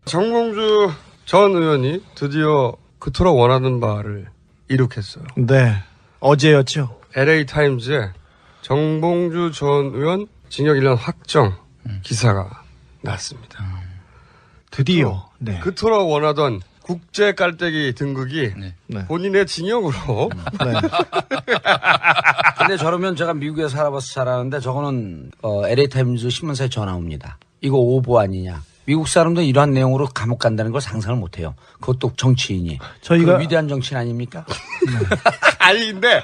정봉주 전 의원이 드디어 그토록 원하는 바를 이룩했어요. 네. 어제였죠. LA타임즈에 정봉주 전 의원 징역 1년 확정 기사가 났습니다. 드디어. 네. 그토록 원하던 국제 깔때기 등극이 네. 본인의 징역으로. 네. 근데 저러면 제가 미국에 살아봐서 잘 아는데 저거는 LA타임즈 신문사에 전화 옵니다. 이거 오보 아니냐. 미국 사람들은 이러한 내용으로 감옥 간다는 걸 상상을 못해요. 그것도 정치인이. 저희가 그 위대한 정치인 아닙니까? 아니 근데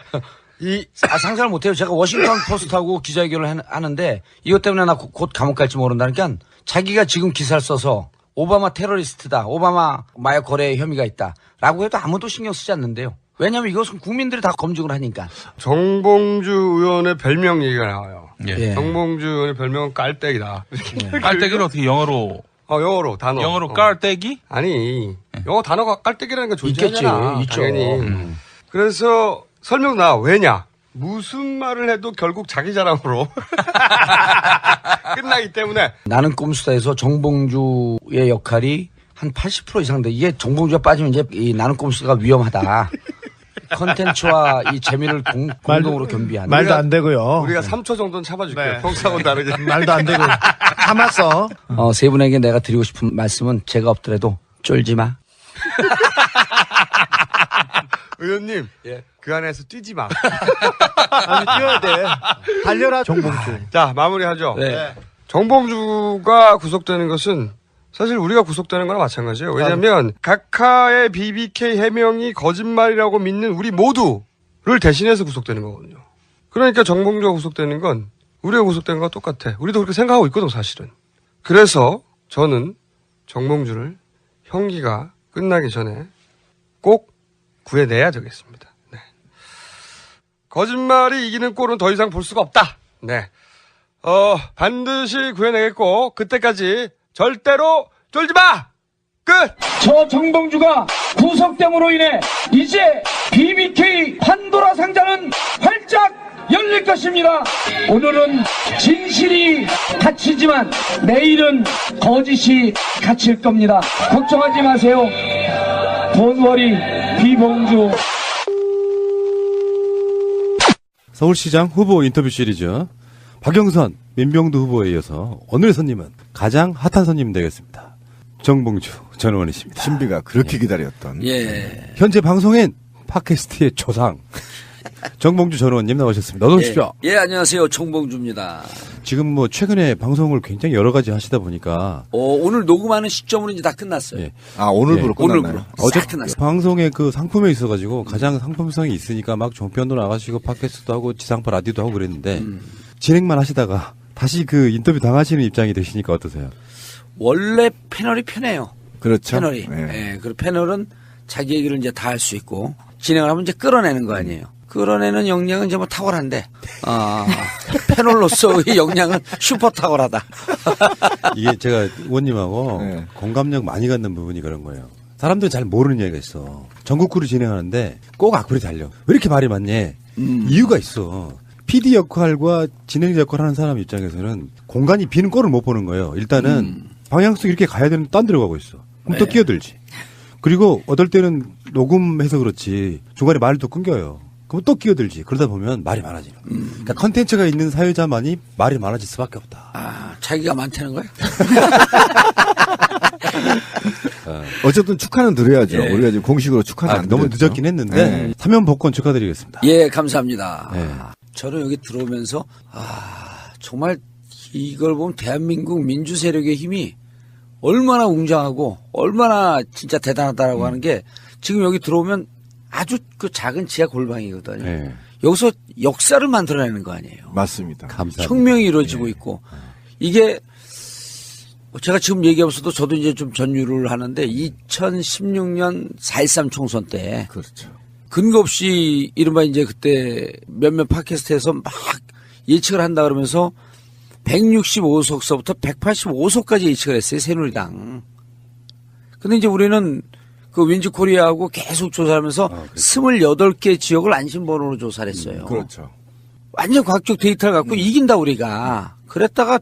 상상을 못해요. 제가 워싱턴 포스트하고 기자회견을 하는데 이것 때문에 나 곧 감옥 갈지 모른다니까 자기가 지금 기사를 써서 오바마 테러리스트다. 오바마 마약 거래 혐의가 있다. 라고 해도 아무도 신경 쓰지 않는데요. 왜냐하면 이것은 국민들이 다 검증을 하니까. 정봉주 의원의 별명 얘기가 나와요. 예. 정봉주 의원의 별명은 깔때기다. 깔때기를 어떻게 영어로? 영어로 단어. 영어로 깔때기? 아니 영어 단어가 깔때기라는 게 존재하잖아. 있죠. 당연히. 그래서 설명 나와. 왜냐? 무슨 말을 해도 결국 자기 자랑으로 끝나기 때문에. 나는 꼼수다에서 정봉주의 역할이 한 80% 이상 돼. 이게 정봉주가 빠지면 이제 이 나는 꼼수가 위험하다. 컨텐츠와 이 재미를 공동으로 겸비하는. 말도 안 되고요. 우리가 3초 정도는 참아줄게요. 네. 평소하고는 다르게. 말도 안 되고. 참았어. 세 분에게 내가 드리고 싶은 말씀은 제가 없더라도 쫄지 마. 의원님, 그 안에서 뛰지 마. 아니, 뛰어야 돼. 달려라, 정봉주. 자, 마무리하죠. 네. 정봉주가 구속되는 것은 사실 우리가 구속되는 거나 마찬가지예요. 왜냐하면 각하의 BBK 해명이 거짓말이라고 믿는 우리 모두를 대신해서 구속되는 거거든요. 그러니까 정봉주가 구속되는 건 우리가 구속된 거와 똑같아. 우리도 그렇게 생각하고 있거든, 사실은. 그래서 저는 정봉주를 형기가 끝나기 전에 꼭 구해내야 되겠습니다. 네. 거짓말이 이기는 꼴은 더 이상 볼 수가 없다. 네. 반드시 구해내겠고, 그때까지 절대로 쫄지 마! 끝! 저 정봉주가 구속됨으로 인해 이제 BBK 판도라 상자는 활짝 열릴 것입니다. 오늘은 진실이 갇히지만 내일은 거짓이 갇힐 겁니다. 걱정하지 마세요. Don't worry, 비봉주. 서울시장 후보 인터뷰 시리즈 박영선, 민병두 후보에 이어서 오늘의 손님은 가장 핫한 손님 되겠습니다. 정봉주 전 의원이십니다. 신비가 그렇게 기다렸던. 예. 현재 방송인 팟캐스트의 조상 정봉주 전 의원님 나오셨습니다. 어서 오십시오. 예, 안녕하세요. 정봉주입니다. 지금 뭐 최근에 방송을 굉장히 여러 가지 하시다 보니까 오늘 녹음하는 시점으로 이제 다 끝났어요. 예. 오늘부로 끝났나요? 오늘부로. 어제 싹 끝났어요. 방송에 그 상품에 있어가지고 가장 상품성이 있으니까 막 종편도 나가시고 팟캐스트도 하고 지상파 라디오도 하고 그랬는데 진행만 하시다가 다시 그 인터뷰 당하시는 입장이 되시니까 어떠세요? 원래 패널이 편해요. 그렇죠. 패널이. 네. 그 패널은 자기 얘기를 이제 다 할 수 있고 진행을 하면 이제 끌어내는 거 아니에요. 끌어내는 역량은 이제 뭐 탁월한데, 패널로서의 역량은 슈퍼 탁월하다. 이게 제가 의원님하고 네. 공감력 많이 갖는 부분이 그런 거예요. 사람들이 잘 모르는 얘기가 있어. 전국구를 진행하는데 꼭 악플이 달려. 왜 이렇게 말이 많니? 이유가 있어. PD 역할과 진행자 역할 하는 사람 입장에서는 공간이 비는 꼴을 못 보는 거예요. 일단은 방향성 이렇게 가야 되는데 딴 데로 가고 있어. 그럼 또 끼어들지. 그리고 어떨 때는 녹음해서 그렇지 중간에 말이 또 끊겨요. 그럼 또 끼어들지. 그러다 보면 말이 많아지는 거예요. 그러니까 컨텐츠가 있는 사회자만이 말이 많아질 수밖에 없다. 자기가 많다는 거야? 어쨌든 축하는 드려야죠. 예. 우리가 지금 공식으로 축하는 안 너무 드렸죠. 늦었긴 했는데 네. 사면 복권 축하드리겠습니다. 예, 감사합니다. 네. 저는 여기 들어오면서, 정말 이걸 보면 대한민국 민주 세력의 힘이 얼마나 웅장하고 얼마나 진짜 대단하다라고 하는 게 지금 여기 들어오면 아주 그 작은 지하 골방이거든요. 네. 여기서 역사를 만들어내는 거 아니에요. 맞습니다. 감사합니다. 혁명이 이루어지고 있고 이게 제가 지금 얘기하면서도 저도 이제 좀 전유를 하는데 2016년 4.13 총선 때 그렇죠. 근거 없이 이른바 이제 그때 몇몇 팟캐스트에서 막 예측을 한다 그러면서 165석서부터 185석까지 예측을 했어요. 새누리당. 근데 이제 우리는 그 윈즈코리아하고 계속 조사하면서 28개 지역을 안심번호로 조사를 했어요. 그렇죠. 완전 과학적 데이터를 갖고 이긴다 우리가. 그랬다가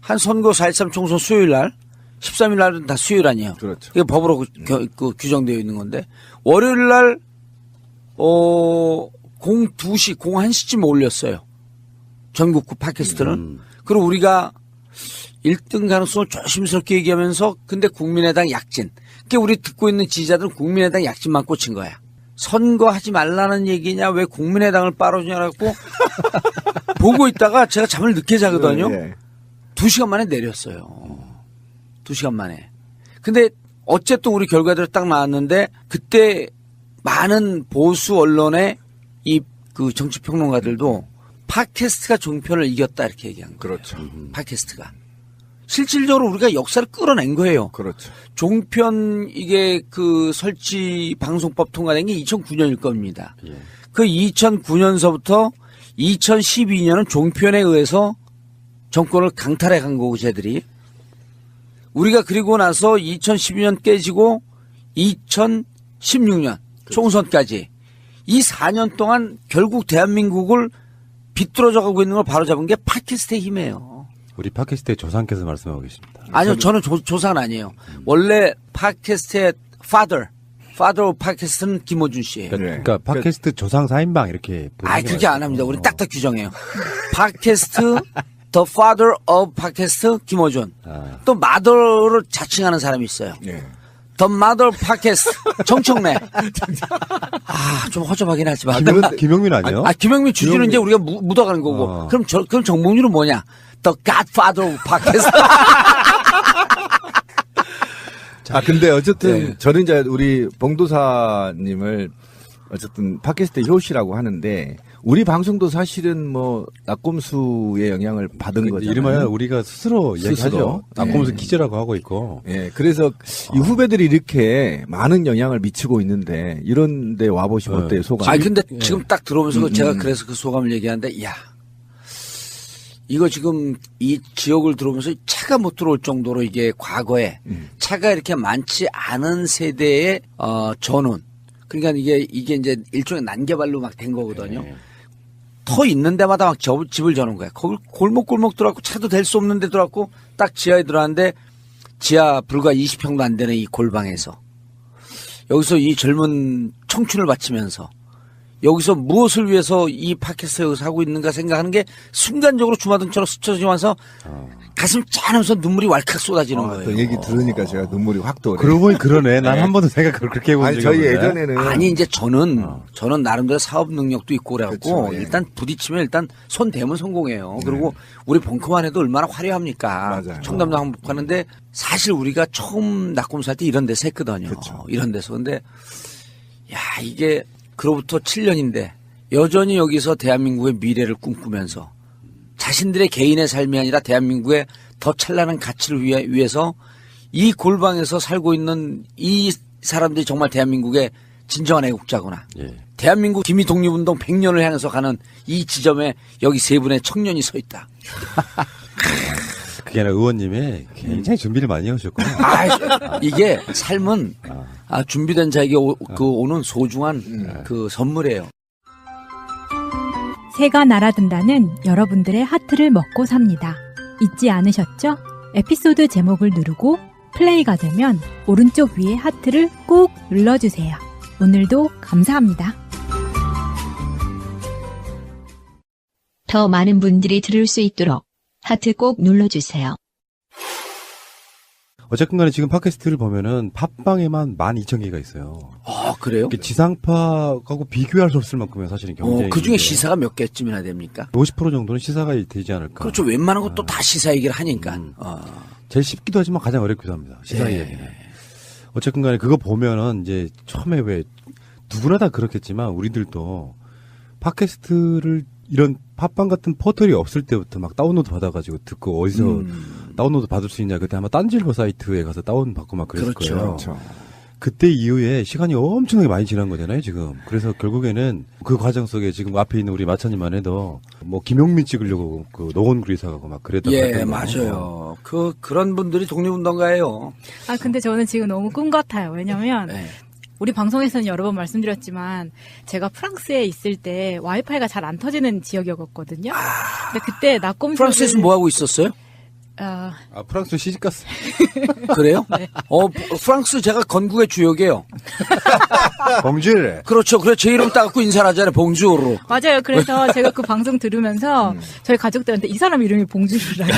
한 선거 4.13 총선 수요일 날 13일 날은 다 수요일 아니에요. 그렇죠. 그게 법으로 규정되어 있는 건데 월요일 날 02시, 01시쯤 올렸어요. 전국구 팟캐스트는. 그리고 우리가 1등 가능성을 조심스럽게 얘기하면서 근데 국민의당 약진. 그러니까 우리 듣고 있는 지지자들은 국민의당 약진만 꽂힌 거야. 선거하지 말라는 얘기냐 왜 국민의당을 빨아주냐고 보고 있다가 제가 잠을 늦게 자거든요. 예. 2시간 만에 내렸어요. 2시간 만에. 근데 어쨌든 우리 결과들이 딱 나왔는데 그때 많은 보수 언론의 그 정치평론가들도 팟캐스트가 종편을 이겼다 이렇게 얘기한 거예요. 그렇죠. 팟캐스트가. 실질적으로 우리가 역사를 끌어낸 거예요. 그렇죠. 종편 이게 그 설치 방송법 통과된 게 2009년일 겁니다. 그 2009년서부터 2012년은 종편에 의해서 정권을 강탈해 간 거고 쟤들이. 우리가 그리고 나서 2012년 깨지고 2016년 총선까지 이 4년 동안 결국 대한민국을 비뚤어져 가고 있는 걸 바로잡은 게 팟캐스트의 힘이에요. 우리 팟캐스트의 조상께서 말씀하고 계십니다. 아니요, 저는 조상은 아니에요. 원래 팟캐스트의 father of 팟캐스트는 김어준 씨예요. 그러니까 팟캐스트 조상 4인방 이렇게. 그렇게 안 합니다. 우리 딱딱 규정해요. 팟캐스트 the father of 팟캐스트 김어준. 또 mother를 자칭하는 사람이 있어요. 예. The mother 팟캐스트 정청래. 좀 허접하긴 하지만. 김영민 아니에요? 김영민 주주는 이제 우리가 묻어가는 거고. 그럼 정몽준은 뭐냐? The godfather of 팟캐스트. 근데 어쨌든 네. 저는 이제 우리 봉도사님을 어쨌든 팟캐스트 효시라고 하는데 우리 방송도 사실은 뭐 낙곰수의 영향을 받은 거잖아요. 이름하여 우리가 스스로 얘기하죠. 낙곰수 기재라고 하고 있고. 예, 그래서 이 후배들이 이렇게 많은 영향을 미치고 있는데 이런 데 와보시면 어때요, 소감? 근데 지금 딱 들어오면서 제가 그래서 그 소감을 얘기하는데, 이거 지금 이 지역을 들어오면서 차가 못 들어올 정도로 이게 과거에 차가 이렇게 많지 않은 세대의 전원. 그러니까 이게 이제 일종의 난개발로 막 된 거거든요. 터 있는 데마다 막 집을 저는 거야. 거기 골목골목 들어왔고 차도 될 수 없는 데 들어왔고 딱 지하에 들어왔는데 지하 불과 20평도 안 되는 이 골방에서 여기서 이 젊은 청춘을 바치면서 여기서 무엇을 위해서 이 팟캐스트에 하고 있는가 생각하는 게 순간적으로 주마등처럼 스쳐지면서 가슴 짠하면서 눈물이 왈칵 쏟아지는 거예요. 또 얘기 들으니까 제가 눈물이 확 떠오르네. 그러고 보니 그러네. 난 한 번도 생각을 그렇게 해본 적이 저희 없는데. 예전에는 아니 이제 저는 나름대로 사업 능력도 있고 그래갖고 그렇죠, 예. 일단 부딪히면 일단 손 대면 성공해요. 그리고 우리 벙커만 해도 얼마나 화려합니까? 맞아요. 청담도 항복하는데 사실 우리가 처음 낙곰수 할 때 이런 데서 했거든요. 그렇죠. 이런 데서. 근데 이게 그로부터 7년인데 여전히 여기서 대한민국의 미래를 꿈꾸면서 자신들의 개인의 삶이 아니라 대한민국의 더 찬란한 가치를 위해서 이 골방에서 살고 있는 이 사람들이 정말 대한민국의 진정한 애국자구나. 대한민국 기미 독립운동 100년을 향해서 가는 이 지점에 여기 세 분의 청년이 서 있다. 그게 아니라 의원님이 굉장히 준비를 많이 해오셨구나. 이게 삶은 준비된 자에게 오는 소중한 그 선물이에요. 새가 날아든다는 여러분들의 하트를 먹고 삽니다. 잊지 않으셨죠? 에피소드 제목을 누르고 플레이가 되면 오른쪽 위에 하트를 꼭 눌러주세요. 오늘도 감사합니다. 더 많은 분들이 들을 수 있도록 하트 꼭 눌러주세요. 어쨌든 간에 지금 팟캐스트를 보면은 팟빵에만 12,000개가 있어요. 그래요? 지상파하고 비교할 수 없을 만큼의 사실은 경쟁이. 그 중에 시사가 몇 개쯤이나 됩니까? 50% 정도는 시사가 되지 않을까. 그렇죠. 웬만한 것도 다 시사 얘기를 하니까. 제일 쉽기도 하지만 가장 어렵기도 합니다. 시사 얘기는. 어쨌든 간에 그거 보면은 이제 처음에 왜 누구나 다 그렇겠지만 우리들도 팟캐스트를 이런 팟빵 같은 포털이 없을 때부터 막 다운로드 받아가지고 듣고 어디서 다운로드 받을 수 있냐. 그때 아마 딴지일보 사이트에 가서 다운 받고 막 그랬을 그렇죠. 거예요. 그렇죠. 그때 이후에 시간이 엄청나게 많이 지난 거잖아요, 지금. 그래서 결국에는 그 과정 속에 지금 앞에 있는 우리 마차님만 해도 뭐 김용민 찍으려고 그 노원구리 사가고 막 그랬다고. 맞아요. 그런 분들이 독립운동가예요. 근데 저는 지금 너무 꿈 같아요. 왜냐면 우리 방송에서는 여러 번 말씀드렸지만 제가 프랑스에 있을 때 와이파이가 잘 안 터지는 지역이었거든요. 근데 그때 낙곰수 프랑스에서 뭐 하고 있었어요? 아, 프랑스 시집 갔어. 그래요? 프랑스 제가 건국의 주역이에요. 봉주를. 그렇죠. 그래 제 이름 따갖고 인사를 하잖아요. 봉주로. 맞아요. 그래서 제가 그 방송 들으면서 저희 가족들한테 이 사람 이름이 봉주라고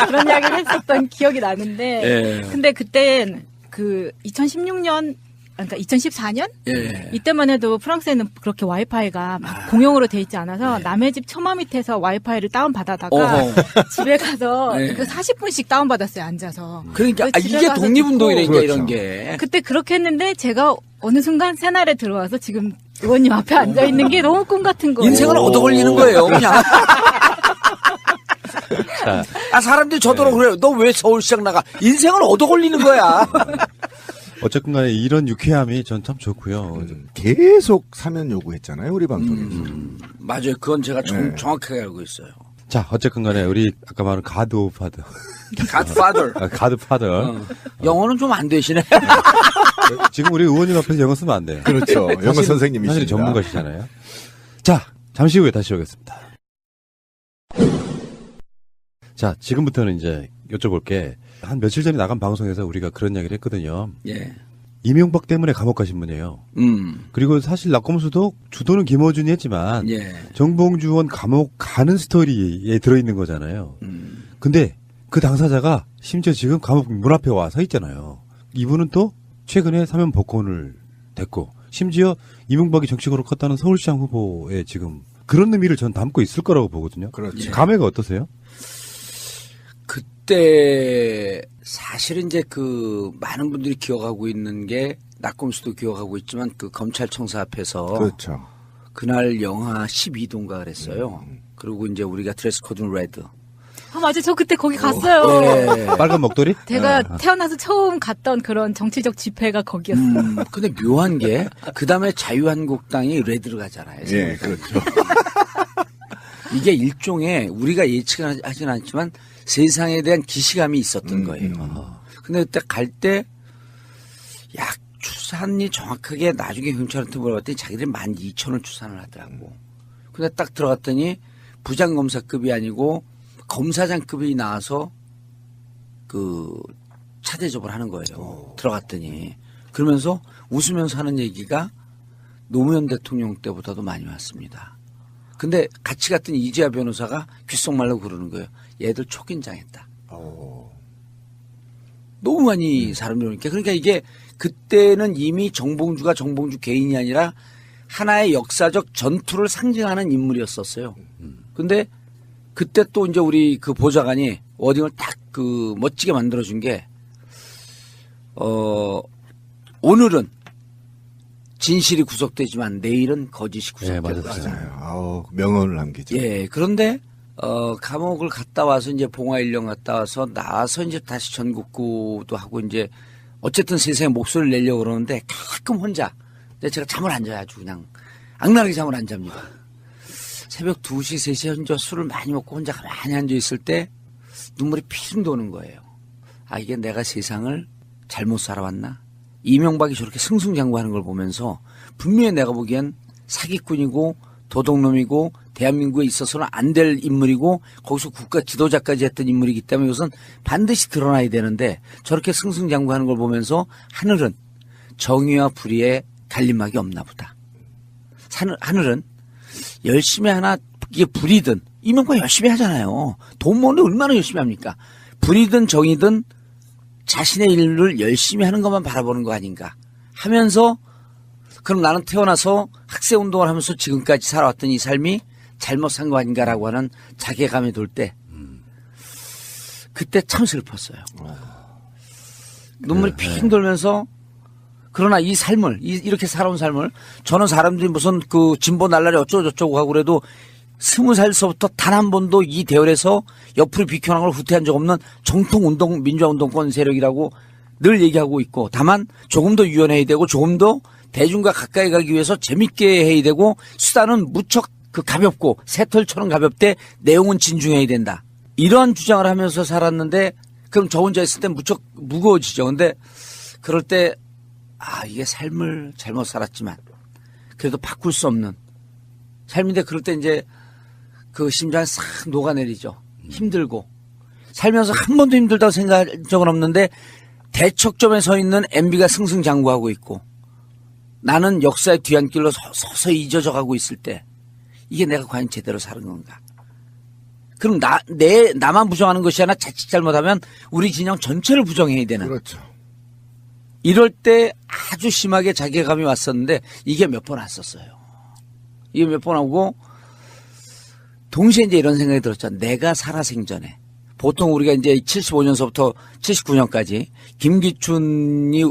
그런 이야기를 했었던 기억이 나는데 예. 근데 그땐 그 2016년 그러니까 2014년? 예. 이때만 해도 프랑스에는 그렇게 와이파이가 막 공용으로 돼 있지 않아서 남의 집 처마 밑에서 와이파이를 다운받아다가 어허. 집에 가서 네. 그 40분씩 다운받았어요, 앉아서. 그러니까 그래서 집에 이게 가서 독립운동이라니까 듣고 이런 게. 그때 그렇게 했는데 제가 어느 순간 새날에 들어와서 지금 의원님 앞에 앉아있는 게 너무 꿈 같은 거예요. 인생을 얻어 걸리는 거예요, 그냥. 사람들이 저더러 그래요. 너 왜 서울시장 나가? 인생을 얻어 걸리는 거야. 어쨌든 간에 이런 유쾌함이 전 참 좋고요. 계속 사면 요구했잖아요, 우리 방송에서. 맞아요. 그건 제가 네. 정확하게 알고 있어요. 자, 어쨌든 간에 우리 아까 말한 가드 오브 파더. Godfather. 가드 파더. 영어는 좀 안 되시네. 지금 우리 의원님 앞에서 영어 쓰면 안 돼요. 그렇죠. 영어 선생님이십니다. 사실 전문가시잖아요. 자, 잠시 후에 다시 오겠습니다. 자, 지금부터는 이제 여쭤볼 게 한 며칠 전에 나간 방송에서 우리가 그런 이야기를 했거든요. 예. 이명박 때문에 감옥 가신 분이에요. 그리고 사실 낙검수도 주도는 김어준이 했지만 예. 정봉주 의원 감옥 가는 스토리에 들어있는 거잖아요. 근데 그 당사자가 심지어 지금 감옥 문 앞에 와 서 있잖아요. 이분은 또 최근에 사면 복권을 됐고 심지어 이명박이 정치적으로 컸다는 서울시장 후보에 지금 그런 의미를 전 담고 있을 거라고 보거든요. 그렇죠. 감회가 어떠세요? 그때 사실은 이제 그 많은 분들이 기억하고 있는 게 낙검수도 기억하고 있지만 그 검찰청사 앞에서 그렇죠. 그날 영하 12도인가 그랬어요. 그리고 이제 우리가 드레스 코드는 레드. 아, 맞아. 저 그때 거기 갔어요. 네. 빨간 목도리? 제가 태어나서 처음 갔던 그런 정치적 집회가 거기였어요. 근데 묘한 게 그다음에 자유한국당이 레드로 가잖아요. 예, 그렇죠. 이게 일종의 우리가 예측하지는 않지만 세상에 대한 기시감이 있었던 거예요. 근데 그때 갈 때 약 추산이 정확하게 나중에 경찰한테 물어봤더니 자기들이 12,000원 추산을 하더라고. 근데 딱 들어갔더니 부장검사급이 아니고 검사장급이 나와서 그 차 대접을 하는 거예요. 들어갔더니. 그러면서 웃으면서 하는 얘기가 노무현 대통령 때보다도 많이 왔습니다. 근데 같이 갔던 이재하 변호사가 귓속말로 그러는 거예요. 얘들 촉인장했다. 너무 많이 사람들이 오니까. 그러니까 이게 그때는 이미 정봉주가 정봉주 개인이 아니라 하나의 역사적 전투를 상징하는 인물이었었어요. 근데 그때 또 이제 우리 그 보좌관이 워딩을 딱 그 멋지게 만들어준 게, 오늘은 진실이 구속되지만 내일은 거짓이 구속된다. 네, 맞아요. 아우, 명언을 남기죠. 예, 그런데, 감옥을 갔다 와서 이제 봉화일령 갔다 와서 나와서 이제 다시 전국구도 하고 이제 어쨌든 세상에 목소리를 내려고 그러는데 가끔 혼자. 근데 제가 잠을 안 자요. 아주 그냥 악랄하게 잠을 안 잡니다. 새벽 2시, 3시에 혼자 술을 많이 먹고 혼자 가만히 앉아 있을 때 눈물이 핑 도는 거예요. 아, 이게 내가 세상을 잘못 살아왔나? 이명박이 저렇게 승승장구하는 걸 보면서 분명히 내가 보기엔 사기꾼이고 도둑놈이고 대한민국에 있어서는 안 될 인물이고 거기서 국가 지도자까지 했던 인물이기 때문에 이것은 반드시 드러나야 되는데 저렇게 승승장구하는 걸 보면서 하늘은 정의와 불의의 갈림막이 없나 보다. 하늘은 열심히 하나 이게 불이든 이명박 열심히 하잖아요. 돈 모으는데 얼마나 열심히 합니까? 불이든 정의든 자신의 일을 열심히 하는 것만 바라보는 거 아닌가 하면서 그럼 나는 태어나서 학생운동을 하면서 지금까지 살아왔던 이 삶이 잘못 산 거 아닌가라고 하는 자괴감이 돌 때 그때 참 슬펐어요. 눈물이 핑 돌면서 그러나 이 삶을 이렇게 살아온 삶을 저는 사람들이 무슨 그 진보 날라리 어쩌고저쩌고 하고 그래도 20살서부터 단 한 번도 이 대열에서 옆으로 비켜난 걸 후퇴한 적 없는 정통 운동 민주화운동권 세력이라고 늘 얘기하고 있고 다만 조금 더 유연해야 되고 조금 더 대중과 가까이 가기 위해서 재밌게 해야 되고 수단은 무척 그 가볍고 새털처럼 가볍되 내용은 진중해야 된다. 이러한 주장을 하면서 살았는데 그럼 저 혼자 있을 땐 무척 무거워지죠. 근데 그럴 때 아, 이게 삶을 잘못 살았지만 그래도 바꿀 수 없는 삶인데 그럴 때 이제 그 심장이 싹 녹아내리죠. 힘들고 살면서 한 번도 힘들다고 생각한 적은 없는데 대척점에 서 있는 MB가 승승장구하고 있고 나는 역사의 뒤안길로 서서히 잊어져 가고 있을 때 이게 내가 과연 제대로 사는 건가? 그럼 나만 부정하는 것이 아니라 자칫 잘못하면 우리 진영 전체를 부정해야 되는. 그렇죠. 이럴 때 아주 심하게 자괴감이 왔었는데 이게 몇 번 왔었어요. 이게 몇 번 오고 동시에 이제 이런 생각이 들었죠. 내가 살아생전에 보통 우리가 이제 75년서부터 79년까지 김기춘이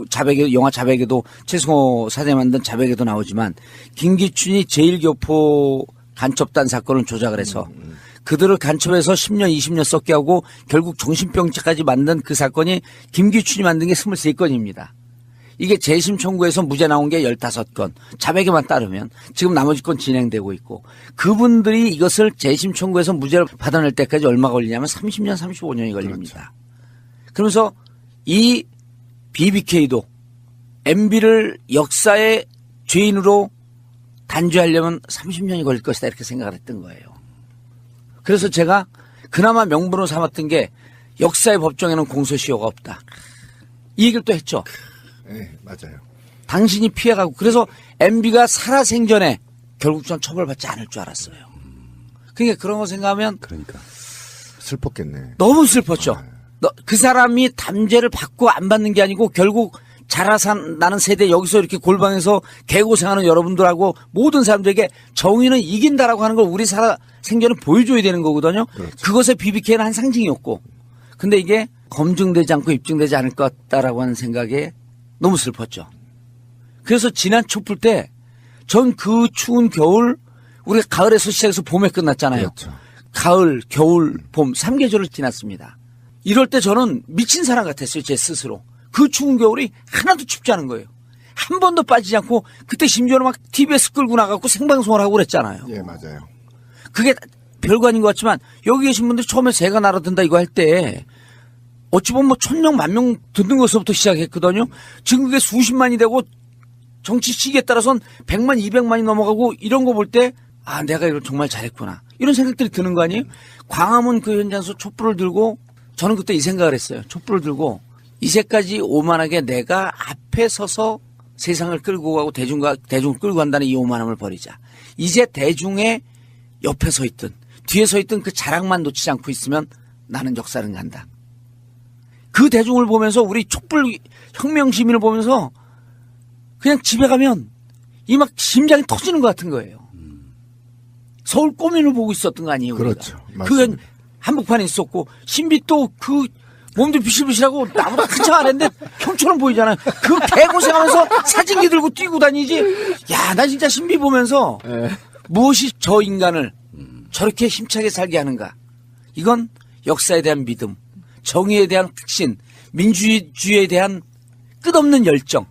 영화 자백에도 최승호 사장이 만든 자백에도 나오지만 김기춘이 제1교포 간첩단 사건을 조작을 해서 그들을 간첩해서 10년, 20년 썩게 하고 결국 정신병자까지 만든 그 사건이 김기춘이 만든 게 23건입니다. 이게 재심 청구에서 무죄 나온 게 15건. 자백에만 따르면 지금 나머지 건 진행되고 있고 그분들이 이것을 재심 청구에서 무죄를 받아낼 때까지 얼마 걸리냐면 30년, 35년이 걸립니다. 그러면서 이 BBK도 MB를 역사의 죄인으로 단죄하려면 30년이 걸릴 것이다 이렇게 생각을 했던 거예요. 그래서 제가 그나마 명분으로 삼았던 게 역사의 법정에는 공소시효가 없다. 이 얘기를 또 했죠. 네, 맞아요. 당신이 피해가고 그래서 MB가 살아생전에 결국 전 처벌받지 않을 줄 알았어요. 그러니까 그런 거 생각하면 그러니까 슬펐겠네. 너무 슬펐죠. 그 사람이 담죄를 받고 안 받는 게 아니고 결국 자라산 나는 세대 여기서 이렇게 골방에서 개고생하는 여러분들하고 모든 사람들에게 정의는 이긴다라고 하는 걸 우리 살아생전에 보여줘야 되는 거거든요. 그렇죠. 그것에 BBK는 한 상징이었고 근데 이게 검증되지 않고 입증되지 않을 것 같다라고 하는 생각에 너무 슬펐죠. 그래서 지난 촛불 때 전 그 추운 겨울 우리가 가을에서 시작해서 봄에 끝났잖아요. 그렇죠. 가을, 겨울, 봄 3계절을 지났습니다. 이럴 때 저는 미친 사람 같았어요. 제 스스로. 그 추운 겨울이 하나도 춥지 않은 거예요. 한 번도 빠지지 않고 그때 심지어는 막 TBS 끌고 나가고 생방송을 하고 그랬잖아요. 예, 맞아요. 그게 별거 아닌 것 같지만 여기 계신 분들 처음에 새가 날아든다 이거 할 때 어찌 보면 뭐 1000명, 10,000명 듣는 것부터 시작했거든요. 지금 그게 수십만이 되고 정치 시기에 따라서는 100만, 200만이 넘어가고 이런 거 볼 때 아, 내가 이걸 정말 잘했구나. 이런 생각들이 드는 거 아니에요? 광화문 그 현장에서 촛불을 들고 저는 그때 이 생각을 했어요. 촛불을 들고 이제까지 오만하게 내가 앞에 서서 세상을 끌고 가고 대중을 끌고 간다는 이 오만함을 버리자. 이제 대중의 옆에 서 있든 뒤에 서 있든 그 자랑만 놓치지 않고 있으면 나는 역사는 간다. 그 대중을 보면서 우리 촛불 혁명 시민을 보면서 그냥 집에 가면 이 막 심장이 터지는 것 같은 거예요. 서울 꼬민을 보고 있었던 거 아니에요? 그렇죠. 그 한복판에 있었고 신비 또 그 몸도 비실비실하고 나보다 한참 안 했는데 형처럼 보이잖아요. 그 개고생하면서 사진기 들고 뛰고 다니지. 야, 나 진짜 신비 보면서 무엇이 저 인간을 저렇게 힘차게 살게 하는가. 이건 역사에 대한 믿음, 정의에 대한 확신, 민주주의에 대한 끝없는 열정.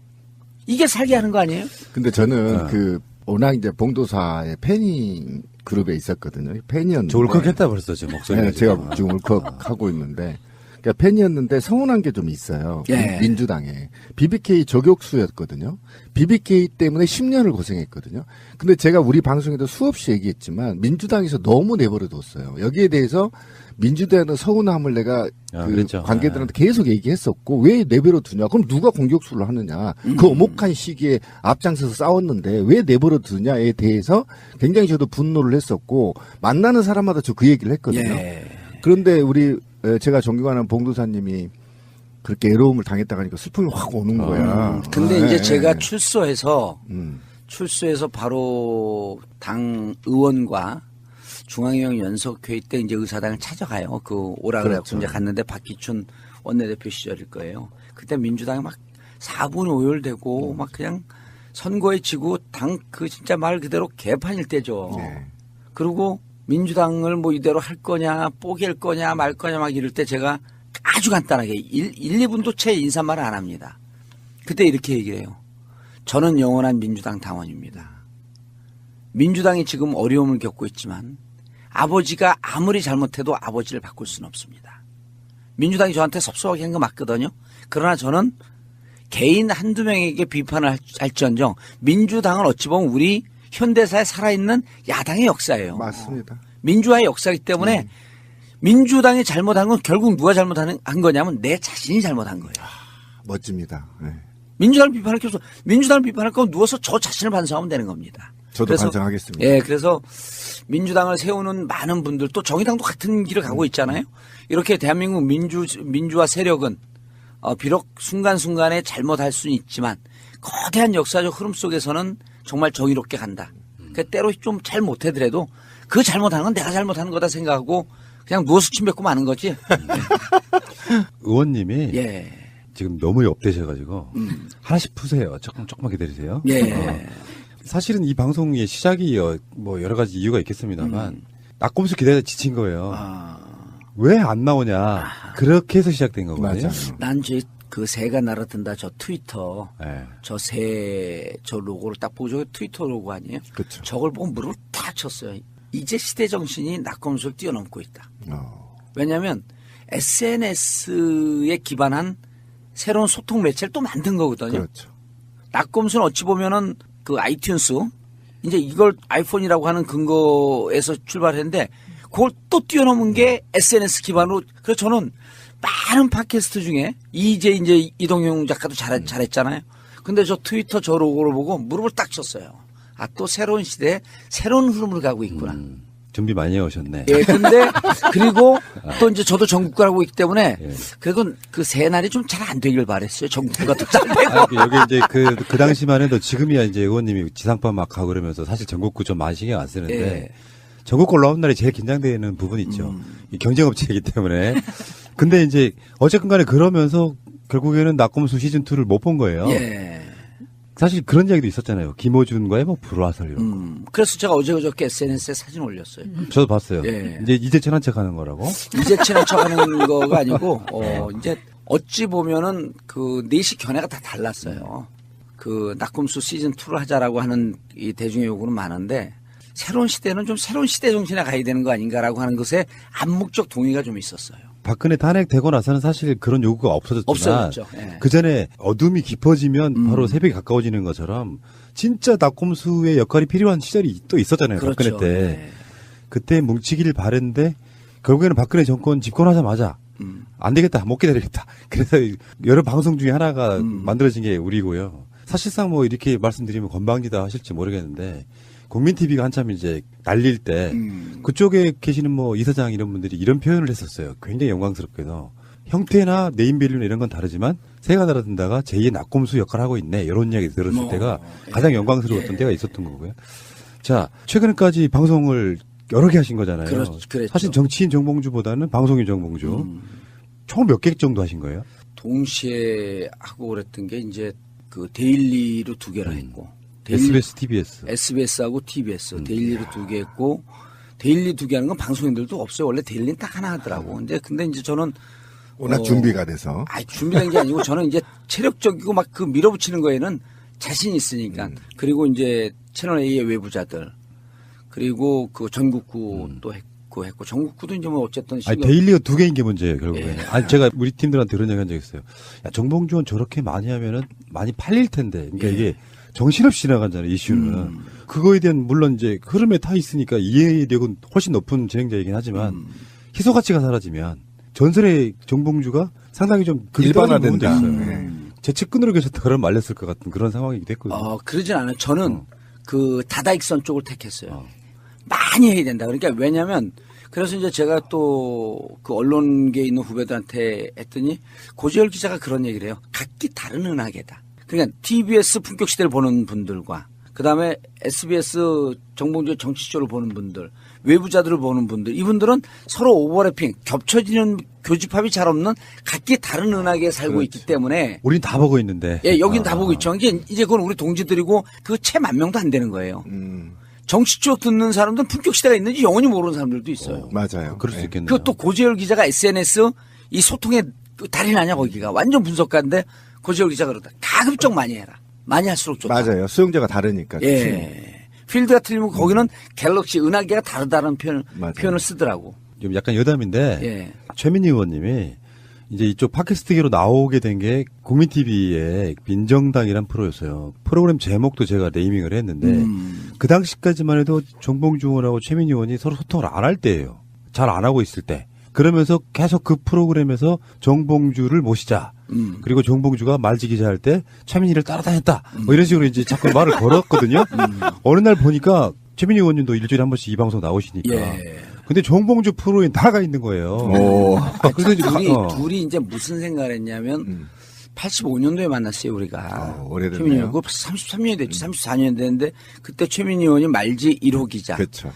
이게 살게 하는 거 아니에요? 근데 저는 그 워낙 이제 봉도사의 팬이 그룹에 있었거든요. 팬이었는데. 저 울컥했다 벌써 제 목소리. 네, 제가 지금 울컥하고 있는데. 그러니까 팬이었는데 서운한 게 좀 있어요. 예. 민주당에. BBK 저격수였거든요. BBK 때문에 10년을 고생했거든요. 근데 제가 우리 방송에도 수없이 얘기했지만 민주당에서 너무 내버려뒀어요. 여기에 대해서 민주당의 서운함을 내가 그랬죠. 관계들한테 계속 얘기했었고 왜 내버려두냐. 그럼 누가 공격수를 하느냐. 그 오목한 시기에 앞장서서 싸웠는데 왜 내버려두냐에 대해서 굉장히 저도 분노를 했었고 만나는 사람마다 저 그 얘기를 했거든요. 예. 그런데 우리 제가 존경하는 봉도사님이 그렇게 애로움을 당했다가 하니까 슬픔이 확 오는 거야. 근데 네. 이제 제가 출소해서 음. 바로 당 의원과 중앙위원 연석회의 때 이제 의사당을 찾아가요. 그 오라 그래갖고 그렇죠. 이제 갔는데 박기춘 원내대표 시절일 거예요. 그때 민주당이 막 4분의 5열되고 막 그냥 선거에 지고 당 그 진짜 말 그대로 개판일 때죠. 네. 그리고 민주당을 뭐 이대로 할 거냐, 뽀갤 거냐, 말 거냐 막 이럴 때 제가 아주 간단하게 2분도 채 인사말을 안 합니다. 그때 이렇게 얘기를 해요. 저는 영원한 민주당 당원입니다. 민주당이 지금 어려움을 겪고 있지만 아버지가 아무리 잘못해도 아버지를 바꿀 수는 없습니다. 민주당이 저한테 섭섭하게 한 거 맞거든요. 그러나 저는 개인 한두 명에게 비판을 할지언정 민주당은 어찌 보면 우리 현대사에 살아있는 야당의 역사예요. 맞습니다. 민주화의 역사이기 때문에 민주당이 잘못한 건 결국 누가 잘못한 거냐면 내 자신이 잘못한 거예요. 멋집니다. 네. 민주당을 비판할 게 없어. 민주당을 비판할 거면 누워서 저 자신을 반성하면 되는 겁니다. 저도 그래서, 반성하겠습니다. 예, 그래서 민주당을 세우는 많은 분들 또 정의당도 같은 길을 가고 있잖아요. 이렇게 대한민국 민주화 세력은 비록 순간순간에 잘못할 수는 있지만 거대한 역사적 흐름 속에서는 정말 정의롭게 간다. 그 때로 좀 잘못하더라도 그 잘못하는 건 내가 잘못하는 거다 생각하고 그냥 누워서 침 뱉고 마는 거지. 의원님이 예. 지금 너무 업되셔가지고 하나씩 푸세요. 조금만 기다리세요. 예. 사실은 이 방송의 시작이 뭐 여러 가지 이유가 있겠습니다만 낙곰수 기다리다 지친 거예요. 왜 안 나오냐. 그렇게 해서 시작된 거거든요. 맞아요. 난 그 새가 날아든다 저 트위터 네. 저 로고를 딱 보고 저게 트위터 로고 아니에요? 그렇죠. 저걸 보고 무릎을 탁 쳤어요. 이제 시대 정신이 낙검수를 뛰어넘고 있다. 왜냐하면 SNS에 기반한 새로운 소통 매체를 또 만든 거거든요. 그렇죠. 낙검수는 어찌 보면은 그 아이튠스 이제 이걸 아이폰이라고 하는 근거에서 출발했는데 그걸 또 뛰어넘은 게 SNS 기반으로. 그래서 저는 많은 팟캐스트 중에 이제 이동용 작가도 잘했잖아요. 근데 저 트위터 저 로고를 보고 무릎을 딱 쳤어요. 아, 또 새로운 시대에 새로운 흐름을 가고 있구나. 준비 많이 해오셨네. 예, 근데 그리고 또 이제 저도 전국구를 하고 있기 때문에 예. 그래도 그 새 날이 좀 잘 안 되길 바랬어요. 전국구가 더 잘 되고. 여기 이제 그 당시만 해도 지금이야 이제 의원님이 지상파 막 하고 그러면서 사실 전국구 좀 많이 신경 안 쓰는데 예. 전국구 올라온 날이 제일 긴장되는 부분이 있죠. 이 경쟁업체이기 때문에. 근데 이제 어쨌든 간에 그러면서 결국에는 낙검수 시즌2를 못 본 거예요. 예. 사실 그런 이야기도 있었잖아요. 김호준과의 뭐 불화설 이런 거. 그래서 제가 어제 그저께 SNS에 사진 올렸어요. 저도 봤어요. 예. 이제 친한 척 하는 거라고. 이제 친한 척 하는 거가 아니고, 이제 어찌 보면은 그 넷이 견해가 다 달랐어요. 그 낙검수 시즌2를 하자라고 하는 이 대중의 요구는 많은데, 새로운 시대는 좀 새로운 시대 정신에 가야 되는 거 아닌가라고 하는 것에 암묵적 동의가 좀 있었어요. 박근혜 탄핵되고 나서는 사실 그런 요구가 없어졌지만 없어졌죠. 예. 그 전에 어둠이 깊어지면 바로 새벽이 가까워지는 것처럼 진짜 낙검수의 역할이 필요한 시절이 또 있었잖아요. 그렇죠. 박근혜 때. 예. 그때 뭉치기를 바랬는데 결국에는 박근혜 정권 집권하자마자 안 되겠다, 못 기다리겠다. 그래서 여러 방송 중에 하나가 만들어진 게 우리고요. 사실상 뭐 이렇게 말씀드리면 건방지다 하실지 모르겠는데 국민TV가 한참 이제 날릴 때 그쪽에 계시는 뭐 이사장 이런 분들이 이런 표현을 했었어요. 굉장히 영광스럽게도. 형태나 네임밸류나 이런 건 다르지만 새가 날아든다가 제2의 낙곰수 역할을 하고 있네. 이런 이야기 들었을 때가 가장 영광스러웠던 때가 있었던 거고요. 자, 최근까지 방송을 여러 개 하신 거잖아요. 그랬죠. 사실 정치인 정봉주보다는 방송인 정봉주. 총 몇 개 정도 하신 거예요? 동시에 하고 그랬던 게 이제 그 데일리로 2개를 했고. SBS, TBS. SBS하고 TBS. 데일리로 2개 했고, 데일리 2개 하는 건 방송인들도 없어요. 원래 데일리는 딱 하나 하더라고. 근데 이제 저는. 워낙 준비가 돼서. 준비된 게 아니고 저는 이제 체력적이고 막 그 밀어붙이는 거에는 자신이 있으니까. 그리고 이제 채널A의 외부자들. 그리고 그 전국구 또 했고, 전국구도 이제 뭐 어쨌든. 데일리가 2개인 게 문제예요, 결국에. 예. 아니, 제가 우리 팀들한테 그런 얘기 한 적 있어요. 야, 정봉주는 저렇게 많이 하면은 많이 팔릴 텐데. 그러니까 이게 정신없이 지나가잖아요, 이슈는. 그거에 대한 물론 이제 흐름에 타 있으니까 이해력은 훨씬 높은 진행자이긴 하지만 희소 가치가 사라지면 전설의 정봉주가 상당히 좀 일반화된다. 있어요. 재측근으로 계셨다 그러면 말렸을 것 같은 그런 상황이기도 했거든요. 그러진 않아요. 저는 그 다다익선 쪽을 택했어요. 많이 해야 된다. 그러니까 왜냐면 그래서 이제 제가 또 그 언론계에 있는 후배들한테 했더니 고재열 기자가 그런 얘기를 해요. 각기 다른 은하계다. 그러니까 TBS 품격시대를 보는 분들과 그다음에 SBS 정봉주 정치쇼를 보는 분들, 외부자들을 보는 분들, 이분들은 서로 오버래핑, 겹쳐지는 교집합이 잘 없는 각기 다른 은하계에 살고 있기 때문에. 우린 다 보고 있는데. 예, 여긴 다 보고 있죠. 이제 그건 우리 동지들이고 그 채 10,000명도 안 되는 거예요. 정치쇼 듣는 사람들은 품격시대가 있는지 영원히 모르는 사람들도 있어요. 맞아요. 그럴 수 있겠네요. 그리고 또 고재열 기자가 SNS 이 소통의 달인하냐 거기가. 완전 분석가인데 고재열 기자가 그러다. 가급적 많이 해라. 많이 할수록 좋다. 맞아요. 수용자가 다르니까. 예. 필드가 틀리면 거기는 갤럭시 은하계가 다르다는 표현을 쓰더라고. 좀 약간 여담인데 예. 최민희 의원님이 이제 이쪽 팟캐스트계로 나오게 된 게 국민TV의 민정당이란 프로였어요. 프로그램 제목도 제가 네이밍을 했는데 그 당시까지만 해도 정봉주 의원하고 최민희 의원이 서로 소통을 안 할 때예요. 잘 안 하고 있을 때. 그러면서 계속 그 프로그램에서 정봉주를 모시자. 그리고 정봉주가 말지 기자할 때 최민희를 따라다녔다. 뭐 이런 식으로 이제 자꾸 말을 걸었거든요. 어느 날 보니까 최민희 의원님도 일주일에 한 번씩 이 방송 나오시니까. 예. 근데 정봉주 프로에 나가 있는 거예요. 오. 그래서 이제 둘이 이제 무슨 생각을 했냐면 85년도에 만났어요, 우리가. 오래됐네요. 최민희 의원, 33년이 됐지, 34년이 됐는데, 그때 최민희 의원이 말지 1호 기자. 그렇죠.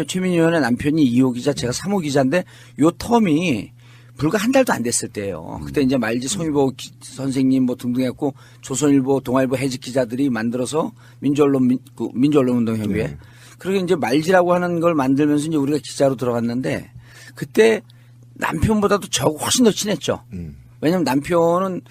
최민희 의원의 남편이 2호 기자, 제가 3호 기자인데, 요 텀이 불과 한 달도 안 됐을 때예요. 그때 이제 말지 송일보 선생님 뭐 등등 했고, 조선일보, 동아일보 해직 기자들이 만들어서 민주언론운동협의회. 네. 그리고 이제 말지라고 하는 걸 만들면서 이제 우리가 기자로 들어갔는데, 그때 남편보다도 저하고 훨씬 더 친했죠. 왜냐면 남편은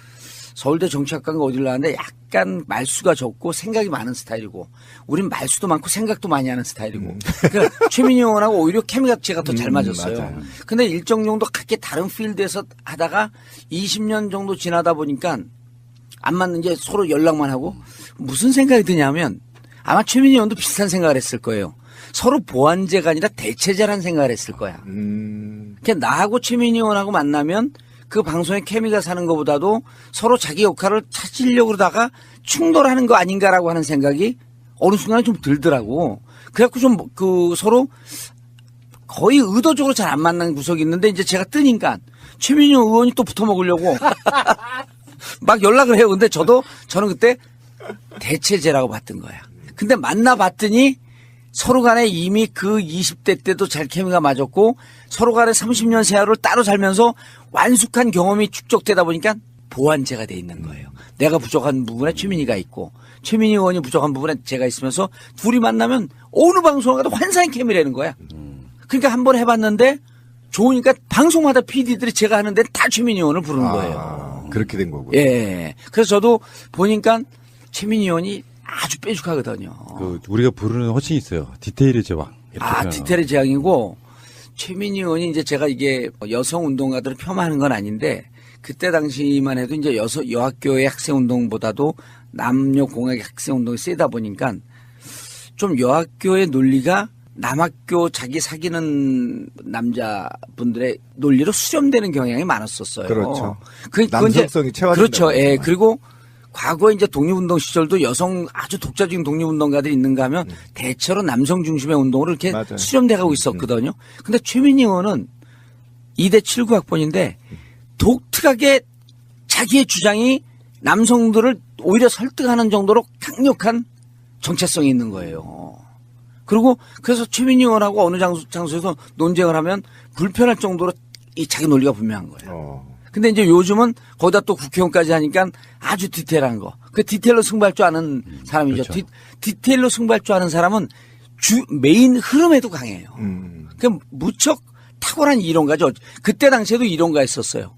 서울대 정치학과인가 어디를 나왔는데 약간 말수가 적고 생각이 많은 스타일이고 우린 말수도 많고 생각도 많이 하는 스타일이고 그러니까 최민희 의원하고 오히려 케미가 제가 더 잘 맞았어요. 맞아요. 근데 일정 정도 각기 다른 필드에서 하다가 20년 정도 지나다 보니까 안 맞는 게 서로 연락만 하고 무슨 생각이 드냐면 아마 최민희 의원도 비슷한 생각을 했을 거예요. 서로 보완제가 아니라 대체제라는 생각을 했을 거야. 그러니까 나하고 최민희 의원하고 만나면 그 방송에 케미가 사는 것보다도 서로 자기 역할을 찾으려고 그러다가 충돌하는 거 아닌가라고 하는 생각이 어느 순간에 좀 들더라고. 그래갖고 좀 그 서로 거의 의도적으로 잘 안 만나는 구석이 있는데 이제 제가 뜨니까 최민희 의원이 또 붙어 먹으려고 막 연락을 해요. 근데 저는 그때 대체제라고 봤던 거야. 근데 만나봤더니 서로 간에 이미 그 20대 때도 잘 케미가 맞았고 서로 간에 30년 세월을 따로 살면서 완숙한 경험이 축적되다 보니까 보완제가 돼 있는 거예요. 내가 부족한 부분에 최민희가 있고 최민희 의원이 부족한 부분에 제가 있으면서 둘이 만나면 어느 방송을 가도 환상의 케미라는 거야. 그러니까 한번 해봤는데 좋으니까 방송마다 PD들이 제가 하는데 다 최민희 의원을 부르는 거예요. 그렇게 된 거고요. 예. 그래서 저도 보니까 최민희 의원이 아주 빼죽하거든요. 그 우리가 부르는 호칭이 있어요. 디테일의 제왕. 이렇게 표현하는. 디테일의 제왕이고 최민희 의원이 이제 제가 이게 여성 운동가들을 폄하하는 건 아닌데 그때 당시만 해도 이제 여학교의 학생 운동보다도 남녀 공학의 학생 운동이 세다 보니까 좀 여학교의 논리가 남학교 자기 사귀는 남자분들의 논리로 수렴되는 경향이 많았었어요. 그렇죠. 그건 남성성이 채워진다. 그렇죠. 예. 그리고 과거에 이제 독립운동 시절도 여성 아주 독자적인 독립운동가들이 있는가 하면 대체로 남성 중심의 운동으로 이렇게 맞아요. 수렴돼 가고 있었거든요. 근데 최민희 의원은 2대 79학번인데 독특하게 자기의 주장이 남성들을 오히려 설득하는 정도로 강력한 정체성이 있는 거예요. 그리고 그래서 최민희 의원하고 어느 장소에서 논쟁을 하면 불편할 정도로 이 자기 논리가 분명한 거예요. 근데 이제 요즘은 거기다 또 국회의원까지 하니까 아주 디테일한 거. 그 디테일로 승부할 줄 아는 사람이죠. 그렇죠. 디테일로 승부할 줄 아는 사람은 메인 흐름에도 강해요. 그 무척 탁월한 이론가죠. 그때 당시에도 이론가 했었어요.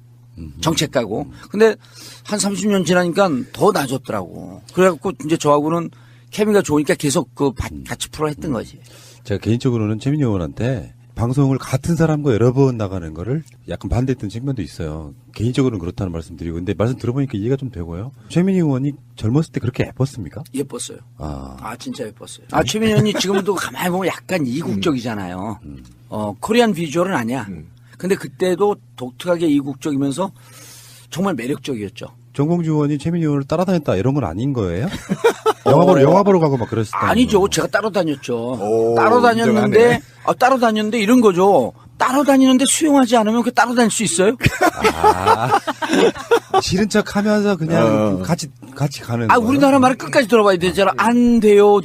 정책가고. 근데 한 30년 지나니까 더 나아졌더라고. 그래갖고 이제 저하고는 케미가 좋으니까 계속 같이 프로 했던 거지. 제가 개인적으로는 최민희 의원한테 방송을 같은 사람과 여러 번 나가는 거를 약간 반대했던 측면도 있어요. 개인적으로는 그렇다는 말씀드리고. 근데 말씀 들어보니까 이해가 좀 되고요. 최민희 의원이 젊었을 때 그렇게 예뻤습니까? 예뻤어요. 아, 진짜 예뻤어요. 최민희 의원이 지금도 가만히 보면 약간 이국적이잖아요. 코리안 비주얼은 아니야. 근데 그때도 독특하게 이국적이면서 정말 매력적이었죠. 정봉주 의원이 최민희 의원을 따라다녔다 이런 건 아닌 거예요? 영화 보러 가고 막 그랬을 때. 아니죠. 제가 따라다녔죠. 오, 따라다녔는데 따라다녔는데 이런 거죠. 따라다니는데 수용하지 않으면 그 따라다닐 수 있어요? 싫은 척 하면서 그냥 같이 가는. 우리나라 말을 끝까지 들어봐야 되잖아. 안 돼요.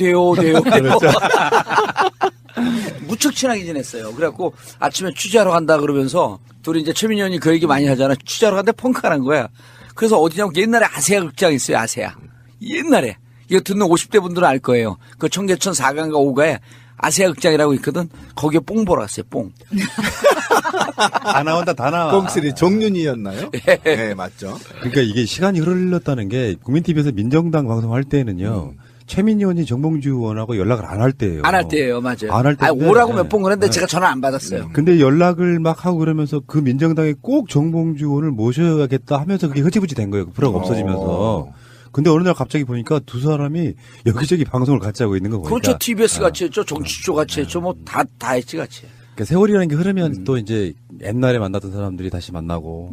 무척 친하게 지냈어요. 그래갖고 아침에 취재하러 간다 그러면서 둘이 이제 최민희 의원이 그 얘기 많이 하잖아. 취재하러 갔는데 펑크하는 거야. 그래서 어디냐고 옛날에 아세아 극장 있어요. 아세아. 옛날에. 이거 듣는 50대 분들은 알 거예요. 그 청계천 4가인가 5가에 아세아 극장이라고 있거든. 거기에 뽕 보러 갔어요. 뽕. 다 나온다. 다 나와. 뽕쓰리 종윤이였나요? 네, 맞죠. 그러니까 이게 시간이 흘렀다는 게 국민TV에서 민정당 방송할 때는요. 최민희 의원이 정봉주 의원하고 연락을 안 할 때예요. 안 할 때예요. 맞아요. 안 할 때. 오라고 몇 번 그랬는데 제가 전화 안 받았어요. 근데 연락을 막 하고 그러면서 그 민정당에 꼭 정봉주 의원을 모셔야겠다 하면서 그게 흐지부지 된 거예요. 그 프로가 없어지면서. 근데 어느 날 갑자기 보니까 두 사람이 여기저기 방송을 같이 하고 있는 거 보니까. 그렇죠. TBS 같이 했죠. 정치쇼 같이 했죠. 뭐 다 했지 같이. 그러니까 세월이라는 게 흐르면 또 이제 옛날에 만났던 사람들이 다시 만나고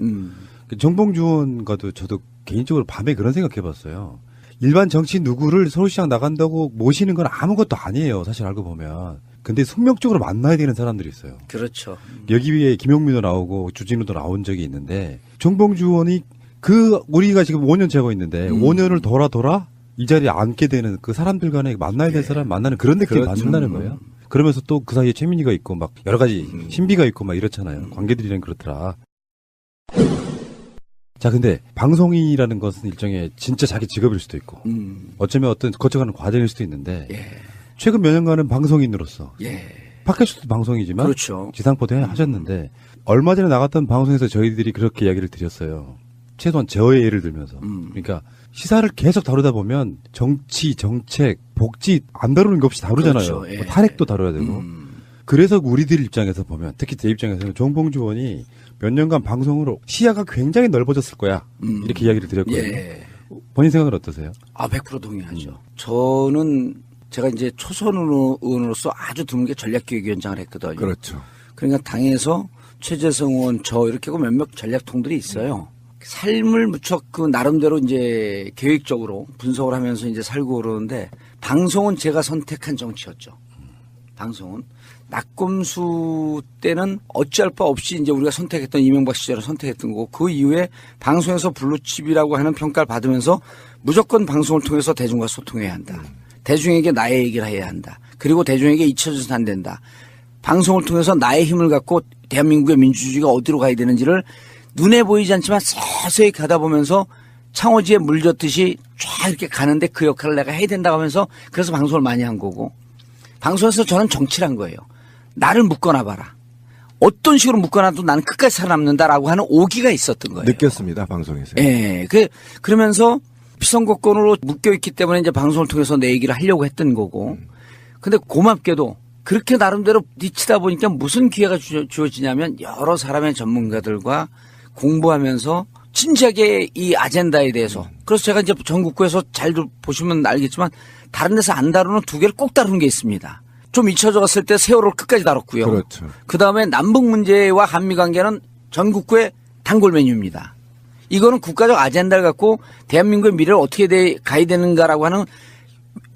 정봉주원과도 저도 개인적으로 밤에 그런 생각해봤어요. 일반 정치인 누구를 서울시장 나간다고 모시는 건 아무것도 아니에요. 사실 알고 보면. 근데 숙명적으로 만나야 되는 사람들이 있어요. 그렇죠. 여기에 김용민도 나오고 주진우도 나온 적이 있는데 정봉주 의원이 우리가 지금 5년 재고 있는데 5년을 돌아 이 자리에 앉게 되는 그 사람들 간에 만나야 될 사람 만나는 그런 느낌을 그렇죠. 받는다는 거예요. 그러면서 또 그 사이에 최민희가 있고 막 여러 가지 신비가 있고 막 이렇잖아요. 관계들이랑 그렇더라. 자, 근데 방송이라는 것은 일종의 진짜 자기 직업일 수도 있고 어쩌면 어떤 거쳐가는 과정일 수도 있는데 최근 몇 년간은 방송인으로서 팟캐스트도 방송이지만 그렇죠. 지상포도 하셨는데 얼마 전에 나갔던 방송에서 저희들이 그렇게 이야기를 드렸어요. 최소한 저의 예를 들면서. 그러니까 시사를 계속 다루다 보면 정치, 정책, 복지 안 다루는 게 없이 다루잖아요. 그렇죠. 뭐 탄핵도 다뤄야 되고. 그래서 우리들 입장에서 보면 특히 제 입장에서는 정봉주 의원이 몇 년간 방송으로 시야가 굉장히 넓어졌을 거야. 이렇게 이야기를 드렸거든요. 본인 생각은 어떠세요? 100% 동의하죠. 저는 제가 이제 초선 의원으로서 아주 드물게 전략기획위원장을 했거든요. 그렇죠. 그러니까 당에서 최재성 의원 저 이렇게 하고 몇몇 전략통들이 있어요. 삶을 무척 그 나름대로 이제 계획적으로 분석을 하면서 이제 살고 그러는데 방송은 제가 선택한 정치였죠. 방송은 낙검수 때는 어찌할 바 없이 이제 우리가 선택했던 이명박 시절을 선택했던 거고 그 이후에 방송에서 블루칩이라고 하는 평가를 받으면서 무조건 방송을 통해서 대중과 소통해야 한다. 대중에게 나의 얘기를 해야 한다. 그리고 대중에게 잊혀져서는 안 된다. 방송을 통해서 나의 힘을 갖고 대한민국의 민주주의가 어디로 가야 되는지를 눈에 보이지 않지만 서서히 가다 보면서 창호지에 물젓듯이 쫙 이렇게 가는데 그 역할을 내가 해야 된다고 하면서 그래서 방송을 많이 한 거고 방송에서 저는 정치를 한 거예요. 나를 묶어놔 봐라. 어떤 식으로 묶어놔도 나는 끝까지 살아남는다라고 하는 오기가 있었던 거예요. 느꼈습니다, 방송에서. 예. 그러면서 피선거권으로 묶여있기 때문에 이제 방송을 통해서 내 얘기를 하려고 했던 거고. 근데 고맙게도 그렇게 나름대로 미치다 보니까 무슨 기회가 주어지냐면 여러 사람의 전문가들과 공부하면서 진지하게 이 아젠다에 대해서. 그래서 제가 이제 전국구에서 잘 보시면 알겠지만 다른 데서 안 다루는 두 개를 꼭 다루는 게 있습니다. 좀 잊혀져 갔을 때 세월호를 끝까지 다뤘고요. 그렇죠. 그다음에 남북 문제와 한미 관계는 전국구의 단골 메뉴입니다. 이거는 국가적 아젠다를 갖고 대한민국의 미래를 어떻게 가야 되는가라고 하는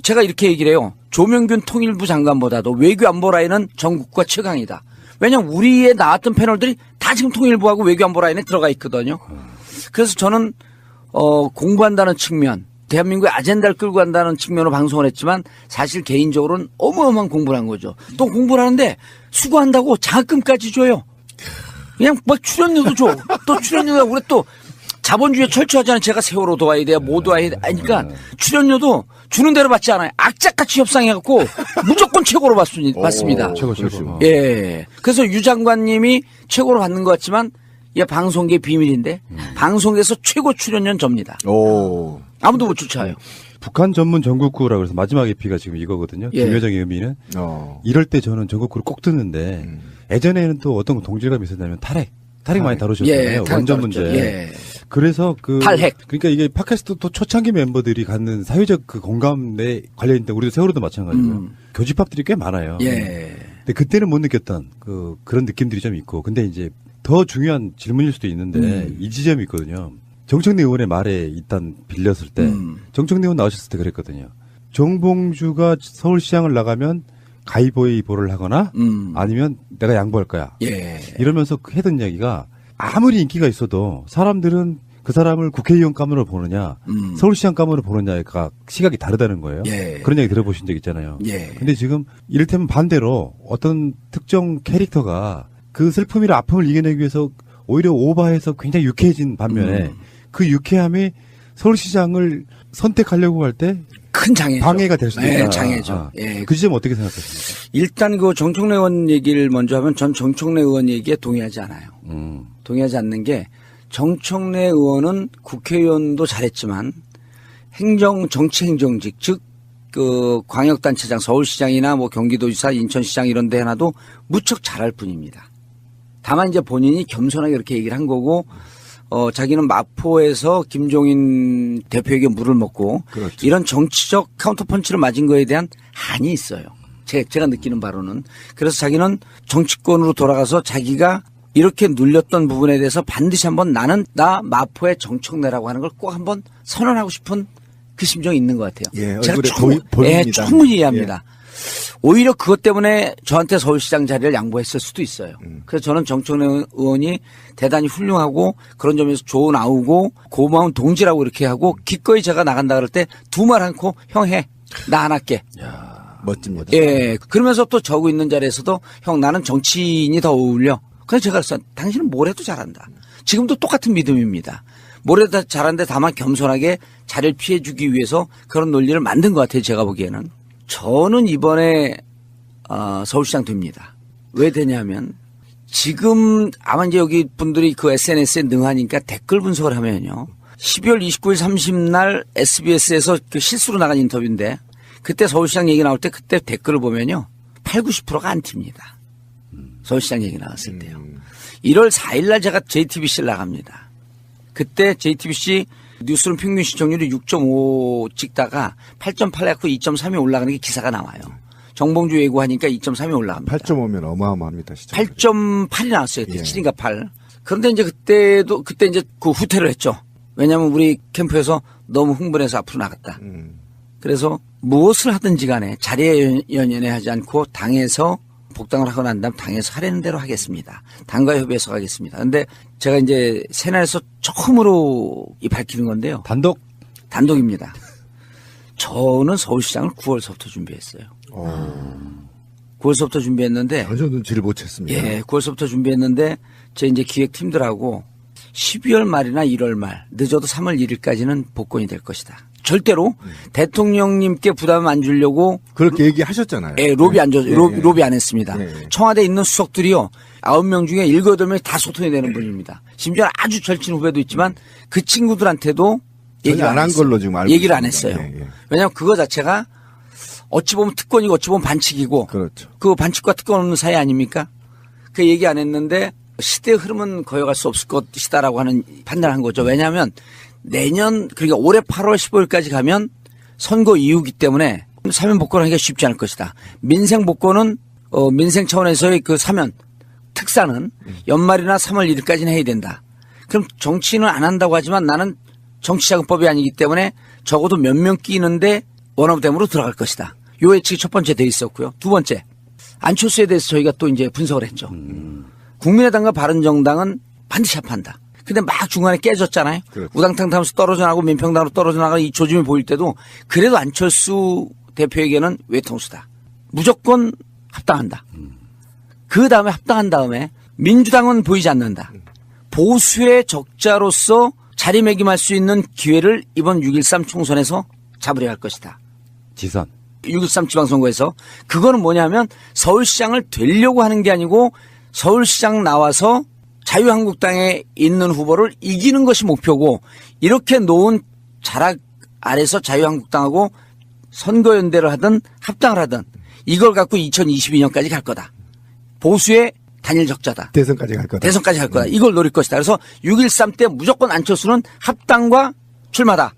제가 이렇게 얘기를 해요. 조명균 통일부 장관보다도 외교 안보 라인은 전국구가 최강이다. 왜냐하면 우리에 나왔던 패널들이 다 지금 통일부하고 외교 안보 라인에 들어가 있거든요. 그래서 저는 공부한다는 측면, 대한민국의 아젠다를 끌고 간다는 측면으로 방송을 했지만 사실 개인적으로는 어마어마한 공부를 한 거죠. 또 공부를 하는데 수고한다고 장학금까지 줘요. 그냥 막 출연료도 줘. 또 출연료가 우리 또 자본주의에 철저하잖아요. 제가 세월호 도와야 돼요. 뭐 도와야 돼. 그러니까 출연료도 주는 대로 받지 않아요. 악착같이 협상해갖고 무조건 최고로 받습니다. 최고. 예. 그래서 유 장관님이 최고로 받는 것 같지만 이게 방송계 비밀인데 방송에서 최고 출연료는 접니다. 오. 아무도 못 쫓아요. 북한 전문 전국구라 그래서 마지막 에피가 지금 이거거든요. 예. 김여정의 의미는. 이럴 때 저는 전국구를 꼭 듣는데 예전에는 또 어떤 동질감이 있었냐면 탈핵 많이 다루셨잖아요. 예, 원전 문제. 예. 그래서 탈핵. 그러니까 이게 팟캐스트 또 초창기 멤버들이 갖는 사회적 그 공감에 관련인데 우리도 세월호도 마찬가지고요. 교집합들이 꽤 많아요. 예. 근데 그때는 못 느꼈던 그런 느낌들이 좀 있고. 근데 이제 더 중요한 질문일 수도 있는데 이 지점이 있거든요. 정청래 의원의 말에 일단 빌렸을 때 정청래 의원 나오셨을 때 그랬거든요. 정봉주가 서울시장을 나가면 가위바위보를 하거나 아니면 내가 양보할 거야. 예. 이러면서 했던 이야기가 아무리 인기가 있어도 사람들은 그 사람을 국회의원 감으로 보느냐 서울시장 감으로 보느냐가 시각이 다르다는 거예요. 예. 그런 얘기 들어보신 적 있잖아요. 예. 근데 지금 이를테면 반대로 어떤 특정 캐릭터가 그 슬픔이나 아픔을 이겨내기 위해서 오히려 오버해서 굉장히 유쾌해진 반면에 그 유쾌함이 서울시장을 선택하려고 할 때 큰 장애죠. 방해가 될 수도 있다. 네, 장애죠. 예. 그 지점 어떻게 생각하십니까? 일단 그 정청래 의원 얘기를 먼저 하면 전 정청래 의원 얘기에 동의하지 않아요. 동의하지 않는 게 정청래 의원은 국회의원도 잘했지만 정치행정직 즉 그 광역단체장 서울시장이나 뭐 경기도지사 인천시장 이런 데 하나도 무척 잘할 뿐입니다. 다만 이제 본인이 겸손하게 이렇게 얘기를 한 거고 자기는 마포에서 김종인 대표에게 물을 먹고 그렇죠. 이런 정치적 카운터펀치를 맞은 거에 대한 한이 있어요. 제가 느끼는 바로는. 그래서 자기는 정치권으로 돌아가서 자기가 이렇게 눌렸던 부분에 대해서 반드시 한번 나 마포의 정청래라고 하는 걸 꼭 한번 선언하고 싶은 그 심정이 있는 것 같아요. 예, 제가 얼굴에 보입니다. 충분히 이해합니다. 오히려 그것 때문에 저한테 서울시장 자리를 양보했을 수도 있어요. 그래서 저는 정청래 의원이 대단히 훌륭하고 그런 점에서 좋은 아우고 고마운 동지라고 이렇게 하고 기꺼이 제가 나간다 그럴 때 두 말 않고 형 해. 나 안 할게. 멋집니다. 예. 그러면서 또 저고 있는 자리에서도 형 나는 정치인이 더 어울려. 그래서 제가 그랬어요. 당신은 뭘 해도 잘한다. 지금도 똑같은 믿음입니다. 뭘 해도 잘하는데 다만 겸손하게 자리를 피해주기 위해서 그런 논리를 만든 것 같아요. 제가 보기에는. 저는 이번에 서울시장 됩니다. 왜 되냐면 지금 아마 이제 여기 분들이 그 SNS에 능하니까 댓글 분석을 하면요. 12월 29일 30날 SBS에서 그 실수로 나간 인터뷰인데 그때 서울시장 얘기 나올 때 그때 댓글을 보면요. 80~90%가 안 튑니다. 서울시장 얘기 나왔을 때요. 1월 4일 날 제가 JTBC를 나갑니다. 그때 JTBC 뉴스룸 평균 시청률이 6.5 찍다가 8.8 해갖고 2.3이 올라가는 게 기사가 나와요. 정봉주 예고하니까 2.3이 올라갑니다. 8.5면 어마어마합니다. 진짜. 8.8이 나왔어요. 예. 7인가 8. 그런데 이제 그때 이제 그 후퇴를 했죠. 왜냐하면 우리 캠프에서 너무 흥분해서 앞으로 나갔다. 그래서 무엇을 하든지 간에 자리에 연연하지 않고 당에서 복당을 하고 난 다음 당에서 하라는 대로 하겠습니다. 당과 협의해서 가겠습니다. 그런데 제가 이제 새날에서 처음으로 밝히는 건데요. 단독입니다. 저는 서울시장을 9월서부터 준비했어요. 9월서부터 준비했는데 전혀 눈치를 못 챘습니다. 예, 9월서부터 준비했는데 제 이제 기획팀들하고 12월 말이나 1월 말 늦어도 3월 1일까지는 복권이 될 것이다. 절대로 대통령님께 부담 안 주려고 그렇게 얘기하셨잖아요. 예, 로비 안 했습니다. 네. 청와대에 있는 수석들이요. 9명 중에 7, 8명이 다 소통이 되는 분입니다. 심지어 아주 절친 후배도 있지만 그 친구들한테도 얘기를 안 한 했어요. 걸로 지금 알고 얘기를 안 있습니다. 했어요. 예, 예. 왜냐하면 그거 자체가 어찌 보면 특권이고 어찌 보면 반칙이고 그렇죠. 그 반칙과 특권 없는 사이 아닙니까? 그 얘기 안 했는데 시대의 흐름은 거여갈 수 없을 것이다라고 하는 판단을 한 거죠. 왜냐하면 내년 그러니까 올해 8월 15일까지 가면 선거 이후기 때문에 사면 복권을 하기가 쉽지 않을 것이다. 민생 복권은 민생 차원에서의 그 사면 특사는 연말이나 3월 1일까지는 해야 된다. 그럼 정치는 안 한다고 하지만 나는 정치자금법이 아니기 때문에 적어도 몇 명 끼는데 원어브댐으로 들어갈 것이다. 요 예측이 첫 번째 돼 있었고요. 두 번째 안철수에 대해서 저희가 또 이제 분석을 했죠. 국민의당과 바른정당은 반드시 합한다. 근데 막 중간에 깨졌잖아요. 그렇죠. 우당탕 하면서 떨어져 나가고 민평당으로 떨어져 나가는 이 조짐이 보일 때도 그래도 안철수 대표에게는 외통수다. 무조건 합당한다. 그 다음에 합당한 다음에 민주당은 보이지 않는다. 보수의 적자로서 자리매김할 수 있는 기회를 이번 6.13 총선에서 잡으려 할 것이다. 지선. 6.13 지방선거에서 그거는 뭐냐면 서울시장을 되려고 하는 게 아니고 서울시장 나와서 자유한국당에 있는 후보를 이기는 것이 목표고 이렇게 놓은 자락 아래서 자유한국당하고 선거연대를 하든 합당을 하든 이걸 갖고 2022년까지 갈 거다. 보수의 단일 적자다. 대선까지 갈 거다. 대선까지 갈 거다. 이걸 노릴 것이다. 그래서 6.13 때 무조건 안철수는 합당과 출마다.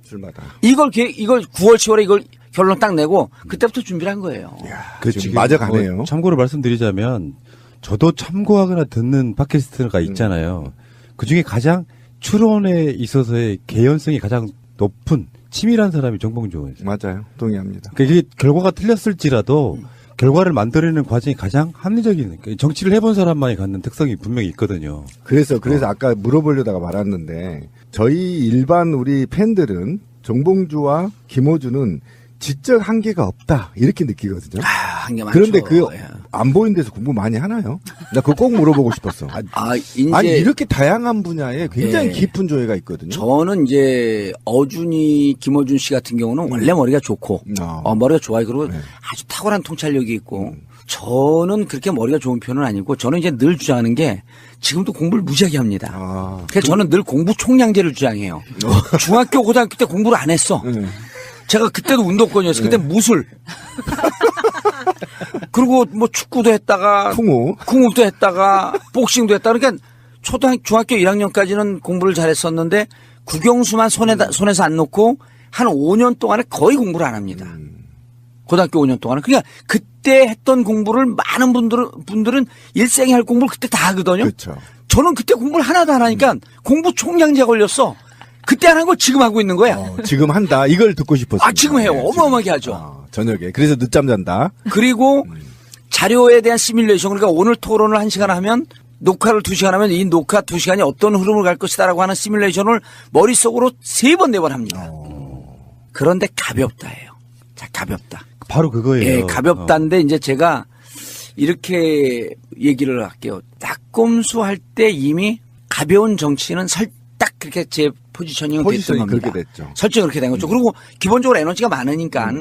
이걸 9월, 10월에 이걸 결론 딱 내고 그때부터 준비를 한 거예요. 그 지금 맞아가네요. 참고로 말씀드리자면 저도 참고하거나 듣는 팟캐스트가 있잖아요. 그중에 가장 추론에 있어서의 개연성이 가장 높은 치밀한 사람이 정봉주 의원이죠. 맞아요. 동의합니다. 그러니까 이게 결과가 틀렸을지라도 결과를 만들어내는 과정이 가장 합리적인 그러니까 정치를 해본 사람만이 갖는 특성이 분명히 있거든요. 그래서 아까 물어보려다가 말았는데 저희 일반 우리 팬들은 정봉주와 김어준은 지적 한계가 없다 이렇게 느끼거든요. 한계 많죠. 그런데 그 안 보이는 데서 공부 많이 하나요? 나 그거 꼭 물어보고 싶었어. 이제 아니 이렇게 다양한 분야에 굉장히 깊은 조예가 있거든요. 저는 이제 김어준 씨 같은 경우는 원래 머리가 좋고 머리가 좋아요. 그리고 아주 탁월한 통찰력이 있고 저는 그렇게 머리가 좋은 편은 아니고 저는 이제 늘 주장하는 게 지금도 공부를 무지하게 합니다. 그래서 저는 늘 공부 총량제를 주장해요. 중학교 고등학교 때 공부를 안 했어. 제가 그때도 운동권이었어요. 그때 무술. 그리고 뭐 축구도 했다가 궁우도 했다가 복싱도 했다. 그러니까 중학교 1학년까지는 공부를 잘했었는데 국영수만 손에서 안 놓고 한 5년 동안에 거의 공부를 안 합니다. 고등학교 5년 동안은. 그러니까 그때 했던 공부를 많은 분들은 일생에 할 공부를 그때 다 하거든요. 그렇죠. 저는 그때 공부를 하나도 안 하니까 공부 총량제 걸렸어. 그때 안 한 걸 지금 하고 있는 거야. 지금 한다. 이걸 듣고 싶었어요. 지금 해요. 어마어마하게 하죠. 저녁에. 그래서 늦잠 잔다. 그리고 자료에 대한 시뮬레이션, 그러니까 오늘 토론을 1시간 하면 녹화를 2시간 하면 이 녹화 2시간이 어떤 흐름을 갈 것이다라고 하는 시뮬레이션을 머릿속으로 3번, 4번 합니다. 그런데 가볍다예요. 자, 가볍다. 바로 그거예요. 예, 가볍다인데 이제 제가 이렇게 얘기를 할게요. 낙검수 할 때 이미 가벼운 정치는 딱 그렇게 제 포지셔닝은 됐던 포지션이 겁니다. 그렇게 됐죠. 설정이 그렇게 된 거죠. 그리고 기본적으로 에너지가 많으니까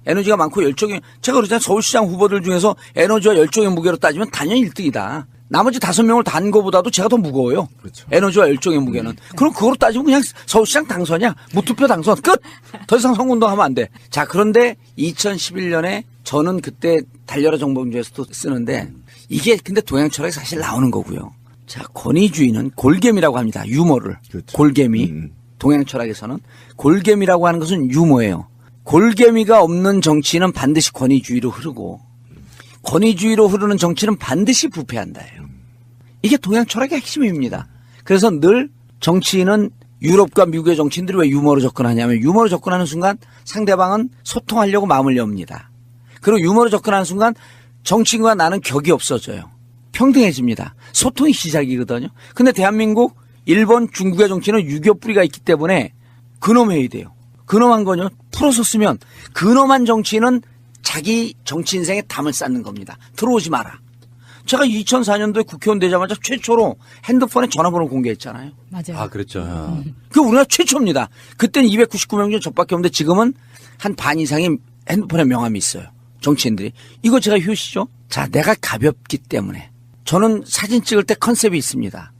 에너지가 많고 열정이, 제가 그러잖아요. 서울시장 후보들 중에서 에너지와 열정의 무게로 따지면 당연히 1등이다. 나머지 5명을 단 거보다도 제가 더 무거워요. 그렇죠. 에너지와 열정의 무게는. 그럼 그거로 따지면 그냥 서울시장 당선이야. 무투표 당선. 끝! 더 이상 선거운동 하면 안 돼. 자, 그런데 2011년에 저는 그때 달려라 정봉주에서도 쓰는데 이게 근데 동양 철학이 사실 나오는 거고요. 자, 권위주의는 골겜이라고 합니다. 유머를. 그렇죠. 골겜이. 동양 철학에서는 골겜이라고 하는 것은 유머예요. 골개미가 없는 정치는 반드시 권위주의로 흐르고 권위주의로 흐르는 정치는 반드시 부패한다예요. 이게 동양 철학의 핵심입니다. 그래서 늘 정치인은 유럽과 미국의 정치인들이 왜 유머로 접근하냐면 유머로 접근하는 순간 상대방은 소통하려고 마음을 엽니다. 그리고 유머로 접근하는 순간 정치인과 나는 격이 없어져요. 평등해집니다. 소통이 시작이거든요. 근데 대한민국, 일본, 중국의 정치는 유교 뿌리가 있기 때문에 근엄해야 돼요. 근엄한 거요. 풀어서 쓰면 근엄한 정치인은 자기 정치 인생에 담을 쌓는 겁니다. 들어오지 마라. 제가 2004년도에 국회의원 되자마자 최초로 핸드폰에 전화번호 공개했잖아요. 맞아요. 그랬죠. 그게 우리나라 최초입니다. 그때는 299명 중 저밖에 없는데 지금은 한 반 이상이 핸드폰에 명함이 있어요. 정치인들이. 이거 제가 효시죠? 자, 내가 가볍기 때문에. 저는 사진 찍을 때 컨셉이 있습니다.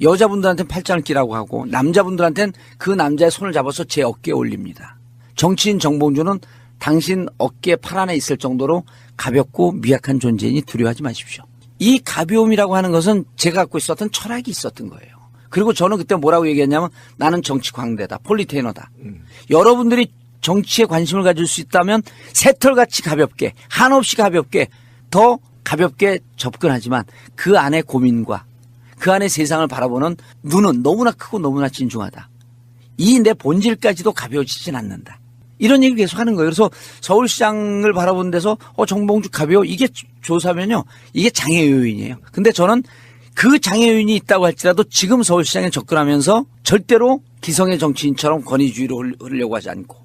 여자분들한테는 팔짱을 끼라고 하고 남자분들한테는 그 남자의 손을 잡아서 제 어깨에 올립니다. 정치인 정봉주는 당신 어깨에 팔 안에 있을 정도로 가볍고 미약한 존재이니 두려워하지 마십시오. 이 가벼움이라고 하는 것은 제가 갖고 있었던 철학이 있었던 거예요. 그리고 저는 그때 뭐라고 얘기했냐면 나는 정치 광대다. 폴리테이너다. 여러분들이 정치에 관심을 가질 수 있다면 새털같이 가볍게 한없이 가볍게 더 가볍게 접근하지만 그 안에 고민과 그 안에 세상을 바라보는 눈은 너무나 크고 너무나 진중하다. 이 내 본질까지도 가벼워지진 않는다. 이런 얘기를 계속 하는 거예요. 그래서 서울시장을 바라보는 데서 정봉주 가벼워. 이게 조사면요. 이게 장애 요인이에요. 근데 저는 그 장애 요인이 있다고 할지라도 지금 서울시장에 접근하면서 절대로 기성의 정치인처럼 권위주의로 흐르려고 하지 않고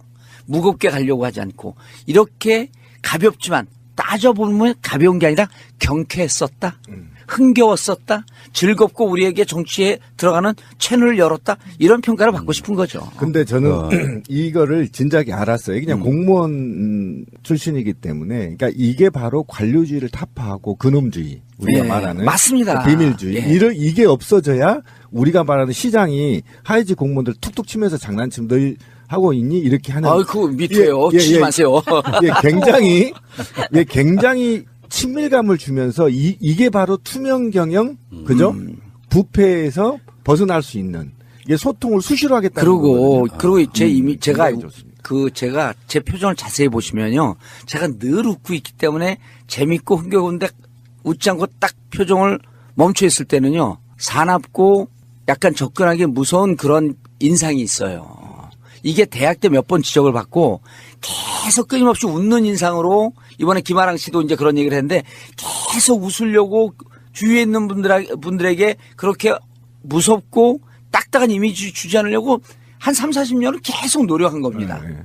무겁게 가려고 하지 않고 이렇게 가볍지만 따져보면 가벼운 게 아니라 경쾌했었다. 흥겨웠었다. 즐겁고 우리에게 정치에 들어가는 채널을 열었다. 이런 평가를 받고 싶은 거죠. 근데 저는 이거를 진작에 알았어요. 그냥 공무원 출신이기 때문에. 그러니까 이게 바로 관료주의를 타파하고 근엄주의. 우리가 네, 말하는. 맞습니다. 비밀주의. 네. 이게 없어져야 우리가 말하는 시장이 하이지 공무원들 툭툭 치면서 장난치면 너 하고 있니? 이렇게 하는. 그거 밑에요. 치지 마세요. 굉장히 친밀감을 주면서 이게 바로 투명 경영, 그죠? 부패에서 벗어날 수 있는 이게 소통을 수시로 하겠다는 그리고 제가 좋습니다. 제 표정을 자세히 보시면요, 제가 늘 웃고 있기 때문에 재밌고 흥겨운데 웃지 않고 딱 표정을 멈춰 있을 때는요, 사납고 약간 접근하기 무서운 그런 인상이 있어요. 이게 대학 때 몇 번 지적을 받고 계속 끊임없이 웃는 인상으로 이번에 김아랑 씨도 이제 그런 얘기를 했는데 계속 웃으려고 주위에 있는 분들에게 그렇게 무섭고 딱딱한 이미지 주지 않으려고 한 3, 40년을 계속 노력한 겁니다. 네.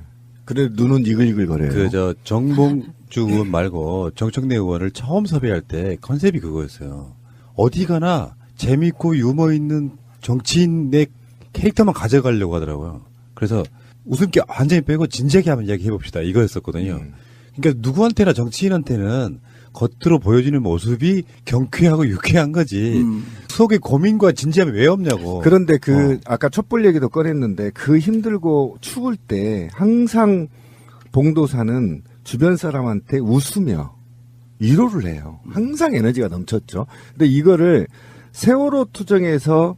그래 눈은 이글이글거려요. 정봉주 의원 말고 정청래 의원을 처음 섭외할 때 컨셉이 그거였어요. 어디 가나 재밌고 유머 있는 정치인의 캐릭터만 가져가려고 하더라고요. 그래서 웃음기 완전히 빼고 진지하게 한번 이야기 해봅시다. 이거였었거든요. 그러니까 누구한테나 정치인한테는 겉으로 보여지는 모습이 경쾌하고 유쾌한 거지. 속에 고민과 진지함이 왜 없냐고. 그런데 아까 촛불 얘기도 꺼냈는데 그 힘들고 추울 때 항상 봉도사는 주변 사람한테 웃으며 위로를 해요. 항상 에너지가 넘쳤죠. 근데 이거를 세월호 투쟁에서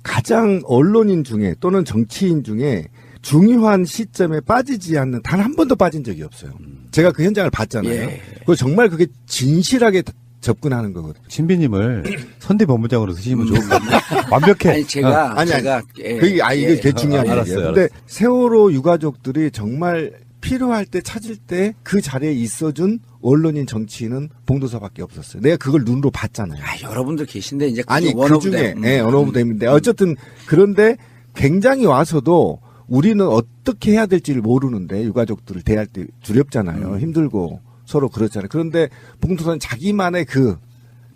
가장 언론인 중에 또는 정치인 중에 중요한 시점에 빠지지 않는 단 한 번도 빠진 적이 없어요. 제가 그 현장을 봤잖아요. 예. 그거 정말 그게 진실하게 접근하는 거거든요. 신비님을 선대 본부장으로 쓰시면 좋은 건데 완벽해. 아니 제가 아니, 제가 그게 이게 되게 중요한 알았어요, 얘기예요. 근데 세월호 유가족들이 정말 필요할 때 찾을 때 그 자리에 있어준 언론인 정치인은 봉도사밖에 없었어요. 내가 그걸 눈으로 봤잖아요. 아, 여러분들 계신데 이제 아니 원 그 오브 중에 댐. 원 오브 댐인데 어쨌든 그런데 굉장히 와서도 우리는 어떻게 해야 될지를 모르는데 유가족들을 대할 때 두렵잖아요. 힘들고 서로 그렇잖아요. 그런데 봉도사는 자기만의 그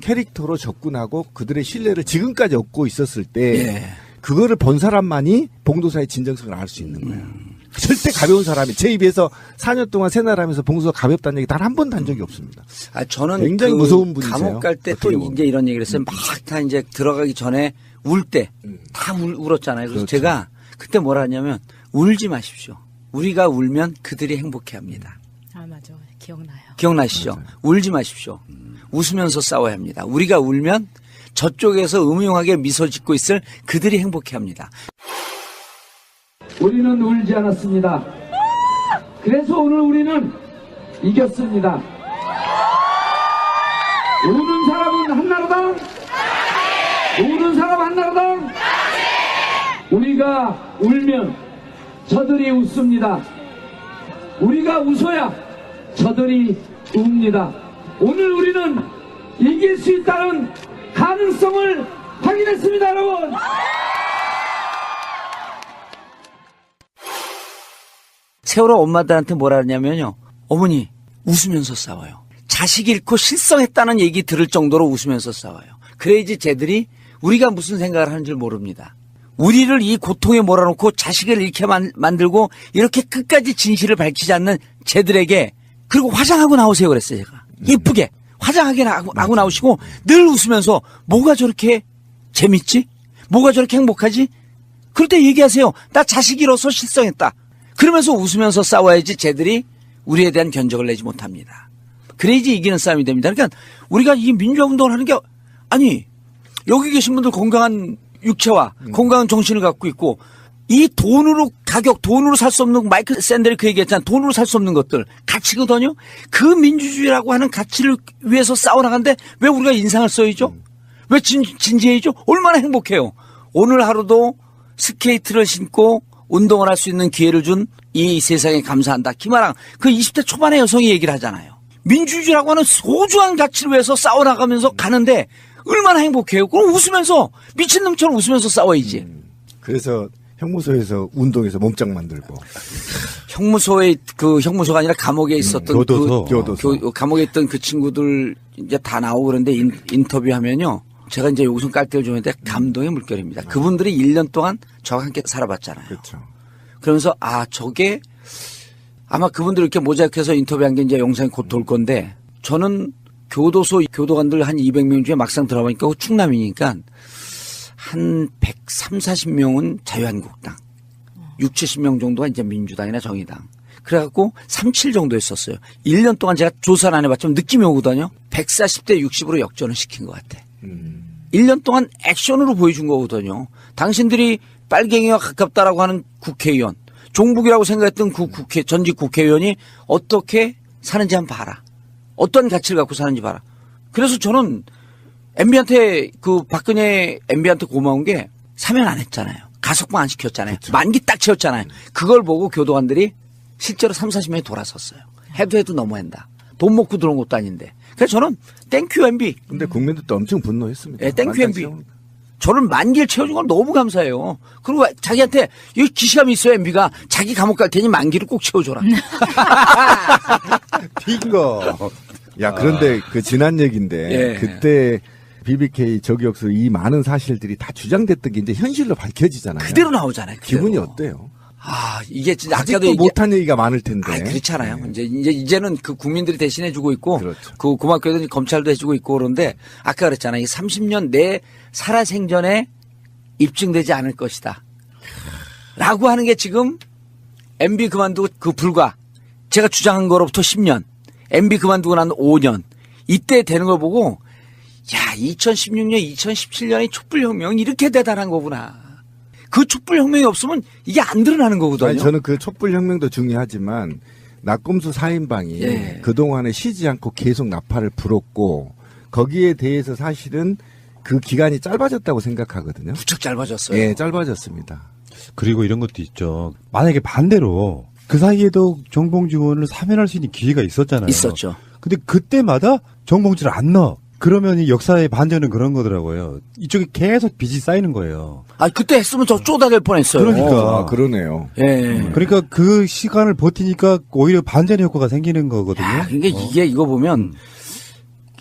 캐릭터로 접근하고 그들의 신뢰를 지금까지 얻고 있었을 때 예. 그거를 본 사람만이 봉도사의 진정성을 알 수 있는 거예요. 절대 가벼운 사람이 제 입에서 4년 동안 생활하면서 봉도사 가볍다는 얘기 단 한 번도 한 적이 없습니다. 아, 저는 굉장히 그 무서운 분이세요. 감옥 갈 때 또 어떻게 보면. 이제 이런 얘기를 했어요. 막 다 이제 들어가기 전에 울 때 다 울었잖아요. 그래서 그렇죠. 제가 그때 뭐라 하냐면 울지 마십시오. 우리가 울면 그들이 행복해 합니다. 아, 맞아. 기억나요. 기억나시죠? 울지 마십시오. 웃으면서 싸워야 합니다. 우리가 울면 저쪽에서 음흉하게 미소 짓고 있을 그들이 행복해 합니다. 우리는 울지 않았습니다. 그래서 오늘 우리는 이겼습니다. 우는 사람은 한나라당, 우는 사람 한나라당. 우리가 울면 저들이 웃습니다. 우리가 웃어야 저들이 웁니다. 오늘 우리는 이길 수 있다는 가능성을 확인했습니다, 여러분. 세월호 엄마들한테 뭐라 하냐면요. 어머니 웃으면서 싸워요. 자식 잃고 실성했다는 얘기 들을 정도로 웃으면서 싸워요. 그래야지 쟤들이 우리가 무슨 생각을 하는 줄 모릅니다. 우리를 이 고통에 몰아놓고 자식을 잃게 만들고 이렇게 끝까지 진실을 밝히지 않는 쟤들에게 그리고 화장하고 나오세요 그랬어요 제가. 예쁘게 화장하게 하고 나오시고 늘 웃으면서 뭐가 저렇게 재밌지? 뭐가 저렇게 행복하지? 그럴 때 얘기하세요. 나 자식 잃어서 실성했다. 그러면서 웃으면서 싸워야지 쟤들이 우리에 대한 견적을 내지 못합니다. 그래야지 이기는 싸움이 됩니다. 그러니까 우리가 이 민주화 운동을 하는 게 아니 여기 계신 분들 건강한 육체와 건강한 정신을 갖고 있고 이 돈으로 돈으로 살 수 없는 마이클 샌델이 그 얘기했잖아. 돈으로 살 수 없는 것들 가치거든요. 그 민주주의라고 하는 가치를 위해서 싸워나가는데 왜 우리가 인상을 써야죠? 왜 진지해야죠? 얼마나 행복해요. 오늘 하루도 스케이트를 신고 운동을 할 수 있는 기회를 준 이 세상에 감사한다. 김아랑 그 20대 초반의 여성이 얘기를 하잖아요. 민주주의라고 하는 소중한 가치를 위해서 싸워나가면서 가는데 얼마나 행복해요. 그럼 웃으면서 미친놈처럼 웃으면서 싸워야지. 그래서 형무소에서 운동해서 몸짱 만들고 형무소에 그 형무소가 아니라 감옥에 있었던 교도소. 감옥에 있던 그 친구들 이제 다 나오고 그런데 인터뷰하면요. 제가 이제 요즘 깔때를 좀 했는데 감동의 물결입니다. 그분들이 1년 동안 저와 함께 살아봤잖아요. 그렇죠. 그러면서 저게 아마 그분들 이렇게 모자이크해서 인터뷰한 게 이제 영상이 곧 돌 건데 저는 교도소 교도관들 한 200명 중에 막상 들어보니까 충남이니까 한 130, 40명은 자유한국당, 60, 70명 정도가 이제 민주당이나 정의당. 그래갖고 37 정도 했었어요. 1년 동안 제가 조사를 안 해봤지만 느낌이 오거든요. 140대 60으로 역전을 시킨 것 같아. 1년 동안 액션으로 보여준 거거든요. 당신들이 빨갱이와 가깝다라고 하는 국회의원, 종북이라고 생각했던 그 전직 국회의원이 어떻게 사는지 한번 봐라. 어떤 가치를 갖고 사는지 봐라. 그래서 저는 MB한테 박근혜 MB한테 고마운 게 사면 안 했잖아요. 가석방 안 시켰잖아요. 그렇죠. 만기 딱 채웠잖아요. 그걸 보고 교도관들이 실제로 30, 40명이 돌아섰어요. 해도 너무한다. 돈 먹고 들어온 것도 아닌데. 그래서 저는 땡큐 MB. 근데 국민들도 엄청 분노했습니다. 네, 땡큐 MB. 저는 만기를 채워준 건 너무 감사해요. 그리고 자기한테 이 기시감이 있어요 MB가. 자기 감옥 갈 테니 만기를 꼭 채워줘라. 빙고. 야 그런데 그 지난 얘기인데 예. 그때 BBK 저격수 이 많은 사실들이 다 주장됐던 게 이제 현실로 밝혀지잖아요. 그대로 나오잖아요. 그대로. 기분이 어때요? 이게 진짜 아직도 못한 얘기가 많을 텐데. 그렇잖아요. 네. 이제는 그 국민들이 대신해주고 있고, 그렇죠. 그 고맙게도 검찰도 해주고 있고 그런데 아까 그랬잖아요. 이 30년 내 살아생전에 입증되지 않을 것이다. 라고 하는 게 지금 MB 그만두고 불과 제가 주장한 거로부터 10년, MB 그만두고 난 5년 이때 되는 걸 보고 야 2016년, 2017년의 촛불혁명이 이렇게 대단한 거구나. 그 촛불혁명이 없으면 이게 안 드러나는 거거든요. 아니, 저는 그 촛불혁명도 중요하지만 낙검수 4인방이 예. 그동안에 쉬지 않고 계속 나팔을 불었고 거기에 대해서 사실은 그 기간이 짧아졌다고 생각하거든요. 무척 짧아졌어요. 예, 짧아졌습니다. 그리고 이런 것도 있죠. 만약에 반대로 그 사이에도 정봉주 의원을 사면할 수 있는 기회가 있었잖아요. 있었죠. 근데 그때마다 정봉주를 안 넣어. 그러면 이 역사의 반전은 그런 거더라고요. 이쪽에 계속 빚이 쌓이는 거예요. 아, 그때 했으면 저 쪼다될 뻔했어요. 그러니까. 아, 그러네요. 예. 그러니까 그 시간을 버티니까 오히려 반전의 효과가 생기는 거거든요. 야, 그러니까 이게 이거 보면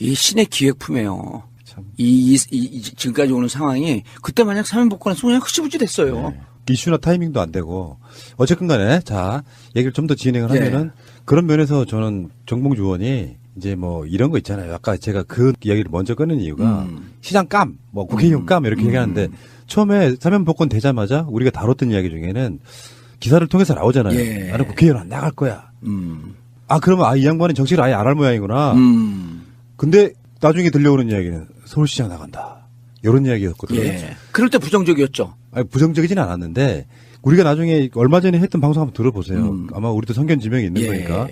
이 신의 기획품이에요. 이 지금까지 오는 상황이 그때 만약 사면복권에서 그냥 흐지부지 됐어요. 네. 이슈나 타이밍도 안 되고 어쨌든 간에 자 얘기를 좀 더 진행을 예. 하면은 그런 면에서 저는 정봉주 의원이 이제 뭐 이런 거 있잖아요. 아까 제가 그 이야기를 먼저 꺼낸 이유가 시장 깜, 뭐 국회의원 깜 이렇게 얘기하는데 처음에 사면 복권 되자마자 우리가 다뤘던 이야기 중에는 기사를 통해서 나오잖아요. 예. 나는 국회의원 안 나갈 거야. 아 그러면 이 양반은 정치를 아예 안 할 모양이구나. 근데 나중에 들려오는 이야기는 서울시장 나간다. 이런 이야기였거든요. 예. 그럴 때 부정적이었죠. 아니, 부정적이지는 않았는데 우리가 나중에 얼마 전에 했던 방송 한번 들어보세요. 아마 우리도 성견지명이 있는 예. 거니까.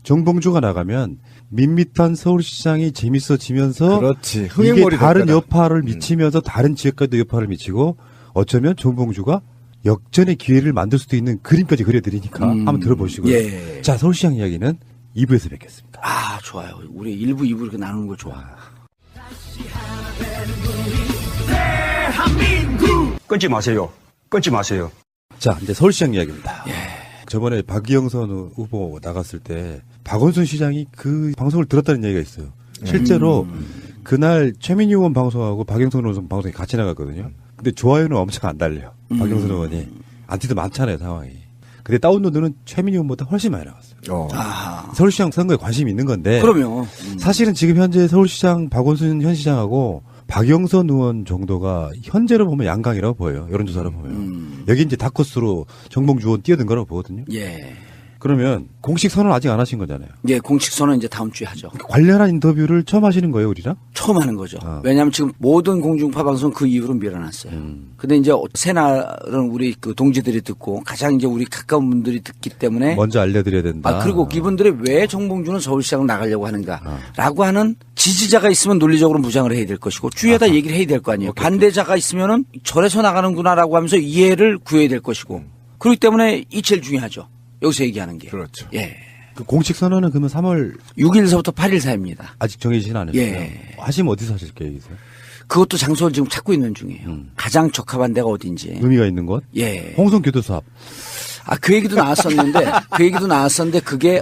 정봉주가 나가면 밋밋한 서울시장이 재밌어지면서 그렇지. 이게 흥행머리 다른 될 거다. 여파를 미치면서 다른 지역까지도 여파를 미치고 어쩌면 정봉주가 역전의 기회를 만들 수도 있는 그림까지 그려드리니까 한번 들어보시고요. 예. 자, 서울시장 이야기는 2부에서 뵙겠습니다. 아, 좋아요. 우리 1부, 2부 이렇게 나누는 거 좋아. 끊지 마세요. 끊지 마세요. 자, 이제 서울시장 이야기입니다. 예. 저번에 박영선 후보 나갔을 때 박원순 시장이 그 방송을 들었다는 얘기가 있어요. 실제로 그날 최민희 의원 방송하고 박영선 의원 방송이 같이 나갔거든요. 근데 좋아요는 엄청 안 달려요. 박영선 의원이. 안티도 많잖아요, 상황이. 근데 다운로드는 최민희 의원보다 훨씬 많이 나갔어요. 아, 서울시장 선거에 관심이 있는 건데 그럼요. 사실은 지금 현재 서울시장 박원순 현 시장하고 박영선 의원 정도가 현재로 보면 양강이라고 보여요. 여론조사로 보면. 여기 이제 다크호스로 정봉주 의원 뛰어든 거라고 보거든요. 예. 그러면 공식 선언 아직 안 하신 거잖아요. 예, 공식 선언 이제 다음 주에 하죠. 관련한 인터뷰를 처음 하시는 거예요, 우리랑? 처음 하는 거죠. 아. 왜냐하면 지금 모든 공중파 방송 그 이후로 밀어놨어요. 근데 이제 새날은 우리 그 동지들이 듣고 가장 이제 우리 가까운 분들이 듣기 때문에 먼저 알려드려야 된다. 아, 그리고 이분들이 왜 정봉주는 서울시장을 나가려고 하는가라고 하는 지지자가 있으면 논리적으로 무장을 해야 될 것이고 주위에다 얘기를 해야 될 거 아니에요. 반대자가 있으면은 저래서 나가는구나라고 하면서 이해를 구해야 될 것이고 그렇기 때문에 이 제일 중요하죠. 여기서 얘기하는 게. 그렇죠. 예. 그 공식 선언은 그러면 3월 6일서부터 8일 사이입니다. 아직 정해지진 않으시고요. 예. 하시면 어디서 하실 계획이세요? 그것도 장소를 지금 찾고 있는 중이에요. 가장 적합한 데가 어딘지. 의미가 있는 곳? 예. 홍성교도소 앞. 아, 그 얘기도 나왔었는데 그게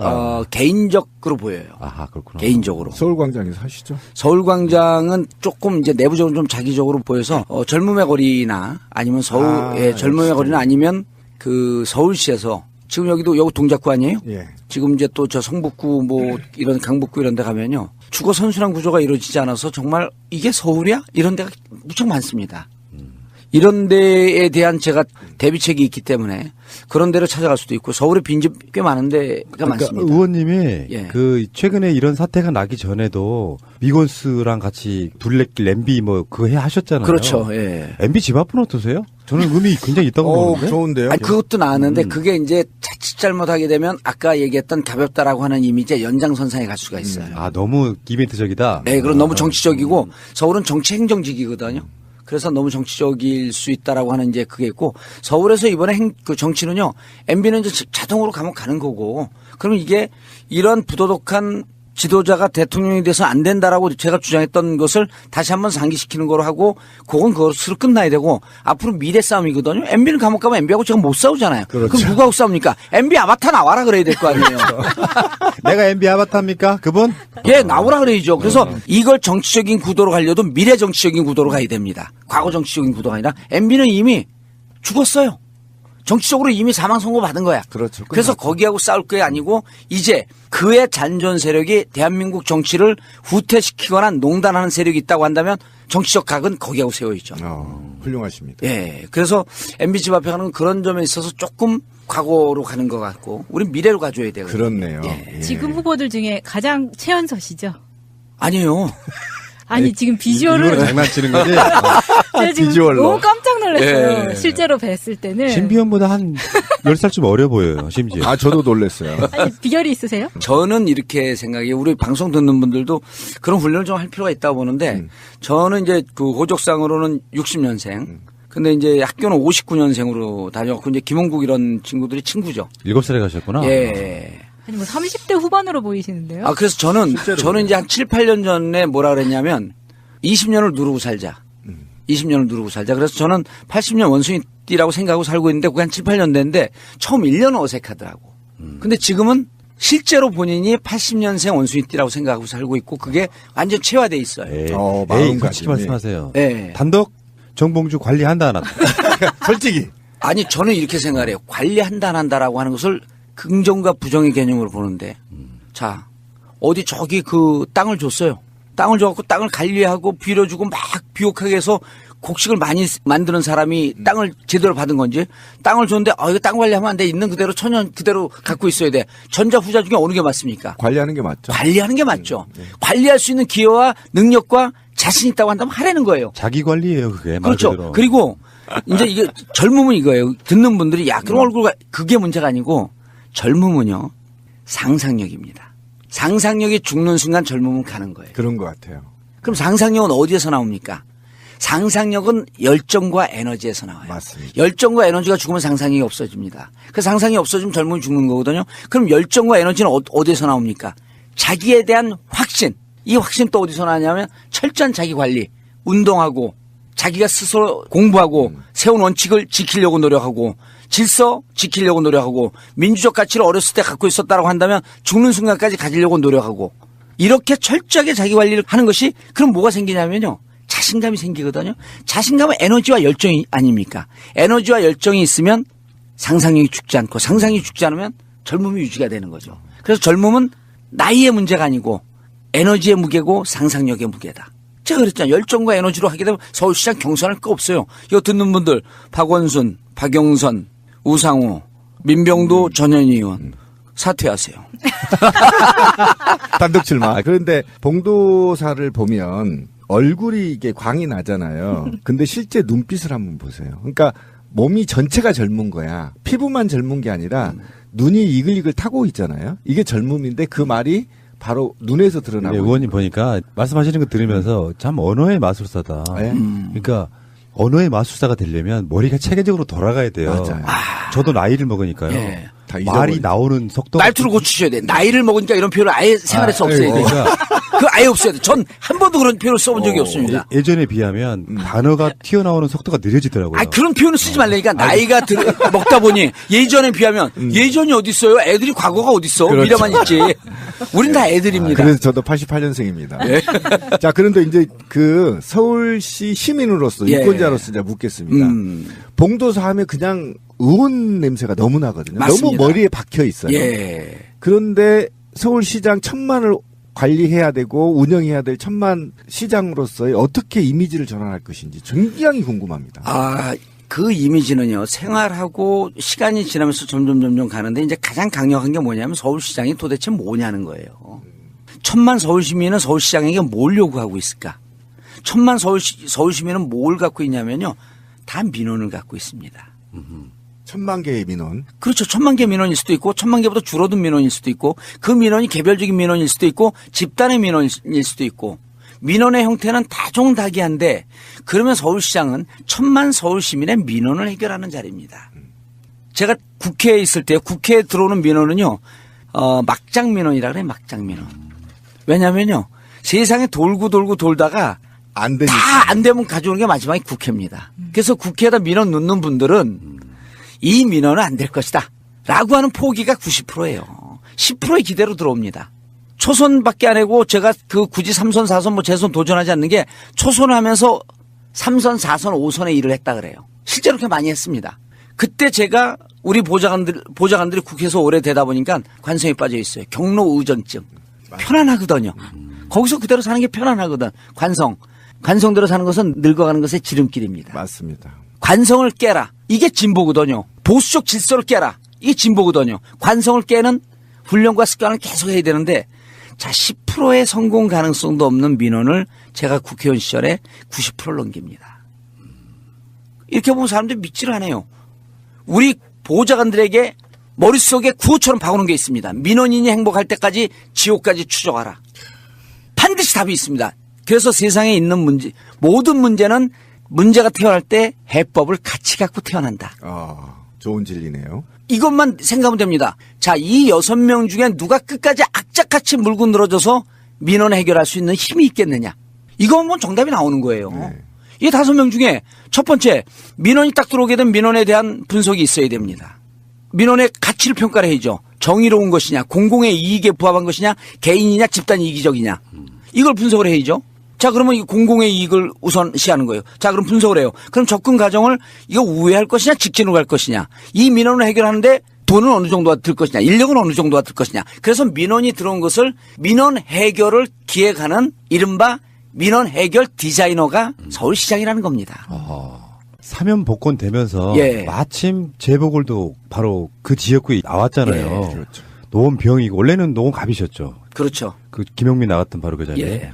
개인적으로 보여요. 아하, 그렇구나. 개인적으로. 서울광장에서 하시죠. 서울광장은 조금 이제 내부적으로 좀 자기적으로 보여서 젊음의 거리나 아니면 젊음의 거리나 아니면 그 서울시에서 지금 여기 동작구 아니에요? 예. 지금 이제 또 저 성북구 뭐 이런 강북구 이런 데 가면요. 주거 선순환 구조가 이루어지지 않아서 정말 이게 서울이야? 이런 데가 무척 많습니다. 이런 데에 대한 제가 대비책이 있기 때문에 그런 데를 찾아갈 수도 있고 서울에 빈집 꽤 많은 데가 그러니까 많습니다. 의원님이 예. 그 최근에 이런 사태가 나기 전에도 미곤스랑 같이 둘레길 MB 뭐 그거 하셨잖아요. 그렇죠. 예. MB 집 앞은 어떠세요? 저는 의미 굉장히 있다고 보는데. 좋은데요. 아니, 그것도 나왔는데 그게 이제 자칫 잘못하게 되면 아까 얘기했던 가볍다라고 하는 이미지의 연장선상에 갈 수가 있어요. 아, 너무 이벤트적이다. 네, 그럼 너무 정치적이고 서울은 정치 행정직이거든요. 그래서 너무 정치적일 수 있다라고 하는 이제 그게 있고 서울에서 이번에 그 정치는요. MB는 이제 자동으로 감옥 가는 거고 그러면 이게 이런 부도덕한 지도자가 대통령이 돼서 안 된다라고 제가 주장했던 것을 다시 한번 상기시키는 거로 하고 그건 그것으로 끝나야 되고 앞으로 미래 싸움이거든요. MB는 감옥 가면 MB하고 제가 못 싸우잖아요. 그럼 누구하고 싸웁니까? MB 아바타 나와라 그래야 될 거 아니에요. 내가 MB 아바타입니까? 그분? 예, 나오라 그래야죠. 그래서 이걸 정치적인 구도로 가려도 미래 정치적인 구도로 가야 됩니다. 과거 정치적인 구도가 아니라 MB는 이미 죽었어요. 정치적으로 이미 사망 선고 받은 거야. 그렇죠. 그래서 거기하고 싸울 게 아니고 이제 그의 잔존 세력이 대한민국 정치를 후퇴시키거나 농단하는 세력이 있다고 한다면 정치적 각은 거기하고 세워있죠. 훌륭하십니다. 예. 그래서 MB 집 앞에 가는 그런 점에 있어서 조금 과거로 가는 것 같고 우린 미래로 가줘야 되거든요. 그렇네요. 예. 지금 후보들 중에 가장 최연소시죠? 아니에요. 아니 지금 비주얼을 일부러 장난치는 거지. 제가 지금 비주얼로. 너무 깜짝 놀랐어요. 예. 실제로 뵀을 때는. 신비현보다 한 10살쯤 어려 보여요, 심지어. 아, 저도 놀랐어요. 아니, 비결이 있으세요? 저는 이렇게 생각해요. 우리 방송 듣는 분들도 그런 훈련을 좀 할 필요가 있다고 보는데 저는 이제 그 호적상으로는 60년생. 근데 이제 학교는 59년생으로 다녀갖고 이제 김홍국 이런 친구들이 친구죠. 7살에 가셨구나. 예. 아니 뭐 30대 후반으로 보이시는데요? 아, 그래서 저는 이제 한 7, 8년 전에 뭐라 그랬냐면 20년을 누르고 살자. 20년을 누르고 살자. 그래서 저는 80년 원숭이띠라고 생각하고 살고 있는데 그게 한 7, 8년 됐는데 처음 1년은 어색하더라고. 근데 지금은 실제로 본인이 80년생 원숭이띠라고 생각하고 살고 있고 그게 완전 체화돼 있어요. 에이, 마음가짐이. 솔직히 말씀하세요. 예. 단독 정봉주 관리한다 안 한다. 솔직히. 아니 저는 이렇게 생각해요. 관리한다 안 한다라고 하는 것을 긍정과 부정의 개념으로 보는데 자 어디 저기 그 땅을 줬어요. 땅을 줘갖고 땅을 관리하고 빌어주고 막 비옥하게 해서 곡식을 많이 만드는 사람이 땅을 제대로 받은 건지 땅을 줬는데 이거 땅 관리하면 안 돼. 있는 그대로 천연 그대로 갖고 있어야 돼. 전자 후자 중에 어느 게 맞습니까? 관리하는 게 맞죠. 관리하는 게 맞죠. 관리할 수 있는 기회와 능력과 자신 있다고 한다면 하라는 거예요. 자기 관리예요, 그게. 말 그렇죠. 그대로. 그리고 이제 이게 젊음은 이거예요. 듣는 분들이 야 그런 얼굴 그게 문제가 아니고 젊음은요 상상력입니다. 상상력이 죽는 순간 젊음은 가는 거예요. 그런 것 같아요. 그럼 상상력은 어디에서 나옵니까? 상상력은 열정과 에너지에서 나와요. 맞습니다. 열정과 에너지가 죽으면 상상력이 없어집니다. 그 상상이 없어지면 젊음이 죽는 거거든요. 그럼 열정과 에너지는 어디에서 나옵니까? 자기에 대한 확신. 이 확신 또 어디서 나냐면 철저한 자기 관리, 운동하고 자기가 스스로 공부하고 세운 원칙을 지키려고 노력하고 질서 지키려고 노력하고 민주적 가치를 어렸을 때 갖고 있었다고 한다면 죽는 순간까지 가지려고 노력하고 이렇게 철저하게 자기 관리를 하는 것이 그럼 뭐가 생기냐면요. 자신감이 생기거든요. 자신감은 에너지와 열정이 아닙니까? 에너지와 열정이 있으면 상상력이 죽지 않고 상상이 죽지 않으면 젊음이 유지가 되는 거죠. 그래서 젊음은 나이의 문제가 아니고 에너지의 무게고 상상력의 무게다. 제가 그랬잖아요. 열정과 에너지로 하게 되면 서울시장 경선할 거 없어요. 이거 듣는 분들 박원순, 박영선, 우상호, 민병도 전현희 의원 사퇴하세요. 단독 출마. 그런데 봉도사를 보면 얼굴이 이게 광이 나잖아요. 근데 실제 눈빛을 한번 보세요. 그러니까 몸이 전체가 젊은 거야. 피부만 젊은 게 아니라 눈이 이글이글 타고 있잖아요. 이게 젊음인데 그 말이 바로 눈에서 드러나고. 네, 의원님 보니까 말씀하시는 거 들으면서 참 언어의 마술사다. 네? 그러니까 언어의 마술사가 되려면 머리가 체계적으로 돌아가야 돼요. 맞아요. 저도 나이를 먹으니까요. 예. 다 말이 잊어버리죠. 나오는 속도 말투를 고치셔야 돼. 나이를 먹으니까 이런 표현을 아예 생활에서 없애야 돼. 그러니까 그거 아예 없애야 돼. 전 한 번도 그런 표현을 써본 적이 없습니다. 예전에 비하면 단어가 튀어나오는 속도가 느려지더라고요. 아 그런 표현을 쓰지 말라니까. 나이가 먹다 보니 예전에 비하면 예전이 어디 있어요? 애들이 과거가 어디 있어? 그렇죠. 미래만 있지. 우린 다 애들입니다. 그래서 저도 88년생입니다. 자, 그런데 이제 그 서울시 시민으로서 예. 유권자로서 이제 묻겠습니다. 봉도사 하면 그냥 의원 냄새가 너무 나거든요. 맞습니다. 너무 머리에 박혀 있어요. 예. 그런데 서울시장 1000만을 관리해야 되고 운영해야 될 1000만 시장으로서의 어떻게 이미지를 전환할 것인지 굉장히 궁금합니다. 아, 그 이미지는요, 생활하고 시간이 지나면서 점점 가는데 이제 가장 강력한 게 뭐냐면 서울시장이 도대체 뭐냐는 거예요. 1000만 서울시민은 서울시장에게 뭘 요구하고 있을까? 1000만 서울시민은 뭘 갖고 있냐면요, 다 민원을 갖고 있습니다. 1000만 개의 민원. 그렇죠. 1000만 개 민원일 수도 있고 1000만 개보다 줄어든 민원일 수도 있고 그 민원이 개별적인 민원일 수도 있고 집단의 민원일 수도 있고 민원의 형태는 다종다기한데 그러면 서울시장은 1000만 서울시민의 민원을 해결하는 자리입니다. 제가 국회에 있을 때 국회에 들어오는 민원은요. 막장 민원이라 그래요. 막장 민원. 왜냐면요. 세상에 돌고 돌다가 안 되니까. 다 안 되면 가져오는 게 마지막에 국회입니다. 그래서 국회에다 민원 넣는 분들은 이 민원은 안 될 것이다. 라고 하는 포기가 90%예요. 10%의 기대로 들어옵니다. 초선밖에 안 하고 제가 그 굳이 3선, 4선 뭐 재선 도전하지 않는 게 초선을 하면서 3선, 4선, 5선의 일을 했다 그래요. 실제로 그렇게 많이 했습니다. 그때 제가 우리 보좌관들이 국회에서 오래 되다 보니까 관성이 빠져 있어요. 경로 의전증. 편안하거든요. 거기서 그대로 사는 게 편안하거든. 관성대로 사는 것은 늙어가는 것의 지름길입니다. 맞습니다. 관성을 깨라. 이게 진보거든요. 보수적 질서를 깨라. 이게 진보거든요. 관성을 깨는 훈련과 습관을 계속 해야 되는데 자, 10%의 성공 가능성도 없는 민원을 제가 국회의원 시절에 90%를 넘깁니다. 이렇게 보면 사람들이 믿지를 않아요. 우리 보좌관들에게 머릿속에 구호처럼 박아놓은 게 있습니다. 민원인이 행복할 때까지 지옥까지 추적하라. 반드시 답이 있습니다. 그래서 세상에 있는 문제, 모든 문제는 문제가 태어날 때 해법을 같이 갖고 태어난다. 좋은 진리네요. 이것만 생각하면 됩니다. 자, 이 6명 중에 누가 끝까지 악착같이 물고 늘어져서 민원 해결할 수 있는 힘이 있겠느냐. 이거 뭐 정답이 나오는 거예요. 네. 이 5명 중에 첫 번째, 민원이 딱 들어오게 된 민원에 대한 분석이 있어야 됩니다. 민원의 가치를 평가를 해야죠. 정의로운 것이냐, 공공의 이익에 부합한 것이냐, 개인이냐, 집단 이기적이냐. 이걸 분석을 해야죠. 자, 그러면 이 공공의 이익을 우선시하는 거예요. 자, 그럼 분석을 해요. 그럼 접근 과정을 이거 우회할 것이냐, 직진으로 갈 것이냐. 이 민원을 해결하는데 돈은 어느 정도가 들 것이냐, 인력은 어느 정도가 들 것이냐. 그래서 민원이 들어온 것을 민원 해결을 기획하는 이른바 민원 해결 디자이너가 서울시장이라는 겁니다. 사면 복권 되면서 예. 마침 재보궐도 바로 그 지역구에 나왔잖아요. 예. 그렇죠. 노원병이고 원래는 노원갑이셨죠. 그렇죠. 그 김용민 나갔던 바로 그 자리에. 예.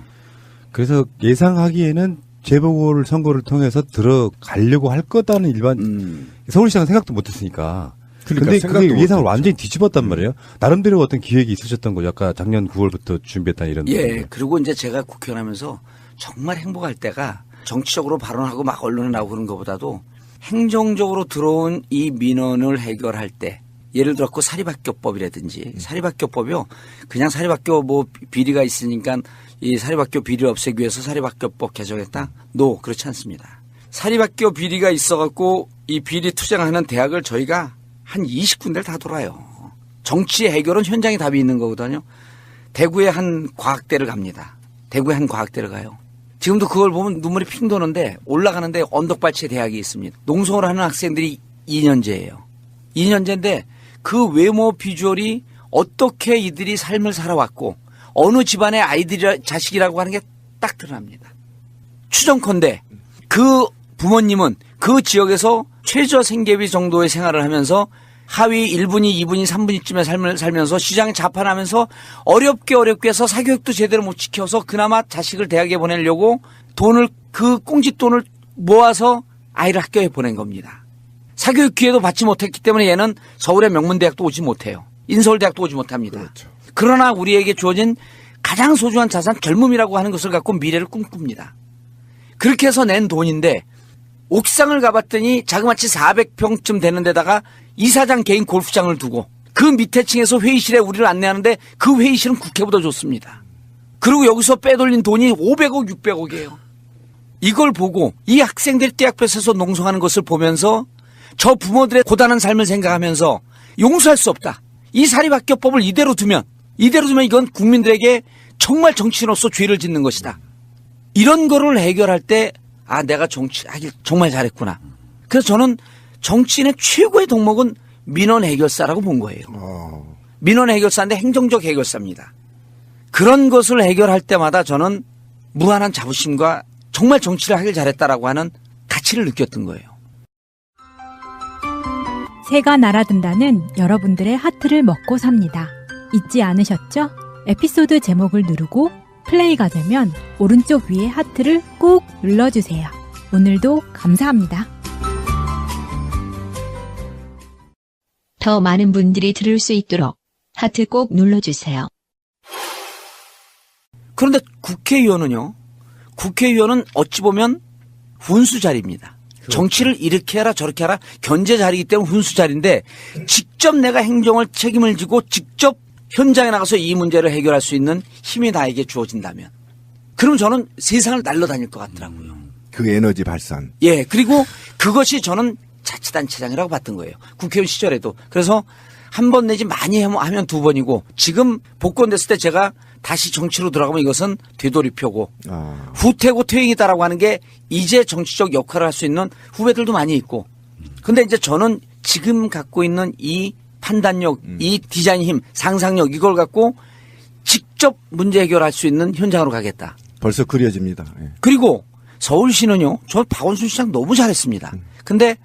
그래서 예상하기에는 재보궐 선거를 통해서 들어가려고 할 거다는 일반 서울시장은 생각도 못했으니까. 그러니까 근데 생각도 그게 예상을 못했죠. 완전히 뒤집었단 말이에요. 나름대로 어떤 기획이 있으셨던 거죠. 아까 작년 9월부터 준비했다는 이런. 예. 그리고 이제 제가 국회의원 하면서 정말 행복할 때가 정치적으로 발언하고 막 언론에 나오고 그런 것보다도 행정적으로 들어온 이 민원을 해결할 때 예를 들었고 사립학교법이라든지 사립학교법이요. 그냥 사립학교 뭐 비리가 있으니까 이 사립학교 비리를 없애기 위해서 사립학교법 개정했다? 노, 그렇지 않습니다. 사립학교 비리가 있어갖고 이 비리 투쟁하는 대학을 저희가 한 20군데를 다 돌아요. 정치 해결은 현장에 답이 있는 거거든요. 대구의 한 과학대를 갑니다. 대구의 한 과학대를 가요. 지금도 그걸 보면 눈물이 핑 도는데 올라가는데 언덕발치에 대학이 있습니다. 농성을 하는 학생들이 2년제예요. 2년제인데 그 외모 비주얼이 어떻게 이들이 삶을 살아왔고 어느 집안의 아이들이 자식이라고 하는 게 딱 드러납니다. 추정컨대 그 부모님은 그 지역에서 최저 생계비 정도의 생활을 하면서 하위 1분위, 2분위, 3분위쯤의 삶을 살면서 시장에 자판하면서 어렵게 해서 사교육도 제대로 못 지켜서 그나마 자식을 대학에 보내려고 돈을 그 꽁짓돈을 모아서 아이를 학교에 보낸 겁니다. 사교육 기회도 받지 못했기 때문에 얘는 서울의 명문대학도 오지 못해요. 인서울대학도 오지 못합니다. 그렇죠. 그러나 우리에게 주어진 가장 소중한 자산 젊음이라고 하는 것을 갖고 미래를 꿈꿉니다. 그렇게 해서 낸 돈인데 옥상을 가봤더니 자그마치 400평쯤 되는 데다가 이사장 개인 골프장을 두고 그 밑에 층에서 회의실에 우리를 안내하는데 그 회의실은 국회보다 좋습니다. 그리고 여기서 빼돌린 돈이 500억, 600억이에요. 이걸 보고 이 학생들이 떼학볕에서 농성하는 것을 보면서 저 부모들의 고단한 삶을 생각하면서 용서할 수 없다. 이 사립학교법을 이대로 두면 이건 국민들에게 정말 정치인으로서 죄를 짓는 것이다. 이런 거를 해결할 때 아, 내가 정치하길 정말 잘했구나. 그래서 저는 정치인의 최고의 덕목은 민원 해결사라고 본 거예요. 민원 해결사인데 행정적 해결사입니다. 그런 것을 해결할 때마다 저는 무한한 자부심과 정말 정치를 하길 잘했다라고 하는 가치를 느꼈던 거예요. 새가 날아든다는 여러분들의 하트를 먹고 삽니다. 잊지 않으셨죠? 에피소드 제목을 누르고 플레이가 되면 오른쪽 위에 하트를 꾹 눌러주세요. 오늘도 감사합니다. 더 많은 분들이 들을 수 있도록 하트 꼭 눌러주세요. 그런데 국회의원은요. 국회의원은 어찌 보면 훈수 자리입니다. 정치를 이렇게 해라 저렇게 해라 견제 자리이기 때문에 훈수 자리인데 직접 내가 행정을 책임을 지고 직접 현장에 나가서 이 문제를 해결할 수 있는 힘이 나에게 주어진다면 그럼 저는 세상을 날아다닐 것 같더라고요. 그 에너지 발산. 예, 그리고 그것이 저는 자치단체장이라고 봤던 거예요. 국회의원 시절에도. 그래서 한 번 내지 많이 하면 2번이고 지금 복권됐을 때 제가 다시 정치로 들어가면 이것은 되돌이표고 후퇴고 퇴행이다라고 하는 게 이제 정치적 역할을 할 수 있는 후배들도 많이 있고 근데 이제 저는 지금 갖고 있는 이 판단력, 이 디자인 힘, 상상력 이걸 갖고 직접 문제 해결할 수 있는 현장으로 가겠다. 벌써 그려집니다. 예. 그리고 서울시는요. 저 박원순 시장 너무 잘했습니다. 근데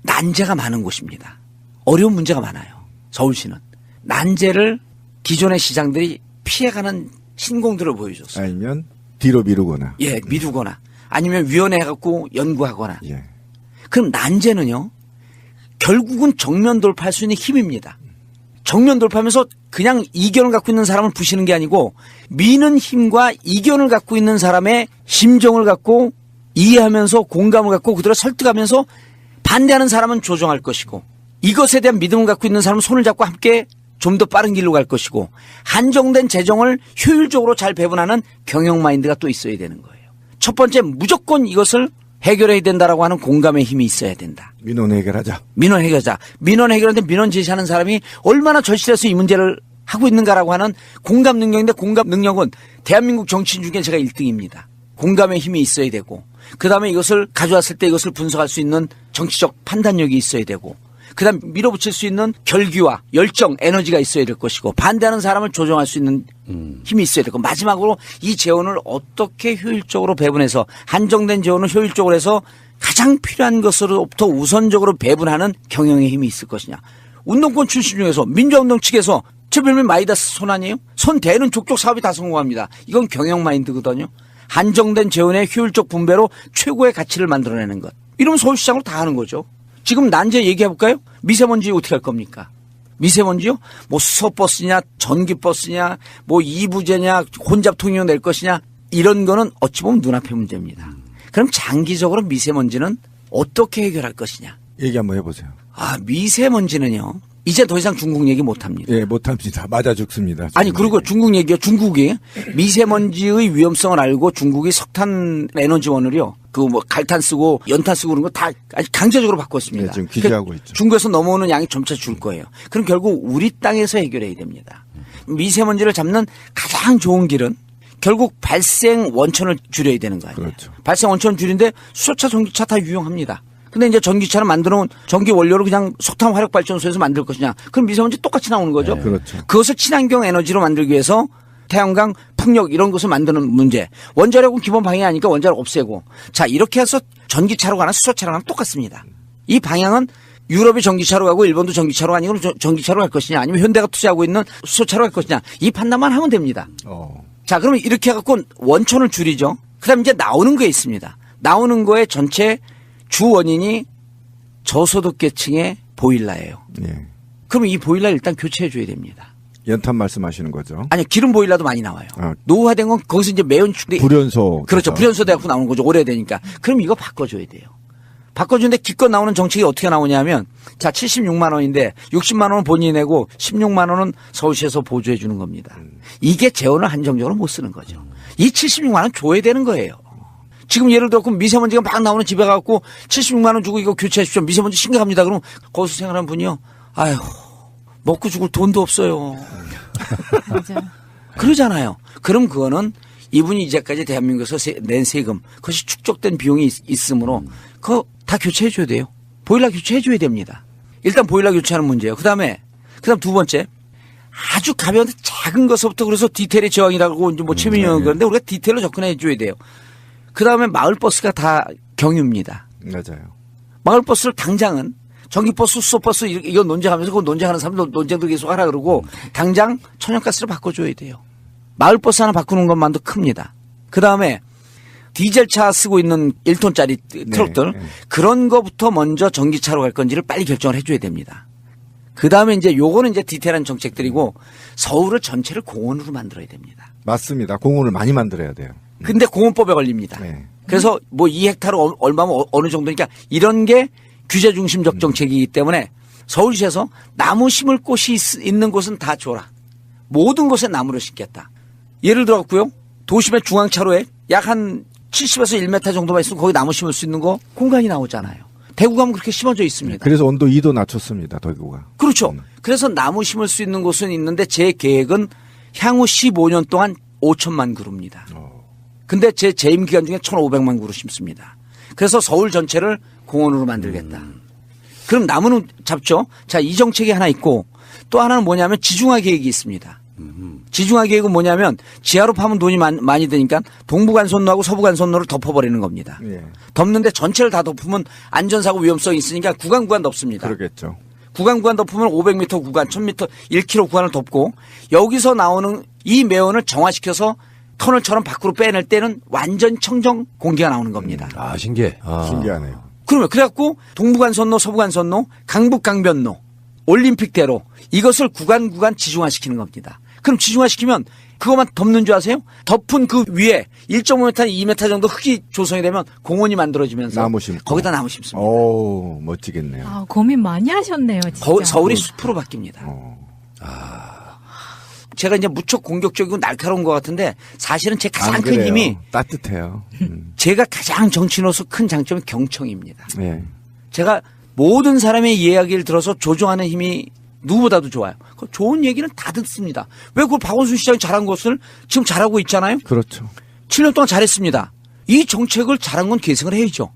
난제가 많은 곳입니다. 어려운 문제가 많아요. 서울시는. 난제를 기존의 시장들이 피해가는 신공들을 보여줬어요. 아니면 뒤로 미루거나. 예, 미루거나 아니면 위원회 해갖고 연구하거나. 예. 그럼 난제는요. 결국은 정면 돌파할 수 있는 힘입니다. 정면 돌파하면서 그냥 이견을 갖고 있는 사람을 부시는 게 아니고 미는 힘과 이견을 갖고 있는 사람의 심정을 갖고 이해하면서 공감을 갖고 그들을 설득하면서 반대하는 사람은 조정할 것이고 이것에 대한 믿음을 갖고 있는 사람은 손을 잡고 함께 좀 더 빠른 길로 갈 것이고 한정된 재정을 효율적으로 잘 배분하는 경영 마인드가 또 있어야 되는 거예요. 첫 번째 무조건 이것을 해결해야 된다라고 하는 공감의 힘이 있어야 된다. 민원 해결하자. 민원 해결자. 민원 해결하는데 민원 제시하는 사람이 얼마나 절실해서 이 문제를 하고 있는가라고 하는 공감 능력인데 공감 능력은 대한민국 정치인 중에 제가 1등입니다. 공감의 힘이 있어야 되고 그다음에 이것을 가져왔을 때 이것을 분석할 수 있는 정치적 판단력이 있어야 되고 그다음 밀어붙일 수 있는 결기와 열정, 에너지가 있어야 될 것이고 반대하는 사람을 조정할 수 있는 힘이 있어야 되고 마지막으로 이 재원을 어떻게 효율적으로 배분해서 한정된 재원을 효율적으로 해서 가장 필요한 것으로부터 우선적으로 배분하는 경영의 힘이 있을 것이냐. 운동권 출신 중에서 민주화운동 측에서 최별명 마이다스 손 아니에요? 손 대는 족족 사업이 다 성공합니다. 이건 경영 마인드거든요. 한정된 재원의 효율적 분배로 최고의 가치를 만들어내는 것. 이러면 서울시장으로 다 하는 거죠. 지금 난제 얘기해볼까요? 미세먼지 어떻게 할 겁니까? 미세먼지요? 뭐 수소버스냐 전기버스냐 뭐 이부제냐 혼잡통행료 낼 것이냐 이런 거는 어찌 보면 눈앞의 문제입니다. 그럼 장기적으로 미세먼지는 어떻게 해결할 것이냐? 얘기 한번 해보세요. 아 미세먼지는요. 이제 더 이상 중국 얘기 못합니다. 예, 못합니다. 맞아 죽습니다. 아니 그리고 중국 얘기요. 중국이 미세먼지의 위험성을 알고 중국이 석탄 에너지원을요. 그 뭐 갈탄 쓰고 연탄 쓰고 그런 거 다 아주 강제적으로 바꿨습니다. 네, 지금 규제하고 있죠. 중국에서 넘어오는 양이 점차 줄 거예요. 그럼 결국 우리 땅에서 해결해야 됩니다. 미세먼지를 잡는 가장 좋은 길은 결국 발생 원천을 줄여야 되는 거 아니에요. 그렇죠. 발생 원천을 줄이는데 수소차, 전기차 다 유용합니다. 근데 이제 전기차를 만들어 놓은 전기 원료를 그냥 석탄 화력 발전소에서 만들 것이냐. 그럼 미세먼지 똑같이 나오는 거죠. 네, 그렇죠. 그것을 친환경 에너지로 만들기 위해서 태양광, 풍력 이런 것을 만드는 문제. 원자력은 기본 방해하니까 원자력 없애고. 자, 이렇게 해서 전기차로 가나 수소차로 가나 똑같습니다. 이 방향은 유럽이 전기차로 가고 일본도 전기차로 가니 그럼 전기차로 갈 것이냐 아니면 현대가 투자하고 있는 수소차로 갈 것이냐. 이 판단만 하면 됩니다. 자, 그러면 이렇게 해갖고 원천을 줄이죠. 그 다음에 이제 나오는 게 있습니다. 나오는 거에 전체 주 원인이 저소득계층의 보일러예요. 예. 그럼 이 보일러 일단 교체해 줘야 됩니다. 연탄 말씀하시는 거죠. 아니요, 기름 보일러도 많이 나와요. 아. 노후화된 건 거기서 이제 매연 축 불연소. 그렇죠. 불연소 돼갖고 나오는 거죠. 오래되니까. 그럼 이거 바꿔줘야 돼요. 바꿔주는데 기껏 나오는 정책이 어떻게 나오냐면 자 76만 원인데 60만 원은 본인이 내고 16만 원은 서울시에서 보조해 주는 겁니다. 이게 재원을 한정적으로 못 쓰는 거죠. 이 76만 원 줘야 되는 거예요. 지금 예를 들어 미세먼지가 막 나오는 집에 가고 76만 원 주고 이거 교체해 주십시오. 미세먼지 심각합니다. 그럼 거기서 생활하는 분이요. 아휴 먹고 죽을 돈도 없어요. 맞아요. 그러잖아요. 그럼 그거는 이분이 이제까지 대한민국에서 낸 세금 그것이 축적된 비용이 있으므로 그거 다 교체해 줘야 돼요. 보일러 교체해 줘야 됩니다. 일단 보일러 교체하는 문제예요. 그다음 두 번째 아주 가벼운 작은 것부터 그래서 디테일의 저항이라고 이제 뭐 최민희 의원 그런데 우리가 디테일로 접근해 줘야 돼요. 그다음에 마을버스가 다 경유입니다. 맞아요. 마을버스를 당장은 전기버스, 수소버스 이거 논쟁하면서 그 논쟁하는 사람들 논쟁도 계속 하라 그러고 당장 천연가스를 바꿔줘야 돼요. 마을버스 하나 바꾸는 것만도 큽니다. 그다음에 디젤차 쓰고 있는 1톤짜리 트럭들 네. 그런 거부터 먼저 전기차로 갈 건지를 빨리 결정을 해줘야 됩니다. 그다음에 이제 요거는 이제 디테일한 정책들이고 서울을 전체를 공원으로 만들어야 됩니다. 맞습니다. 공원을 많이 만들어야 돼요. 근데 공원법에 걸립니다. 네. 그래서 뭐 2헥타르 얼마면 어느 정도니까 이런 게 규제 중심적 정책이기 때문에 서울시에서 나무 심을 곳이 있는 곳은 다 줘라. 모든 곳에 나무를 심겠다. 예를 들어갖고요. 도심의 중앙차로에 약 한 70에서 1m 정도만 있으면 거기 나무 심을 수 있는 거 공간이 나오잖아요. 대구 가면 그렇게 심어져 있습니다. 그래서 온도 2도 낮췄습니다. 대구가. 그렇죠. 그래서 나무 심을 수 있는 곳은 있는데 제 계획은 향후 15년 동안 5천만 그루입니다. 근데 제 재임 기간 중에 1,500만 그루 심습니다. 그래서 서울 전체를 공원으로 만들겠다. 그럼 나무는 잡죠. 자, 이 정책이 하나 있고 또 하나는 뭐냐면 지중화 계획이 있습니다. 지중화 계획은 뭐냐면 지하로 파면 돈이 많이 드니까 동부간선로하고 서부간선로를 덮어버리는 겁니다. 예. 덮는데 전체를 다 덮으면 안전사고 위험성이 있으니까 구간 덮습니다. 그러겠죠. 구간 덮으면 500m 구간, 1000m, 1km 구간을 덮고 여기서 나오는 이 매연을 정화시켜서 터널처럼 밖으로 빼낼 때는 완전 청정 공기가 나오는 겁니다. 아, 신기해. 신기하네요. 그러면 그래갖고 동부간선로, 서부간선로, 강북강변로, 올림픽대로 이것을 구간 지중화시키는 겁니다. 그럼 지중화시키면 그것만 덮는 줄 아세요? 덮은 그 위에 1.5m, 2m 정도 흙이 조성이 되면 공원이 만들어지면서 나무 심고. 거기다 나무 심습니다. 오, 멋지겠네요. 아, 고민 많이 하셨네요, 진짜. 서울이 숲으로 바뀝니다. 제가 이제 무척 공격적이고 날카로운 것 같은데 사실은 제 가장 안 큰 그래요. 힘이 따뜻해요. 제가 가장 정치인으로서 큰 장점이 경청입니다. 예. 제가 모든 사람의 이야기를 들어서 조종하는 힘이 누구보다도 좋아요. 좋은 얘기는 다 듣습니다. 왜 그걸 박원순 시장이 잘한 것을 지금 잘하고 있잖아요. 그렇죠. 7년 동안 잘했습니다. 이 정책을 잘한 건 계승을 해야죠.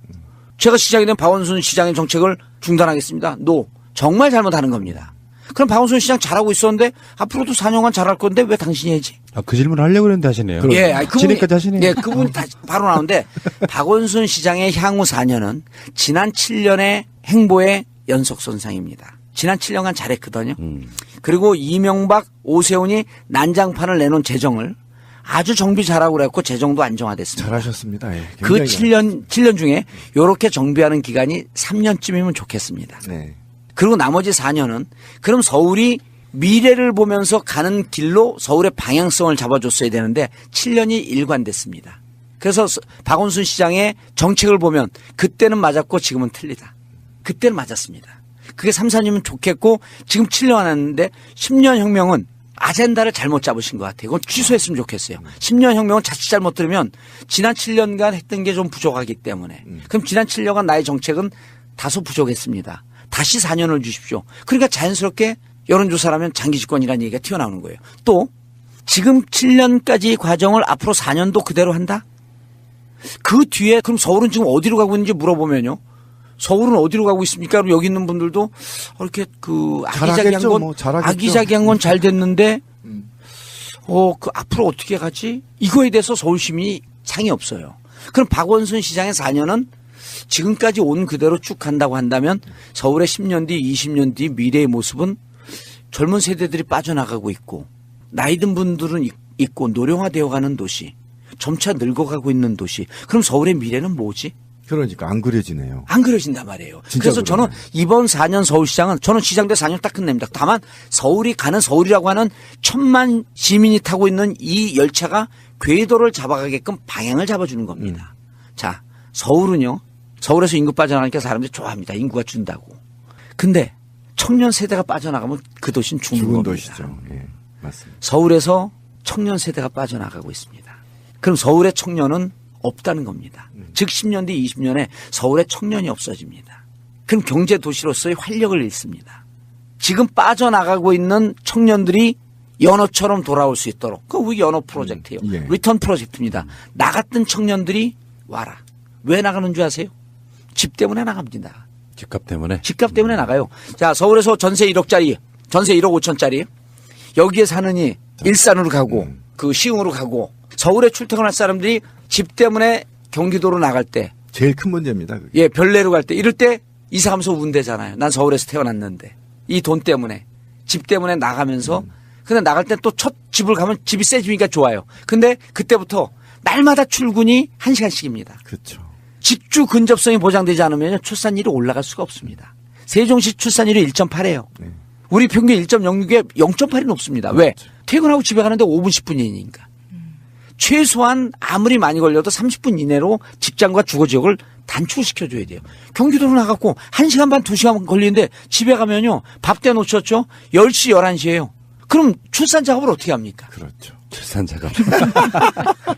제가 시장이 된 박원순 시장의 정책을 중단하겠습니다. 노. 정말 잘못하는 겁니다. 그럼 박원순 시장 잘하고 있었는데 앞으로도 4년간 잘할 건데 왜 당신이 해야지? 아, 그 질문을 하려고 그랬는데 하시네요. 예, 아니, 진행까지 하시네요. 예, 그분이 다 바로 나오는데 박원순 시장의 향후 4년은 지난 7년의 행보의 연속선상입니다. 지난 7년간 잘했거든요. 그리고 이명박, 오세훈이 난장판을 내놓은 재정을 아주 정비 잘하고 그랬고 재정도 안정화됐습니다. 잘하셨습니다. 예. 그 굉장히 7년 중에 이렇게 정비하는 기간이 3년쯤이면 좋겠습니다. 네. 그리고 나머지 4년은 그럼 서울이 미래를 보면서 가는 길로 서울의 방향성을 잡아줬어야 되는데 7년이 일관됐습니다. 그래서 박원순 시장의 정책을 보면 그때는 맞았고 지금은 틀리다. 그때는 맞았습니다. 그게 3, 4년이면 좋겠고 지금 7년 안 했는데 10년 혁명은 아젠다를 잘못 잡으신 것 같아요. 그건 취소했으면 좋겠어요. 10년 혁명은 자칫 잘못 들으면 지난 7년간 했던 게 좀 부족하기 때문에 그럼 지난 7년간 나의 정책은 다소 부족했습니다. 다시 4년을 주십시오. 그러니까 자연스럽게 여론조사라면 장기집권이라는 얘기가 튀어나오는 거예요. 또 지금 7년까지 과정을 앞으로 4년도 그대로 한다? 그 뒤에 그럼 서울은 지금 어디로 가고 있는지 물어보면요. 서울은 어디로 가고 있습니까? 그럼 여기 있는 분들도 이렇게 그 아기자기한 건 뭐 잘하겠죠. 아기자기한 건 잘 됐는데 그 앞으로 어떻게 가지? 이거에 대해서 서울 시민이 상이 없어요. 그럼 박원순 시장의 4년은 지금까지 온 그대로 쭉 간다고 한다면 서울의 10년 뒤, 20년 뒤 미래의 모습은 젊은 세대들이 빠져나가고 있고 나이 든 분들은 있고 노령화되어 가는 도시, 점차 늙어가고 있는 도시. 그럼 서울의 미래는 뭐지? 그러니까 안 그려지네요. 안 그려진단 말이에요. 진짜 그래서 저는 그러네. 이번 4년 서울시장은 저는 시장대 4년 딱 끝냅니다. 다만 서울이 가는 서울이라고 하는 1000만 시민이 타고 있는 이 열차가 궤도를 잡아가게끔 방향을 잡아주는 겁니다. 자, 서울은요. 서울에서 인구 빠져나가니까 사람들이 좋아합니다. 인구가 준다고. 근데 청년 세대가 빠져나가면 그 도시는 죽는 죽은 겁니다. 도시죠. 예. 맞습니다. 서울에서 청년 세대가 빠져나가고 있습니다. 그럼 서울의 청년은 없다는 겁니다. 즉 10년 뒤 20년에 서울의 청년이 없어집니다. 그럼 경제 도시로서의 활력을 잃습니다. 지금 빠져나가고 있는 청년들이 연어처럼 돌아올 수 있도록 그 연어 프로젝트예요. 예. 리턴 프로젝트입니다. 나갔던 청년들이 와라. 왜 나가는 줄 아세요? 집 때문에 나갑니다. 집값 때문에. 집값 때문에 나가요. 자, 서울에서 전세 1억짜리, 전세 1억 5천짜리 여기에 사느니 일산으로 가고 그 시흥으로 가고 서울에 출퇴근할 사람들이 집 때문에 경기도로 나갈 때 제일 큰 문제입니다. 그게. 예, 별내로 갈 때 이럴 때 이사가면서 운대잖아요. 난 서울에서 태어났는데 이 돈 때문에 집 때문에 나가면서 근데 나갈 때 또 첫 집을 가면 집이 새 집이니까 좋아요. 근데 그때부터 날마다 출근이 1시간씩입니다. 그렇죠. 직주 근접성이 보장되지 않으면 출산율이 올라갈 수가 없습니다. 세종시 출산율이 1.8이에요. 네. 우리 평균 1.06에 0.8이 높습니다. 왜? 퇴근하고 집에 가는데 5분 10분이니까. 최소한 아무리 많이 걸려도 30분 이내로 직장과 주거지역을 단축시켜줘야 돼요. 경기도로 나갔고 1시간 반 2시간 걸리는데 집에 가면요. 밥 때 놓쳤죠. 10시 11시예요. 그럼 출산 작업을 어떻게 합니까? 그렇죠. 출산 작업.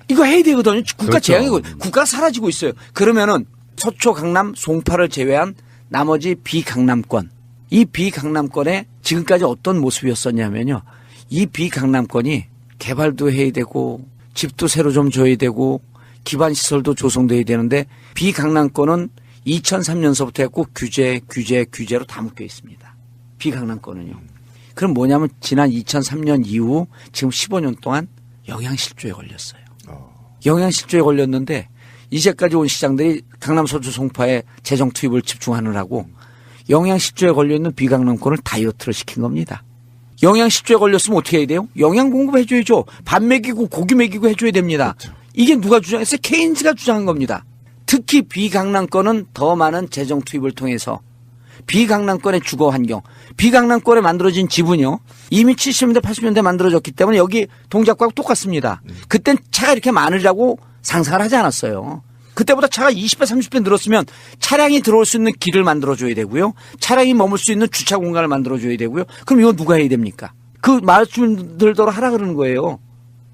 이거 해야 되거든요. 국가 그렇죠. 재앙이고 국가가 사라지고 있어요. 그러면은 서초, 강남, 송파를 제외한 나머지 비강남권. 이 비강남권에 지금까지 어떤 모습이었었냐면요. 이 비강남권이 개발도 해야 되고 집도 새로 좀 줘야 되고 기반시설도 조성돼야 되는데 비강남권은 2003년서부터 했고 규제로 다 묶여 있습니다. 비강남권은요. 그럼 뭐냐면 지난 2003년 이후 지금 15년 동안 영양실조에 걸렸어요. 영양실조에 걸렸는데 이제까지 온 시장들이 강남, 서초, 송파에 재정 투입을 집중하느라고 영양실조에 걸려있는 비강남권을 다이어트를 시킨 겁니다. 영양 10조에 걸렸으면 어떻게 해야 돼요? 영양 공급해줘야죠. 밥 먹이고 고기 먹이고 해줘야 됩니다. 그렇죠. 이게 누가 주장했어요? 케인즈가 주장한 겁니다. 특히 비강남권은 더 많은 재정 투입을 통해서 비강남권의 주거 환경, 비강남권에 만들어진 지분이요. 이미 70년대, 80년대 만들어졌기 때문에 여기 동작과 똑같습니다. 그땐 차가 이렇게 많으리라고 상상을 하지 않았어요. 그때보다 차가 20배, 30배 늘었으면 차량이 들어올 수 있는 길을 만들어줘야 되고요. 차량이 머물 수 있는 주차 공간을 만들어줘야 되고요. 그럼 이건 누가 해야 됩니까? 그 마을 주민들더러 하라 그러는 거예요.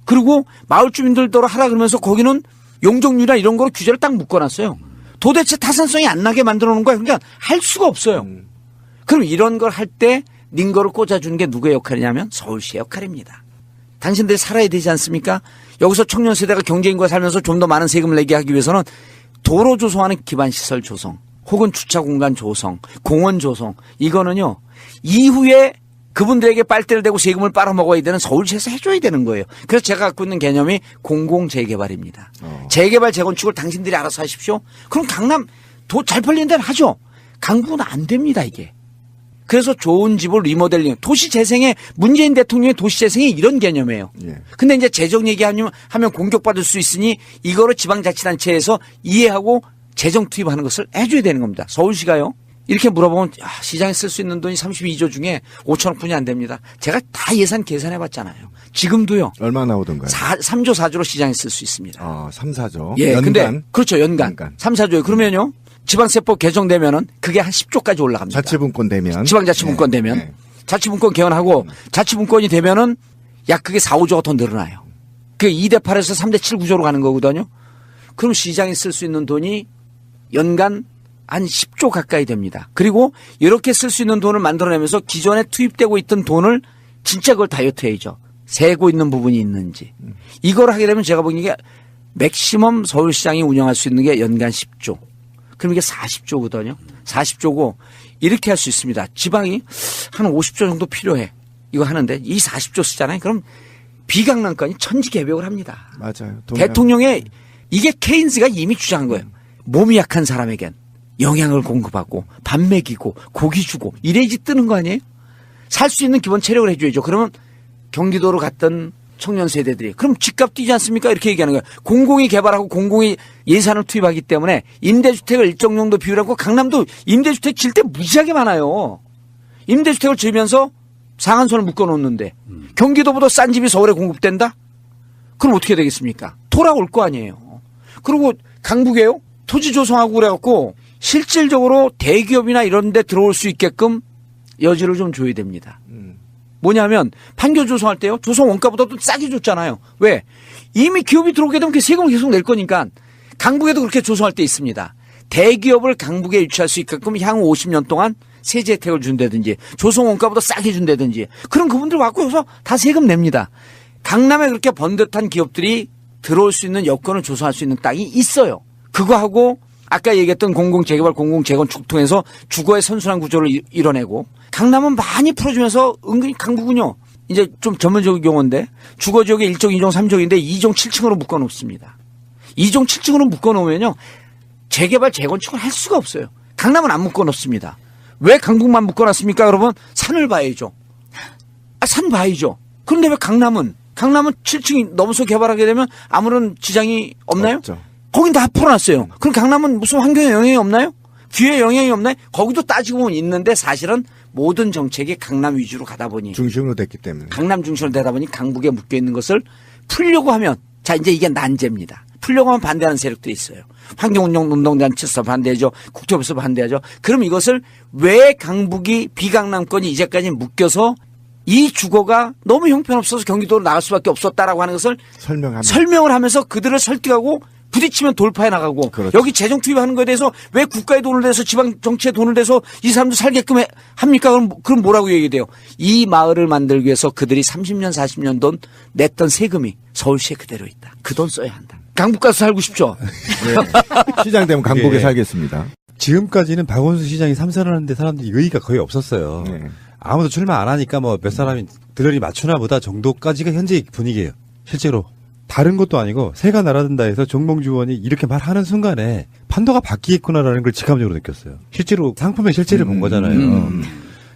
그리고 마을 주민들더러 하라 그러면서 거기는 용적률이나 이런 거로 규제를 딱 묶어놨어요. 도대체 타산성이 안 나게 만들어 놓은 거예요. 그러니까 할 수가 없어요. 그럼 이런 걸 할 때 링거를 꽂아주는 게 누구의 역할이냐면 서울시의 역할입니다. 당신들이 살아야 되지 않습니까? 여기서 청년 세대가 경제인과 살면서 좀 더 많은 세금을 내게 하기 위해서는 도로 조성하는 기반시설 조성, 혹은 주차 공간 조성, 공원 조성, 이거는요, 이후에 그분들에게 빨대를 대고 세금을 빨아먹어야 되는 서울시에서 해줘야 되는 거예요. 그래서 제가 갖고 있는 개념이 공공재개발입니다. 재개발, 재건축을 당신들이 알아서 하십시오. 그럼 강남 잘 팔리는 데는 하죠. 강북은 안 됩니다, 이게. 그래서 좋은 집을 리모델링, 도시재생의 문재인 대통령의 도시재생이 이런 개념이에요. 예. 근데 이제 재정 얘기하면 공격받을 수 있으니 이거를 지방자치단체에서 이해하고 재정 투입하는 것을 해줘야 되는 겁니다. 서울시가요. 이렇게 물어보면 시장에 쓸 수 있는 돈이 32조 중에 5천억 분이 안 됩니다. 제가 다 예산 계산해봤잖아요. 지금도요. 얼마 나오던가요? 3조 4조로 시장에 쓸 수 있습니다. 3, 4조. 예, 연간. 근데 그렇죠. 연간. 3, 4조요. 그러면요. 지방세법 개정되면은 그게 한 10조까지 올라갑니다. 자치분권 되면. 지방자치분권 되면. 네. 자치분권 개헌하고 자치분권이 되면은 약 그게 4, 5조가 더 늘어나요. 그게 2대 8에서 3대 7 구조로 가는 거거든요. 그럼 시장에 쓸 수 있는 돈이 연간 한 10조 가까이 됩니다. 그리고 이렇게 쓸 수 있는 돈을 만들어내면서 기존에 투입되고 있던 돈을 진짜 그걸 다이어트 해야죠. 세고 있는 부분이 있는지. 이걸 하게 되면 제가 보기에 맥시멈 서울시장이 운영할 수 있는 게 연간 10조. 그럼 이게 40조거든요. 40조고 이렇게 할 수 있습니다. 지방이 한 50조 정도 필요해. 이거 하는데 이 40조 쓰잖아요. 그럼 비강남권이 천지개벽을 합니다. 맞아요. 대통령의 이게 케인즈가 이미 주장한 거예요. 몸이 약한 사람에겐 영양을 공급하고 밥 먹이고 고기 주고 이래야지 뜨는 거 아니에요? 살 수 있는 기본 체력을 해줘야죠. 그러면 경기도로 갔던 청년 세대들이 그럼 집값 뛰지 않습니까? 이렇게 얘기하는 거예요. 공공이 개발하고 공공이 예산을 투입하기 때문에 임대주택을 일정 정도 비율하고 강남도 임대주택 질 때 무지하게 많아요. 임대주택을 지으면서 상한선을 묶어놓는데 경기도보다 싼 집이 서울에 공급된다? 그럼 어떻게 되겠습니까? 돌아올 거 아니에요. 그리고 강북에요? 토지 조성하고 그래갖고 실질적으로 대기업이나 이런 데 들어올 수 있게끔 여지를 좀 줘야 됩니다. 뭐냐면 판교 조성할 때요. 조성 원가보다도 싸게 줬잖아요. 왜? 이미 기업이 들어오게 되면 그 세금을 계속 낼 거니까 강북에도 그렇게 조성할 때 있습니다. 대기업을 강북에 유치할 수 있게끔 향후 50년 동안 세제 혜택을 준다든지 조성 원가보다 싸게 준다든지 그럼 그분들 갖고 여기서 다 세금 냅니다. 강남에 그렇게 번듯한 기업들이 들어올 수 있는 여건을 조성할 수 있는 땅이 있어요. 그거하고 아까 얘기했던 공공재개발, 공공재건축 통해서 주거의 선순환 구조를 이뤄내고 강남은 많이 풀어주면서 은근히 강북은요. 이제 좀 전문적인 용어인데 주거지역에 1종, 2종, 3종인데 2종 7층으로 묶어놓습니다. 2종 7층으로 묶어놓으면요. 재개발, 재건축을 할 수가 없어요. 강남은 안 묶어놓습니다. 왜 강북만 묶어놨습니까? 여러분 산을 봐야죠. 산 봐야죠. 그런데 왜 강남은 7층이 넘어서 개발하게 되면 아무런 지장이 없나요? 없죠. 거긴 다 풀어놨어요. 그럼 강남은 무슨 환경에 영향이 없나요? 기후에 영향이 없나요? 거기도 따지고 보면 있는데 사실은 모든 정책이 강남 위주로 가다 보니 중심으로 됐기 때문에. 강남 중심으로 되다 보니 강북에 묶여있는 것을 풀려고 하면 자 이제 이게 난제입니다. 풀려고 하면 반대하는 세력들이 있어요. 환경운동단체에서 반대하죠. 국토부에서 반대하죠. 그럼 이것을 왜 강북이 비강남권이 이제까지 묶여서 이 주거가 너무 형편없어서 경기도로 나갈 수밖에 없었다라고 하는 것을 설명을 하면서 그들을 설득하고 부딪히면 돌파해 나가고 그렇죠. 여기 재정 투입하는 거에 대해서 왜 국가의 돈을 내서 지방 정치에 돈을 내서 이 사람들 살게끔 합니까? 그럼 뭐라고 얘기돼요? 이 마을을 만들기 위해서 그들이 30년 40년 돈 냈던 세금이 서울시에 그대로 있다. 그 돈 써야 한다. 강북 가서 살고 싶죠? 네. 시장 되면 강북에 예. 살겠습니다. 지금까지는 박원순 시장이 삼선하는데 사람들이 의의가 거의 없었어요. 네. 아무도 출마 안 하니까 뭐 몇 사람이 들러리 맞추나 보다 정도까지가 현재 분위기예요. 실제로. 다른 것도 아니고 새가 날아든다 해서 정봉주 의원이 이렇게 말하는 순간에 판도가 바뀌겠구나라는 걸 직감적으로 느꼈어요. 실제로 상품의 실체를 본 거잖아요.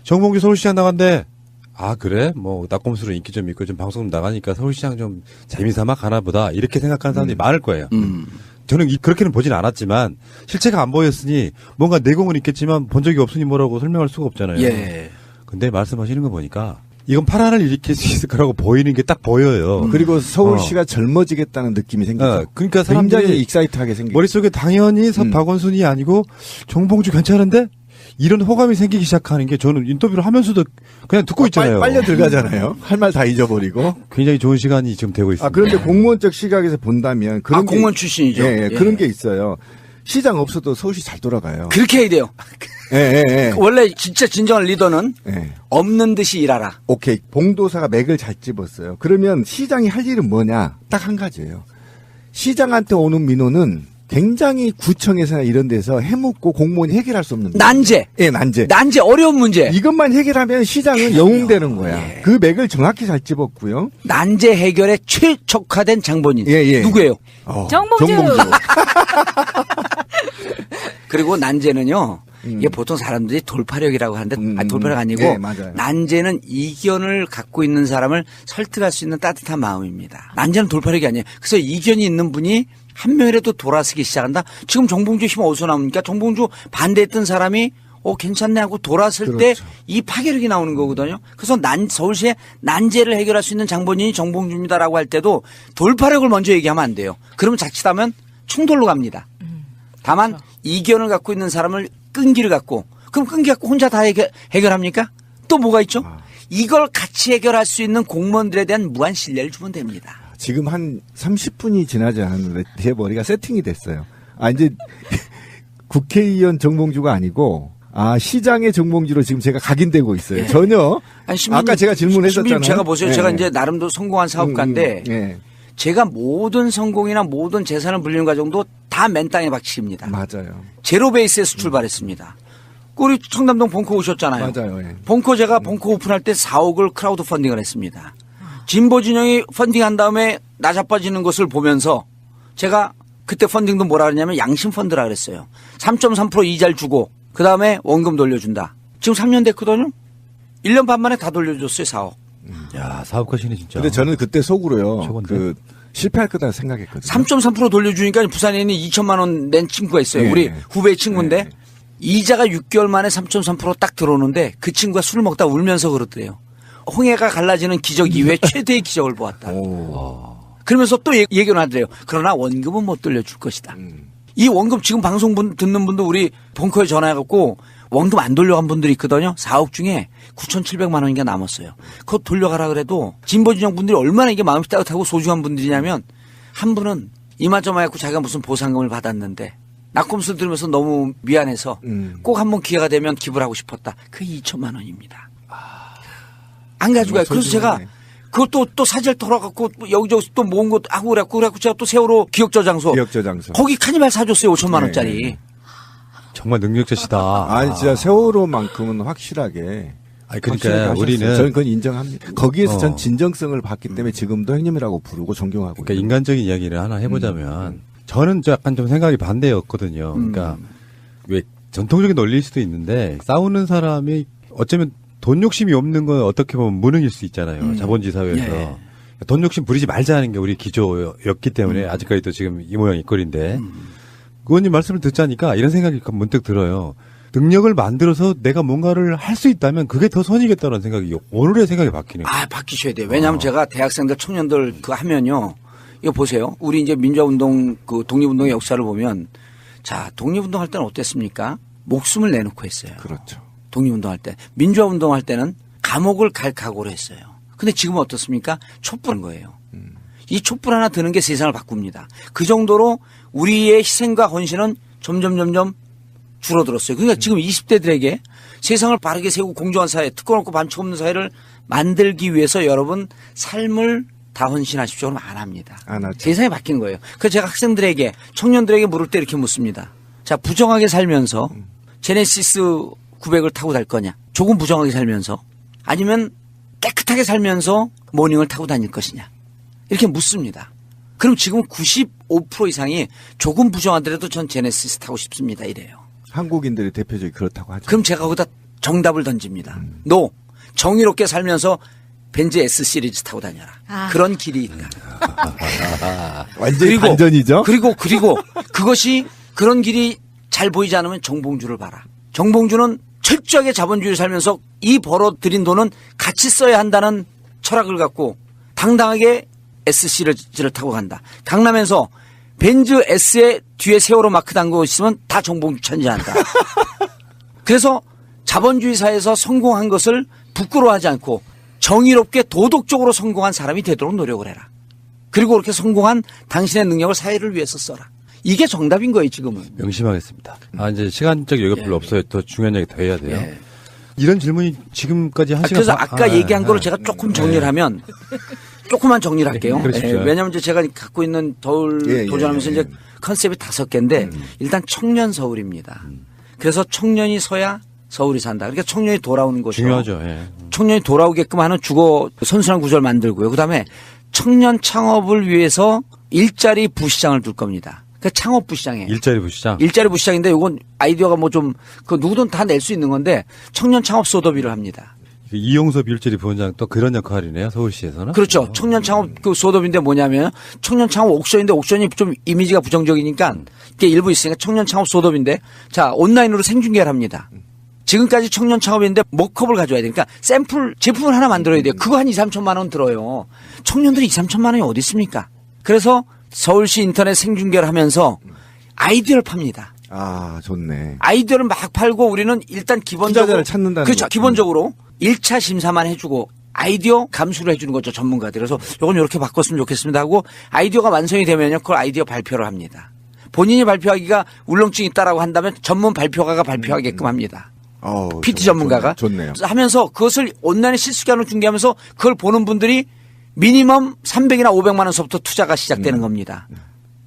정봉주 서울시장 나간데 아 그래? 뭐 낙곰수로 인기 좀 있고 좀 방송 나가니까 서울시장 좀 재미삼아 가나 보다 이렇게 생각하는 사람들이 많을 거예요. 저는 그렇게는 보진 않았지만 실체가 안 보였으니 뭔가 내공은 있겠지만 본 적이 없으니 뭐라고 설명할 수가 없잖아요. 예. 근데 말씀하시는 거 보니까 이건 파란을 일으킬 수 있을 거라고 보이는 게 딱 보여요. 그리고 서울시가 젊어지겠다는 느낌이 생기죠. 그러니까 굉장히 사람들이 익사이트하게 생기죠. 머릿속에 당연히 박원순이 아니고 정봉주 괜찮은데? 이런 호감이 생기기 시작하는 게 저는 인터뷰를 하면서도 그냥 듣고 있잖아요. 빨려 들어가잖아요. 할 말 다 잊어버리고. 굉장히 좋은 시간이 지금 되고 있습니다. 그런데 공무원적 시각에서 본다면 그런 게 공무원 출신이죠. 예, 예. 그런 게 있어요. 시장 없어도 서울시 잘 돌아가요. 그렇게 해야 돼요. 예. 원래 진짜 진정한 리더는 예. 없는 듯이 일하라. 오케이. 봉도사가 맥을 잘 집었어요. 그러면 시장이 할 일은 뭐냐? 딱 한 가지예요. 시장한테 오는 민원은 굉장히 구청에서나 이런 데서 해묵고 공무원이 해결할 수 없는 난제. 예, 난제. 난제 어려운 문제. 이것만 해결하면 시장은 영웅되는 거야. 예. 그 맥을 정확히 잘 집었고요. 난제 해결에 최적화된 장본인. 예. 누구예요? 정봉주. 그리고 난제는요. 이게 보통 사람들이 돌파력이라고 하는데 돌파력 아니고 예, 맞아요. 난제는 이견을 갖고 있는 사람을 설득할 수 있는 따뜻한 마음입니다. 난제는 돌파력이 아니에요. 그래서 이견이 있는 분이 한 명이라도 돌아서기 시작한다. 지금 정봉주 씨는 어디서 나옵니까? 정봉주 반대했던 사람이 괜찮네 하고 돌아설 때 이 파괴력이 나오는 거거든요. 그래서 서울시의 난제를 해결할 수 있는 장본인이 정봉주입니다라고 할 때도 돌파력을 먼저 얘기하면 안 돼요. 그러면 자칫하면 충돌로 갑니다. 다만 이견을 갖고 있는 사람을 끈기를 갖고 그럼 끈기 갖고 혼자 다 해결합니까? 또 뭐가 있죠? 이걸 같이 해결할 수 있는 공무원들에 대한 무한 신뢰를 주면 됩니다. 지금 한 30분이 지나지 않았는데 제 머리가 세팅이 됐어요. 이제 국회의원 정봉주가 아니고 시장의 정봉주로 지금 제가 각인되고 있어요. 예. 전혀. 아니, 신부님, 아까 제가 질문했었잖아요. 신부님 제가 보세요. 예. 제가 이제 나름도 성공한 사업가인데 예. 제가 모든 성공이나 모든 재산을 불리는 과정도 다 맨 땅에 박치입니다. 맞아요. 제로 베이스에서 출발했습니다. 우리 청담동 벙커 오셨잖아요. 맞아요. 예. 제가 벙커 오픈할 때 4억을 크라우드 펀딩을 했습니다. 진보 진영이 펀딩한 다음에 나자빠지는 것을 보면서 제가 그때 펀딩도 뭐라 그랬냐면 양심 펀드라 그랬어요. 3.3% 이자를 주고 그 다음에 원금 돌려준다. 지금 3년 됐거든요. 1년 반 만에 다 돌려줬어요. 4억. 야 사업가시네 진짜. 근데 저는 그때 속으로요. 최고인데? 실패할 거다 생각했거든요. 3.3% 돌려주니까 부산에 있는 2천만 원 낸 친구가 있어요. 예. 우리 후배 친구인데 예. 이자가 6개월 만에 3.3% 들어오는데 그 친구가 술을 먹다 울면서 그러더래요. 홍해가 갈라지는 기적 이후에 최대의 기적을 보았다. 그러면서 또 얘기를 하더래요. 그러나 원금은 못 돌려줄 것이다. 이 원금 지금 방송 듣는 분도 우리 벙커에 전화해갖고 원금 안 돌려간 분들이 있거든요. 4억 중에 9,700만 원인가 남았어요. 그거 돌려가라 그래도 진보진영 분들이 얼마나 이게 마음이 따뜻하고 소중한 분들이냐면 한 분은 이만저만 해갖고 자기가 무슨 보상금을 받았는데 낙곰수 들으면서 너무 미안해서 꼭 한번 기회가 되면 기부를 하고 싶었다. 그게 2천만 원입니다. 안 가져가요. 그래서 제가 그것도 또 사절 털어갖고 여기저기서 또 모은 것도 하고 그래갖고 제가 또 세월호 기억저장소. 거기 카니발 사줬어요. 5천만 원짜리. 정말 능력자시다. 진짜 세월호만큼은 확실하게. 그러니까 우리는 저는 그건 인정합니다. 거기에서 전 진정성을 봤기 때문에 지금도 형님이라고 부르고 존경하고. 그러니까 인간적인 이야기를 하나 해보자면 저는 약간 좀 생각이 반대였거든요. 그러니까 왜 전통적인 논리일 수도 있는데 싸우는 사람이 어쩌면 돈 욕심이 없는 건 어떻게 보면 무능일 수 있잖아요. 자본주의 사회에서. 예. 돈 욕심 부리지 말자는 게 우리 기조였기 때문에 아직까지도 지금 이 모양 이 꼴인데 의원님 말씀을 듣자니까 이런 생각이 문득 들어요. 능력을 만들어서 내가 뭔가를 할 수 있다면 그게 더 선이겠다는 생각이 오늘의 생각이 바뀌네요. 바뀌셔야 돼요. 왜냐하면 제가 대학생들 청년들 그거 하면요. 이거 보세요. 우리 이제 민주화운동 독립운동의 역사를 보면 자 독립운동할 때는 어땠습니까? 목숨을 내놓고 했어요. 그렇죠. 독립운동할 때. 민주화운동할 때는 감옥을 갈 각오로 했어요. 근데 지금은 어떻습니까? 촛불인 거예요. 이 촛불 하나 드는 게 세상을 바꿉니다. 그 정도로 우리의 희생과 헌신은 점점 줄어들었어요. 그러니까 지금 20대들에게 세상을 바르게 세우고 공정한 사회, 특권 없고 반칙 없는 사회를 만들기 위해서 여러분 삶을 다 헌신하십시오는 안 합니다. 안 하죠. 세상이 바뀐 거예요. 그래서 제가 학생들에게 청년들에게 물을 때 이렇게 묻습니다. 자 부정하게 살면서 제네시스 900을 타고 달 거냐? 조금 부정하게 살면서 아니면 깨끗하게 살면서 모닝을 타고 다닐 것이냐? 이렇게 묻습니다. 그럼 지금 95% 이상이 조금 부정하더라도 전 제네시스 타고 싶습니다. 이래요. 한국인들이 대표적으로 그렇다고 하죠. 그럼 제가 거기다 정답을 던집니다. No. 정의롭게 살면서 벤츠 S 시리즈 타고 다녀라. 그런 길이 있다. 완전히 반전이죠. 그리고 그것이 그런 길이 잘 보이지 않으면 정봉주를 봐라. 정봉주는 철저하게 자본주의를 살면서 이 벌어들인 돈은 같이 써야 한다는 철학을 갖고 당당하게 S 시리즈를 타고 간다. 강남에서 벤츠 S에 뒤에 세월호 마크 담고 있으면 다 정봉주 천지한다. 그래서 자본주의 사회에서 성공한 것을 부끄러워하지 않고 정의롭게 도덕적으로 성공한 사람이 되도록 노력을 해라. 그리고 그렇게 성공한 당신의 능력을 사회를 위해서 써라. 이게 정답인 거예요, 지금은. 명심하겠습니다. 이제 시간적 여유가 별로 없어요. 더 중요한 얘기 더 해야 돼요. 예. 이런 질문이 지금까지 한 시간 그래서 반- 아까 얘기한 거를 제가 조금 정리를 하면 조금만 정리를 할게요. 그러십시오. 왜냐하면 이제 제가 갖고 있는 도전하면서 이제 컨셉이 5개인데 일단 청년 서울입니다. 그래서 청년이 서야 서울이 산다. 그러니까 청년이 돌아오는 것이죠. 중요하죠. 예. 청년이 돌아오게끔 하는 주거 선순환 구조를 만들고요. 그다음에 청년 창업을 위해서 일자리 부시장을 둘 겁니다. 그러니까 창업 부시장이에요. 일자리 부시장. 일자리 부시장인데 이건 아이디어가 뭐 좀 그 누구든 다 낼 수 있는 건데 청년 창업 소도비를 합니다. 이용섭 일자리 부원장 또 그런 역할이네요. 서울시에서는. 그렇죠. 청년 창업 그 소도비인데 뭐냐면 청년 창업 옥션인데 옥션이 좀 이미지가 부정적이니까 이게 일부 있으니까 청년 창업 소도비인데 자 온라인으로 생중계를 합니다. 지금까지 청년 창업인데 모컵을 가져야 되니까 샘플 제품을 하나 만들어야 돼요. 그거 한 2, 3천만 원 들어요. 청년들이 2, 3천만 원이 어디 있습니까? 그래서 서울시 인터넷 생중계를 하면서 아이디어를 팝니다. 아, 좋네. 아이디어를 막 팔고 우리는 일단 기본적으로 투자자를 찾는다는 그렇죠. 거죠. 기본적으로 1차 심사만 해주고 아이디어 감수를 해주는 거죠. 전문가들. 그래서 이건 이렇게 바꿨으면 좋겠습니다 하고 아이디어가 완성이 되면요. 그걸 아이디어 발표를 합니다. 본인이 발표하기가 울렁증이 있다라고 한다면 전문 발표가가 발표하게끔 합니다. PT 전문가가 좋네요. 하면서 그것을 온라인 실시간으로 중계하면서 그걸 보는 분들이 미니멈 300이나 500만 원서부터 투자가 시작되는 겁니다.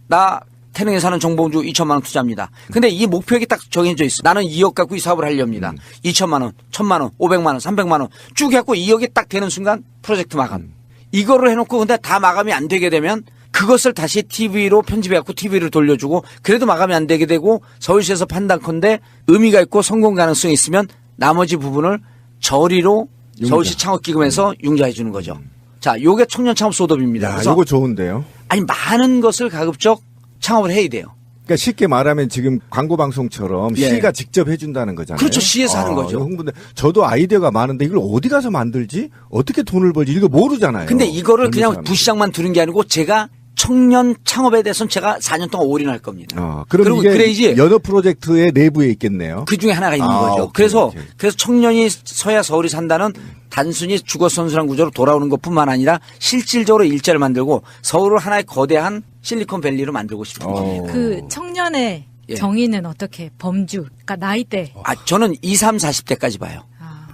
나 태릉에 사는 정봉주 2천만 원 투자합니다. 근데 이 목표액이 딱 정해져 있어. 나는 2억 갖고 이 사업을 하렵니다. 2천만 원, 1,000만 원, 500만 원, 300만 원 쭉 해갖고 2억이 딱 되는 순간 프로젝트 마감. 이거를 해놓고 근데 다 마감이 안 되게 되면 그것을 다시 TV로 편집해갖고 TV를 돌려주고 그래도 마감이 안 되게 되고 서울시에서 판단컨대 의미가 있고 성공 가능성이 있으면 나머지 부분을 저리로 서울시 창업기금에서 융자해 주는 거죠. 자, 요게 청년 창업 소도비입니다. 야, 그래서 이거 좋은데요. 아니 많은 것을 가급적 창업을 해야 돼요. 그러니까 쉽게 말하면 지금 광고 방송처럼 예. 시가 직접 해준다는 거잖아요. 그렇죠. 시에서 하는 거죠. 흥분돼. 저도 아이디어가 많은데 이걸 어디 가서 만들지? 어떻게 돈을 벌지? 이거 모르잖아요. 근데 이거를 젊은 그냥 사람이. 부시장만 두는 게 아니고 제가 청년 창업에 대해서는 제가 4년 동안 올인할 겁니다. 그럼 그리고 이게 그래야지 여러 프로젝트의 내부에 있겠네요. 그 중에 하나가 있는 아, 거죠. 오케이, 그래서 오케이. 그래서 청년이 서야 서울이 산다는 단순히 주거 선순환 구조로 돌아오는 것뿐만 아니라 실질적으로 일자리를 만들고 서울을 하나의 거대한 실리콘밸리로 만들고 싶은 겁니다. 그 청년의 예. 정의는 어떻게 범주, 그러니까 나이대. 저는 20, 30, 40대까지 봐요.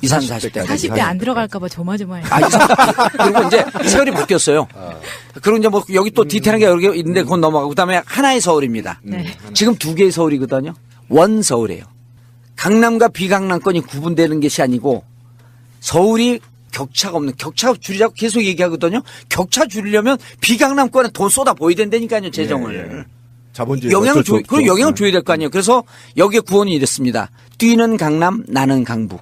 20, 40대까지. 40대 안 들어갈까봐 조마조마해요. 그리고 이제 세월이 바뀌었어요. 그리고 이제 뭐 여기 또 디테일한 게 여러 개 있는데 그건 넘어가고 그다음에 하나의 서울입니다. 네. 지금 2개의 서울이거든요. 원 서울이에요. 강남과 비강남권이 구분되는 것이 아니고 서울이 격차가 없는 격차 줄이자고 계속 얘기하거든요. 격차 줄이려면 비강남권에 돈 쏟아 보여야 된다니까요. 재정을. 자본주의 영향을 줘야 될 거 아니에요. 그래서 여기에 구원이 이랬습니다. 뛰는 강남, 나는 강북.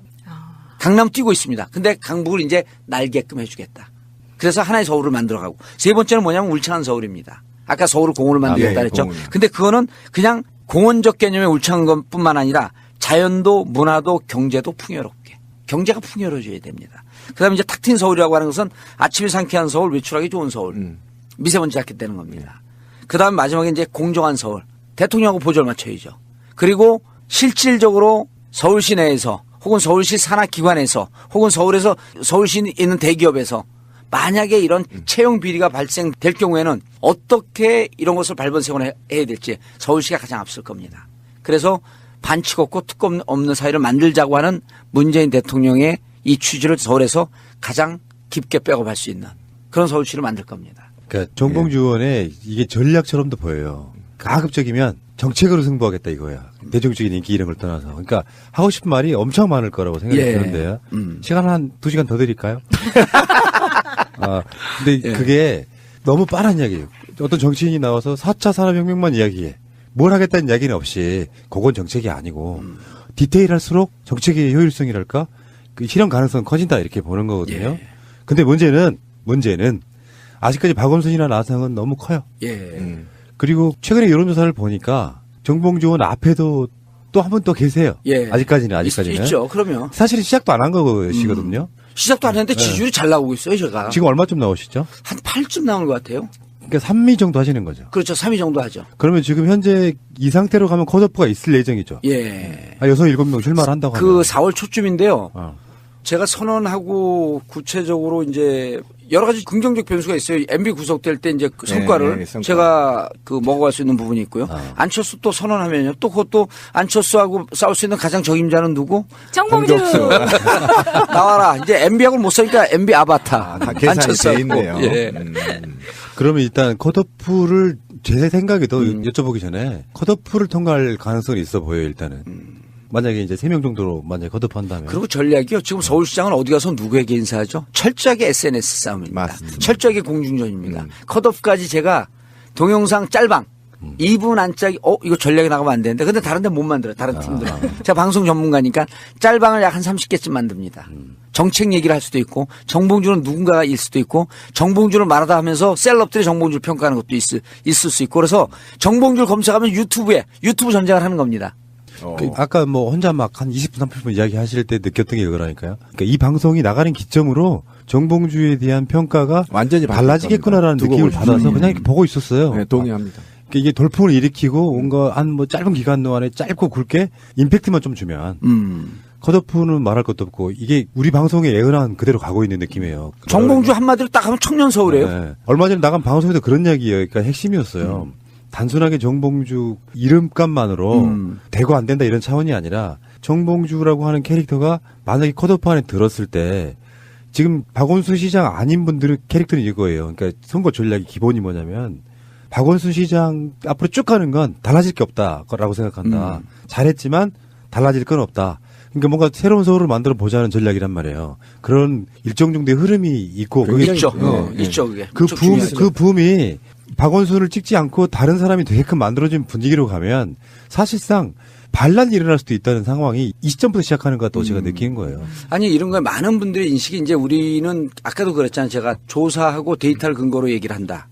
강남 뛰고 있습니다. 근데 강북을 이제 날게끔 해주겠다. 그래서 하나의 서울을 만들어가고. 세 번째는 뭐냐면 울창한 서울입니다. 아까 서울을 공원을 만들겠다 그랬죠. 공원이요. 근데 그거는 그냥 공원적 개념의 울창한 것뿐만 아니라 자연도 문화도 경제도 풍요롭게. 경제가 풍요로워져야 됩니다. 그다음에 이제 탁 트인 서울이라고 하는 것은 아침에 상쾌한 서울, 외출하기 좋은 서울. 미세먼지 작겠다는 겁니다. 그다음에 마지막에 이제 공정한 서울. 대통령하고 보조를 맞춰야죠. 그리고 실질적으로 서울시 내에서 혹은 서울시 산하기관에서 혹은 서울에서 서울시에 있는 대기업에서 만약에 이런 채용 비리가 발생될 경우에는 어떻게 이런 것을 발본색원을 해야 될지 서울시가 가장 앞설 겁니다. 그래서 반칙 없고 특권 없는 사회를 만들자고 하는 문재인 대통령의 이 취지를 서울에서 가장 깊게 백업할 수 있는 그런 서울시를 만들 겁니다. 그러니까 정봉주 의원의 이게 전략처럼도 보여요. 가급적이면 정책으로 승부하겠다 이거야. 대중적인 인기 이런 걸 떠나서. 그러니까 하고 싶은 말이 엄청 많을 거라고 생각이 드는데요. 시간 한 2시간 더 드릴까요? 근데 그게 너무 빠른 이야기예요. 어떤 정치인이 나와서 4차 산업혁명만 이야기해. 뭘 하겠다는 이야기는 없이 그건 정책이 아니고 디테일할수록 정책의 효율성이랄까? 그 실현 가능성 커진다 이렇게 보는 거거든요. 예. 근데 문제는 아직까지 박원순이나 나성은 너무 커요. 예. 그리고 최근에 여론조사를 보니까 정봉주 의원 앞에도 또 한 분 또 계세요. 예. 아직까지는. 있죠. 그러면 사실은 시작도 안 한 것이거든요. 시작도 안 했는데 지지율이 잘 나오고 있어요, 제가. 지금 얼마쯤 나오시죠? 한 8쯤 나오는 것 같아요. 그러니까 3위 정도 하시는 거죠. 그렇죠. 3위 정도 하죠. 그러면 지금 현재 이 상태로 가면 컷오프가 있을 예정이죠. 예. 여성 7명 출마를 한다고 하면. 그 4월 초쯤인데요. 어. 제가 선언하고 구체적으로 이제 여러 가지 긍정적 변수가 있어요. MB 구속될 때 이제 그 성과를 성과. 제가 그 먹어갈 수 있는 부분이 있고요. 안철수 또 선언하면요. 또 그것도 안철수하고 싸울 수 있는 가장 적임자는 누구? 정봉주. 나와라. 이제 MB하고 못 쓰니까 MB 아바타. 다 계산이 안철수하고. 돼 있네요. 예. 그러면 일단 컷오프를 제 생각에도 여쭤보기 전에 컷오프를 통과할 가능성이 있어 보여요, 일단은. 만약에 이제 3명 정도로 만약에 컷오프 한다면. 그리고 전략이요. 지금 서울시장은 어디 가서 누구에게 인사하죠? 철저하게 SNS 싸움입니다. 맞습니다. 철저하게 공중전입니다. 컷오프까지 제가 동영상 짤방 2분 안짝이 이거 전략이 나가면 안 되는데 근데 다른 데 못 만들어요. 다른 팀들은. 제가 방송 전문가니까 짤방을 약 한 30개쯤 만듭니다. 정책 얘기를 할 수도 있고 정봉주는 누군가일 수도 있고 정봉주를 말하다 하면서 셀럽들이 정봉주를 평가하는 것도 있을 수 있고 그래서 정봉주를 검색하면 유튜브 전쟁을 하는 겁니다. 아까 뭐 혼자 막 한 20분, 30분 이야기 하실 때 느꼈던 게 이거라니까요. 그러니까 이 방송이 나가는 기점으로 정봉주에 대한 평가가 완전히 달라지겠구나라는 두고 느낌을 보십시오. 받아서 그냥 이렇게 보고 있었어요. 네, 동의합니다. 그러니까 이게 돌풍을 일으키고 뭔가 한 뭐 짧은 기간 동안에 짧고 굵게 임팩트만 좀 주면 컷오프는 말할 것도 없고 이게 우리 방송의 예언한 그대로 가고 있는 느낌이에요. 정봉주 한마디로 딱 하면 청년 서울이에요. 네. 얼마 전에 나간 방송에도 그런 이야기예요. 그러니까 핵심이었어요. 단순하게 정봉주 이름값만으로 되고 안 된다 이런 차원이 아니라 정봉주라고 하는 캐릭터가 만약에 컷오프 안에 들었을 때 지금 박원순 시장 아닌 분들의 캐릭터는 이거예요. 그러니까 선거 전략의 기본이 뭐냐면 박원순 시장 앞으로 쭉 가는 건 달라질 게 없다라고 생각한다. 잘했지만 달라질 건 없다. 그러니까 뭔가 새로운 서울을 만들어 보자는 전략이란 말이에요. 그런 일정 정도의 흐름이 있고 그게 있죠. 있죠. 그게. 그 붐이 박원순을 찍지 않고 다른 사람이 되게끔 만들어진 분위기로 가면 사실상 반란이 일어날 수도 있다는 상황이 이 시점부터 시작하는 것 같다고 제가 느낀 거예요. 아니 이런 거에 많은 분들의 인식이 이제 우리는 아까도 그랬잖아요. 제가 조사하고 데이터를 근거로 얘기를 한다.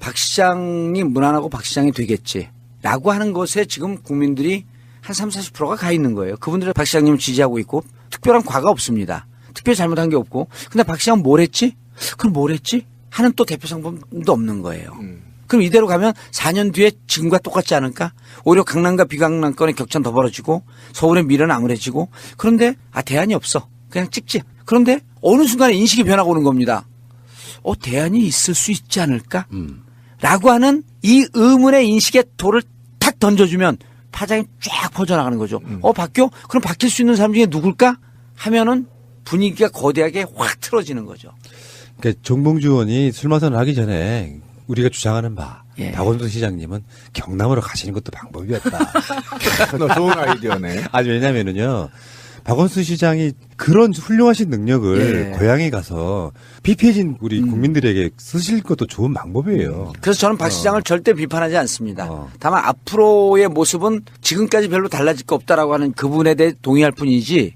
박 시장이 무난하고 박 시장이 되겠지라고 하는 것에 지금 국민들이 한 30, 40%가 가 있는 거예요. 그분들은 박 시장님을 지지하고 있고 특별한 과가 없습니다. 특별히 잘못한 게 없고 근데 박 시장은 뭘 했지? 그럼 뭘 했지? 하는 또 대표 상품도 없는 거예요. 그럼 이대로 가면 4년 뒤에 지금과 똑같지 않을까? 오히려 강남과 비강남권의 격차는 더 벌어지고 서울의 미래는 암울해지고 그런데 대안이 없어. 그냥 찍지. 그런데 어느 순간에 인식이 변하고 오는 겁니다. 대안이 있을 수 있지 않을까? 라고 하는 이 의문의 인식에 돌을 탁 던져주면 파장이 쫙 퍼져나가는 거죠. 바뀌어? 그럼 바뀔 수 있는 사람 중에 누굴까? 하면은 분위기가 거대하게 확 틀어지는 거죠. 그러니까 정봉주 의원이 술 마선을 하기 전에 우리가 주장하는 바 예. 박원순 시장님은 경남으로 가시는 것도 방법이었다. 좋은 아이디어네. 아니 왜냐면은요. 박원순 시장이 그런 훌륭하신 능력을 예. 고향에 가서 피폐해진 우리 국민들에게 쓰실 것도 좋은 방법이에요. 그래서 저는 박 시장을 절대 비판하지 않습니다. 다만 앞으로의 모습은 지금까지 별로 달라질 거 없다라고 하는 그분에 대해 동의할 뿐이지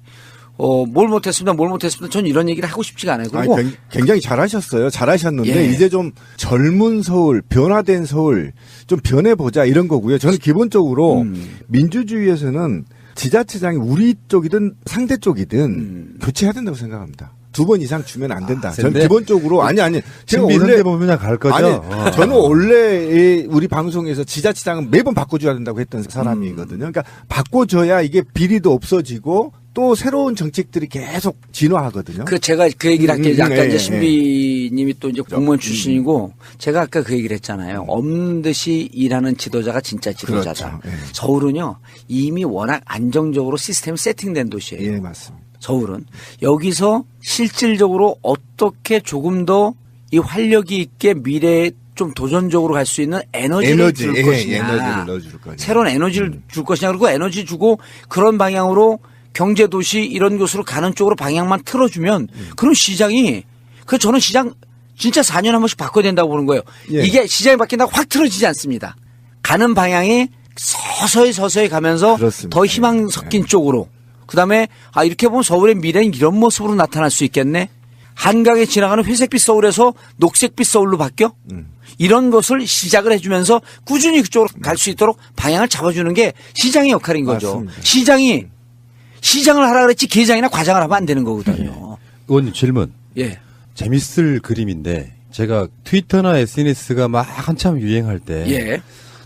뭘 못했습니다. 전 이런 얘기를 하고 싶지가 않아요. 그리고 굉장히 잘하셨어요. 잘하셨는데 예. 이제 좀 젊은 서울, 변화된 서울 좀 변해보자 이런 거고요. 저는 기본적으로 민주주의에서는 지자체장이 우리 쪽이든 상대 쪽이든 교체해야 된다고 생각합니다. 2번 이상 주면 안 된다. 저는 근데 기본적으로 아니 제가 신비 원래 상대보면 갈 거죠. 저는 원래 우리 방송에서 지자체장은 매번 바꿔줘야 된다고 했던 사람이거든요. 그러니까 바꿔줘야 이게 비리도 없어지고 또 새로운 정책들이 계속 진화하거든요. 제가 그 얘기를 할게요. 아까 예, 이제 신비님이 또 이제 공무원 출신이고 제가 아까 그 얘기를 했잖아요. 없는 듯이 일하는 지도자가 진짜 지도자다. 그렇죠. 예. 서울은요 이미 워낙 안정적으로 시스템이 세팅된 도시예요. 예, 맞습니다. 서울은 여기서 실질적으로 어떻게 조금 더 이 활력이 있게 미래에 좀 도전적으로 갈 수 있는 에너지를 줄 것이냐. 에너지를 넣어줄 거냐. 새로운 새로운 에너지를 줄 것이냐. 그리고 에너지 주고 그런 방향으로 경제도시 이런 곳으로 가는 쪽으로 방향만 틀어주면 그럼 시장이 저는 시장 진짜 4년에 한 번씩 바꿔야 된다고 보는 거예요. 예. 이게 시장이 바뀐다고 확 틀어지지 않습니다. 가는 방향이 서서히 가면서 그렇습니다. 더 희망 섞인 쪽으로 그다음에 이렇게 보면 서울의 미래는 이런 모습으로 나타날 수 있겠네. 한강에 지나가는 회색빛 서울에서 녹색빛 서울로 바뀌어? 이런 것을 시작을 해주면서 꾸준히 그쪽으로 갈 수 있도록 방향을 잡아주는 게 시장의 역할인 거죠. 맞습니다. 시장을 하라 그랬지 게장이나 과장을 하면 안 되는 거거든요. 의원님 질문. 예. 재밌을 그림인데 제가 트위터나 SNS가 막 한참 유행할 때 예.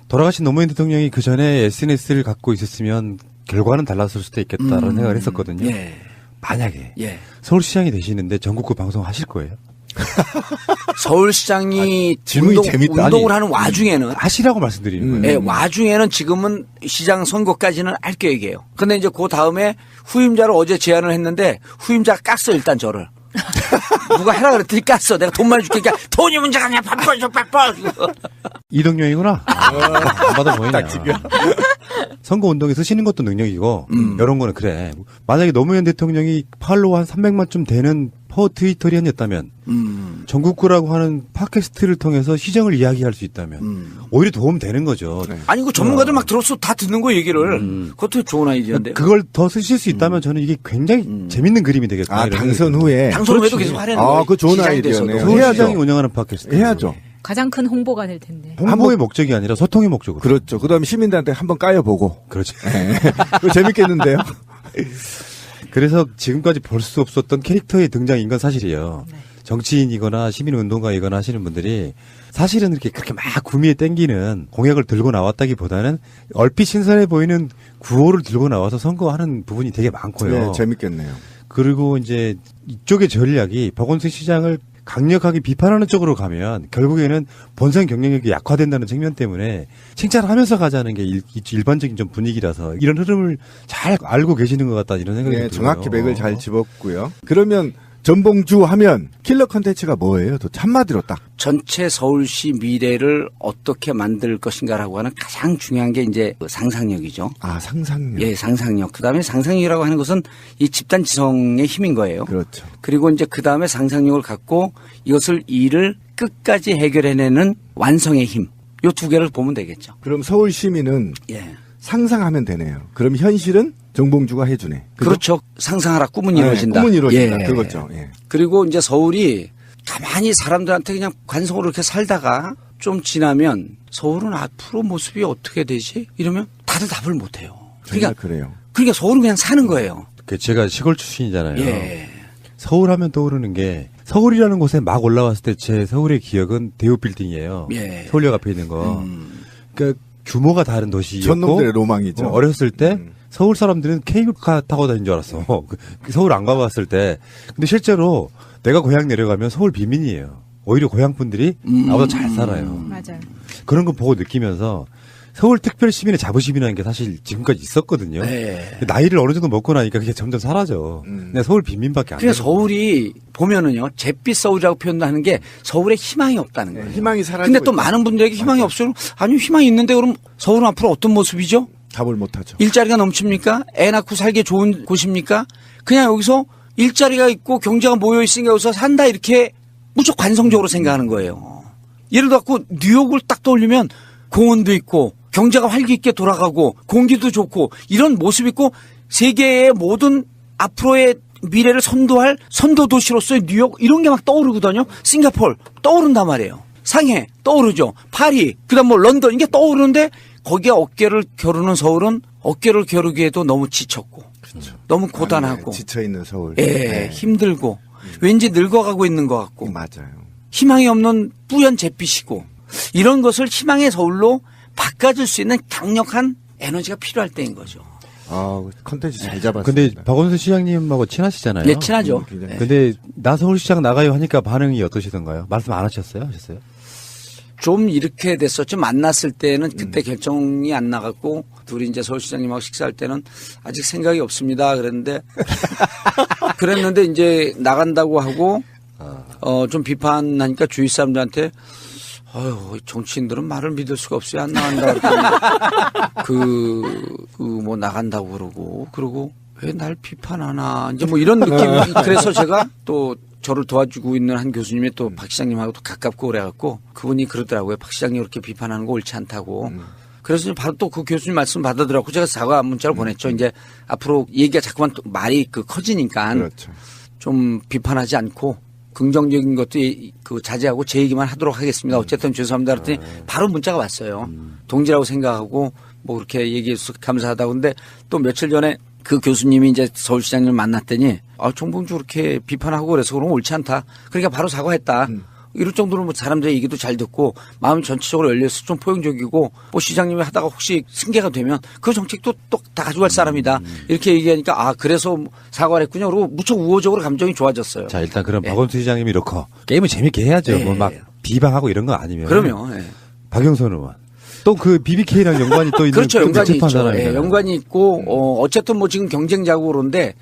돌아가신 노무현 대통령이 그 전에 SNS를 갖고 있었으면 결과는 달랐을 수도 있겠다라는 생각을 했었거든요. 예. 만약에 예. 서울시장이 되시는데 전국구 방송 하실 거예요? 서울시장이 질문이 재밌다. 운동을 아니, 하는 와중에는 하시라고 말씀드리는 거예요. 예, 와중에는 지금은 시장 선거까지는 할 계획이에요. 근데 이제 그 다음에 후임자를 어제 제안을 했는데 후임자가 깠어 일단 저를. 누가 해라 그랬더니 깠어. 내가 돈 많이 줄게. 그러니까 돈이 문제가 아니야. 바빠. 이동영이구나. 안 받아 보이냐. 선거운동에 쓰시는 것도 능력이고 이런 거는 그래. 만약에 노무현 대통령이 팔로워 한 300만쯤 되는 트위터리언이었다면 전국구라고 하는 팟캐스트를 통해서 시정을 이야기할 수 있다면 오히려 도움 되는 거죠. 아니 그 전문가들 막 들었어. 다 듣는 거 얘기를. 그것도 좋은 아이디어인데. 그걸 더 쓰실 수 있다면 저는 이게 굉장히 재밌는 그림이 되겠다. 당선 후에. 당선 후에도 계속 하려는 거예요. 그거 좋은 시장에 아이디어네요. 대해서도. 서울시장이 운영하는 팟캐스트. 해야죠. 가장 큰 홍보가 될 텐데. 홍보의 목적이 아니라 소통의 목적으로. 그렇죠. 그다음에 시민들한테 한번 까여보고. 그렇죠. 그거 재밌겠는데요. 그래서 지금까지 볼 수 없었던 캐릭터의 등장인 건 사실이에요. 정치인이거나 시민운동가이거나 하시는 분들이 사실은 이렇게 그렇게 막 구미에 땡기는 공약을 들고 나왔다기보다는 얼핏 신선해 보이는 구호를 들고 나와서 선거하는 부분이 되게 많고요. 네, 재밌겠네요. 그리고 이제 이쪽의 전략이 박원순 시장을 강력하게 비판하는 쪽으로 가면 결국에는 본선 경쟁력이 약화된다는 측면 때문에 칭찬하면서 가자는 게 일반적인 좀 분위기라서 이런 흐름을 잘 알고 계시는 것 같다 이런 생각이 들어요. 정확히 맥을 잘 집었고요. 그러면 전봉주 하면 킬러 컨텐츠가 뭐예요? 또 한마디로 딱. 전체 서울시 미래를 어떻게 만들 것인가라고 하는 가장 중요한 게 이제 상상력이죠. 상상력. 예, 상상력. 그다음에 상상력이라고 하는 것은 이 집단 지성의 힘인 거예요. 그렇죠. 그리고 이제 그다음에 상상력을 갖고 이것을 일을 끝까지 해결해내는 완성의 힘. 요 두 개를 보면 되겠죠. 그럼 서울 시민은 예. 상상하면 되네요. 그럼 현실은 정봉주가 해주네. 그죠? 그렇죠. 상상하라 꿈은 이루어진다. 꿈은 이루어진다. 예. 그거죠. 예. 그리고 이제 서울이 가만히 사람들한테 그냥 관성으로 이렇게 살다가 좀 지나면 서울은 앞으로 모습이 어떻게 되지? 이러면 다들 답을 못 해요. 정말 그래요. 그러니까 서울은 그냥 사는 거예요. 제가 시골 출신이잖아요. 예. 서울 하면 떠오르는 게 서울이라는 곳에 막 올라왔을 때 제 서울의 기억은 대우 빌딩이에요. 예. 서울역 앞에 있는 거. 그러니까 규모가 다른 도시였고 전놈들의 로망이죠. 어렸을 때 서울 사람들은 케이블카 타고 다닌 줄 알았어. 서울 안 가봤을 때. 근데 실제로 내가 고향 내려가면 서울 비민이에요. 오히려 고향 분들이 나보다 잘 살아요. 맞아요. 그런 거 보고 느끼면서 서울 특별 시민의 자부심이라는 게 사실 지금까지 있었거든요. 네. 나이를 어느 정도 먹고 나니까 그게 점점 사라져. 그냥 서울 빈민밖에 안 돼. 그래서 서울이 보면은요, 잿빛 서울이라고 표현하는 게 서울에 희망이 없다는 거예요. 희망이 사라지고. 근데 또 많은 분들에게 희망이 없어요. 아니, 희망이 있는데 그럼 서울은 앞으로 어떤 모습이죠? 답을 못하죠. 일자리가 넘칩니까? 애 낳고 살기 좋은 곳입니까? 그냥 여기서 일자리가 있고 경제가 모여 있으니까 여기서 산다 이렇게 무척 관성적으로 생각하는 거예요. 예를 들어 갖고 뉴욕을 딱 떠올리면 공원도 있고 경제가 활기 있게 돌아가고 공기도 좋고 이런 모습 있고 세계의 모든 앞으로의 미래를 선도할 선도 도시로서의 뉴욕 이런 게 막 떠오르거든요. 싱가포르 떠오른단 말이에요. 상해 떠오르죠. 파리 그다음 뭐 런던 이게 떠오르는데 거기에 어깨를 겨루는 서울은 어깨를 겨루기에도 너무 지쳤고 너무 고단하고 지쳐 있는 서울. 예, 힘들고 왠지 늙어가고 있는 것 같고 맞아요. 희망이 없는 뿌연 잿빛이고 이런 것을 희망의 서울로 바꿔줄 수 있는 강력한 에너지가 필요할 때인 거죠. 컨텐츠 잘 잡았어요. 근데 박원순 시장님하고 친하시잖아요. 예, 친하죠. 굉장히. 근데 나 서울시장 나가요 하니까 반응이 어떠시던가요? 말씀 안 하셨어요? 좀 이렇게 됐었죠. 만났을 때는 그때 결정이 안 나갔고 둘이 이제 서울시장님하고 식사할 때는 아직 생각이 없습니다. 그랬는데 이제 나간다고 하고 좀 비판하니까 주위 사람들한테 정치인들은 말을 믿을 수가 없어요. 안 나간다. 뭐 나간다고 그러고 왜 날 비판하나. 이제 뭐 이런 느낌. 그래서 제가 또 저를 도와주고 있는 한 교수님이 또 박 시장님하고 또 가깝고 그래갖고 그분이 그러더라고요. 박 시장님 그렇게 비판하는 거 옳지 않다고. 그래서 이제 바로 또 그 교수님 말씀 받아들였고 제가 사과 문자를 보냈죠. 이제 앞으로 얘기가 자꾸만 또 말이 커지니까 그렇죠. 좀 비판하지 않고 긍정적인 것도 자제하고 제 얘기만 하도록 하겠습니다. 어쨌든 죄송합니다. 그랬더니 바로 문자가 왔어요. 동지라고 생각하고 뭐 그렇게 얘기해서 감사하다고. 근데 또 며칠 전에 그 교수님이 이제 서울시장님을 만났더니 정봉주 그렇게 비판하고 그래서 그런 거 옳지 않다. 그러니까 바로 사과했다. 이럴 정도로 뭐 사람들의 얘기도 잘 듣고 마음 전체적으로 열려서 좀 포용적이고 뭐 시장님이 하다가 혹시 승계가 되면 그 정책도 또 다 가져갈 사람이다. 이렇게 얘기하니까 그래서 사과를 했군요. 그리고 무척 우호적으로 감정이 좋아졌어요. 자, 일단 그럼 박원순 시장님이 이렇고 게임을 재밌게 해야죠. 뭐 막 비방하고 이런 거 아니면. 그럼요. 박영선 의원. 또 그 BBK랑 연관이 또 있는 그렇죠. 연관이 있죠. 사람이잖아요. 연관이 있고 어쨌든 뭐 지금 경쟁자고 그런데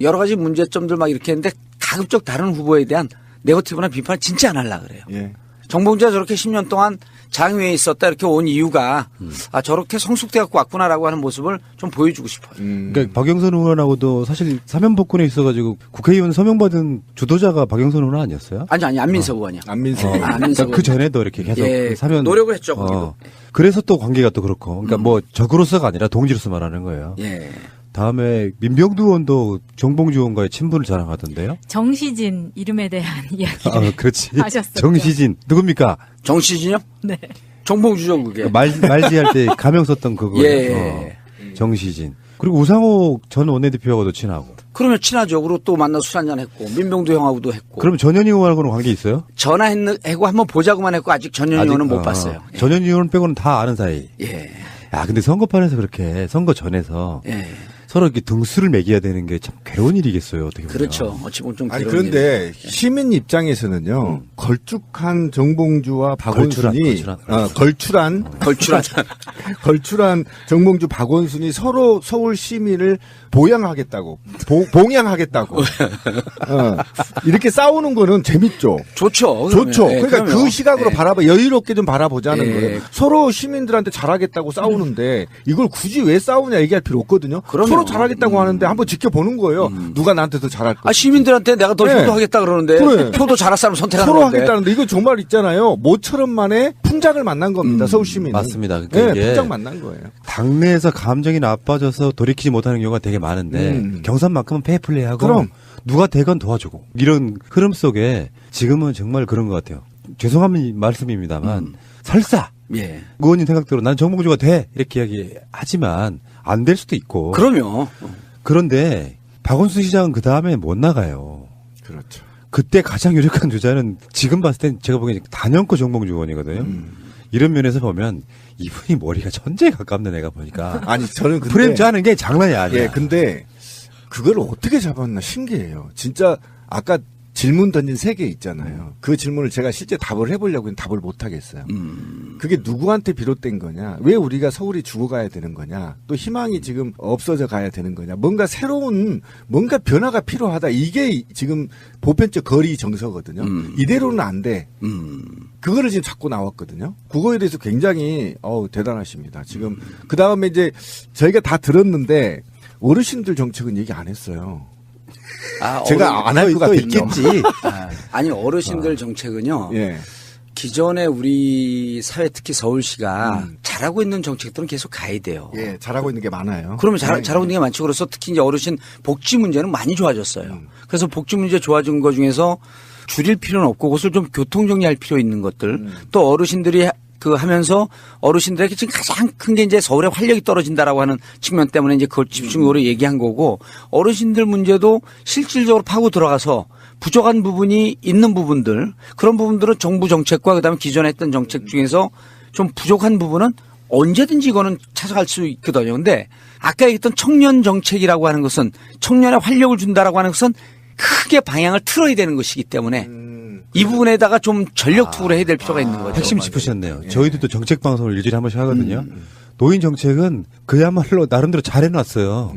여러 가지 문제점들 막 이렇게 했는데 가급적 다른 후보에 대한 네거티브나 비판을 진짜 안 하려고 그래요. 예. 정봉주가 저렇게 10년 동안 장외에 있었다 이렇게 온 이유가 저렇게 성숙돼 갖고 왔구나라고 하는 모습을 좀 보여주고 싶어요. 그러니까 박영선 의원하고도 사실 사면복권에 있어가지고 국회의원 서명받은 주도자가 박영선 의원 아니었어요? 아니 안민석 의원이요. 안민석. 안민석 그러니까 그 전에도 이렇게 계속 예, 사면 노력을 했죠. 거기도. 그래서 또 관계가 또 그렇고, 그러니까 뭐 적으로서가 아니라 동지로서 말하는 거예요. 예. 다음에 민병두 의원도 정봉주 의원과의 친분을 자랑하던데요. 정시진 이름에 대한 이야기를 그렇지. 하셨었죠. 정시진 누굽니까? 정시진요? 네. 정봉주죠 그게. 말지할 때 가명 썼던 그거. 예. 정시진. 그리고 우상호 전 원내대표하고도 친하고. 그러면 친하죠. 그리고 또 만나 술 한잔 했고 민병두 형하고도 했고. 그럼 전현희 의원하고는 관계 있어요? 전화했고 한번 보자고만 했고 아직 전현희 의원은 못 봤어요. 예. 전현희 의원 빼고는 다 아는 사이. 예. 야, 근데 선거판에서 그렇게 선거 전에서 예. 서로 이렇게 등수를 매겨야 되는 게 참 괴로운 일이겠어요. 어떻게 보면. 그렇죠. 어찌 보면 좀 아니 괴로운 그런데 시민 입장에서는요 걸쭉한 정봉주와 박원순이 걸출한 정봉주 박원순이 서로 서울 시민을 보양하겠다고 봉양하겠다고 이렇게 싸우는 거는 재밌죠. 좋죠. 좋죠. 예, 그러니까 그럼요. 그 시각으로 예. 여유롭게 좀 바라보자는 예. 거예요. 서로 시민들한테 잘하겠다고 싸우는데 이걸 굳이 왜 싸우냐 얘기할 필요 없거든요. 그럼요. 서로 잘하겠다고 하는데 한번 지켜보는 거예요. 누가 나한테 더 잘할 거. 시민들한테 내가 더 네. 효도하겠다 그러는데 그래. 표도 잘할 사람 선택하는 서로 건데. 하겠다는데 이거 정말 있잖아요. 모처럼 만에 풍작을 만난 겁니다. 서울 시민은. 맞습니다. 그러니까 네, 이게 풍작 만난 거예요. 당내에서 감정이 나빠져서 돌이키지 못하는 경우가 되게 많은데 경선만큼은 페이플레이하고 그럼. 누가 되건 도와주고 이런 흐름 속에 지금은 정말 그런 것 같아요. 죄송한 말씀입니다만 설사 예. 의원님 생각대로 난 정봉주가 돼 이렇게 이야기하지만 안 될 수도 있고 그럼요. 그런데 박원순 시장은 그 다음에 못 나가요. 그렇죠. 그때 가장 유력한 주자는 지금 봤을 땐 제가 보기엔 단연코 정봉주 의원이거든요. 이런 면에서 보면 이분이 머리가 천재에 가깝네 내가 보니까. 아니 저는 근데 프레임 짜는 게 장난이 아니야. 예, 근데 그걸 어떻게 잡았나 신기해요. 진짜 아까 질문 던진 3개 있잖아요. 그 질문을 제가 실제 답을 해보려고 했는데 답을 못 하겠어요. 그게 누구한테 비롯된 거냐? 왜 우리가 서울이 죽어가야 되는 거냐? 또 희망이 지금 없어져 가야 되는 거냐? 뭔가 새로운 뭔가 변화가 필요하다. 이게 지금 보편적 거리 정서거든요. 이대로는 안 돼. 그거를 지금 자꾸 나왔거든요. 그거에 대해서 굉장히 대단하십니다. 지금 그 다음에 이제 저희가 다 들었는데 어르신들 정책은 얘기 안 했어요. 제가 안 할 것 같아요. 있겠지. 아니 어르신들 정책은요. 예. 기존에 우리 사회 특히 서울시가 잘하고 있는 정책들은 계속 가야 돼요. 예, 잘하고 있는 게 많아요. 그러면 잘하고 있는 게 많죠. 그래서 특히 이제 어르신 복지 문제는 많이 좋아졌어요. 그래서 복지 문제 좋아진 것 중에서 줄일 필요는 없고 그것을 좀 교통 정리할 필요 있는 것들 또 어르신들이 하면서 어르신들에게 지금 가장 큰 게 이제 서울의 활력이 떨어진다라고 하는 측면 때문에 이제 그걸 집중적으로 얘기한 거고 어르신들 문제도 실질적으로 파고 들어가서 부족한 부분이 있는 부분들 그런 부분들은 정부 정책과 그다음에 기존에 했던 정책 중에서 좀 부족한 부분은 언제든지 이거는 찾아갈 수 있거든요. 근데 아까 얘기했던 청년 정책이라고 하는 것은 청년의 활력을 준다라고 하는 것은 크게 방향을 틀어야 되는 것이기 때문에 이 부분에다가 좀 전력 투구를 해야 될 필요가 있는 거죠. 핵심 짚으셨네요. 저희도 또 정책 방송을 일주일에 한 번씩 하거든요. 노인 정책은 그야말로 나름대로 잘 해놨어요.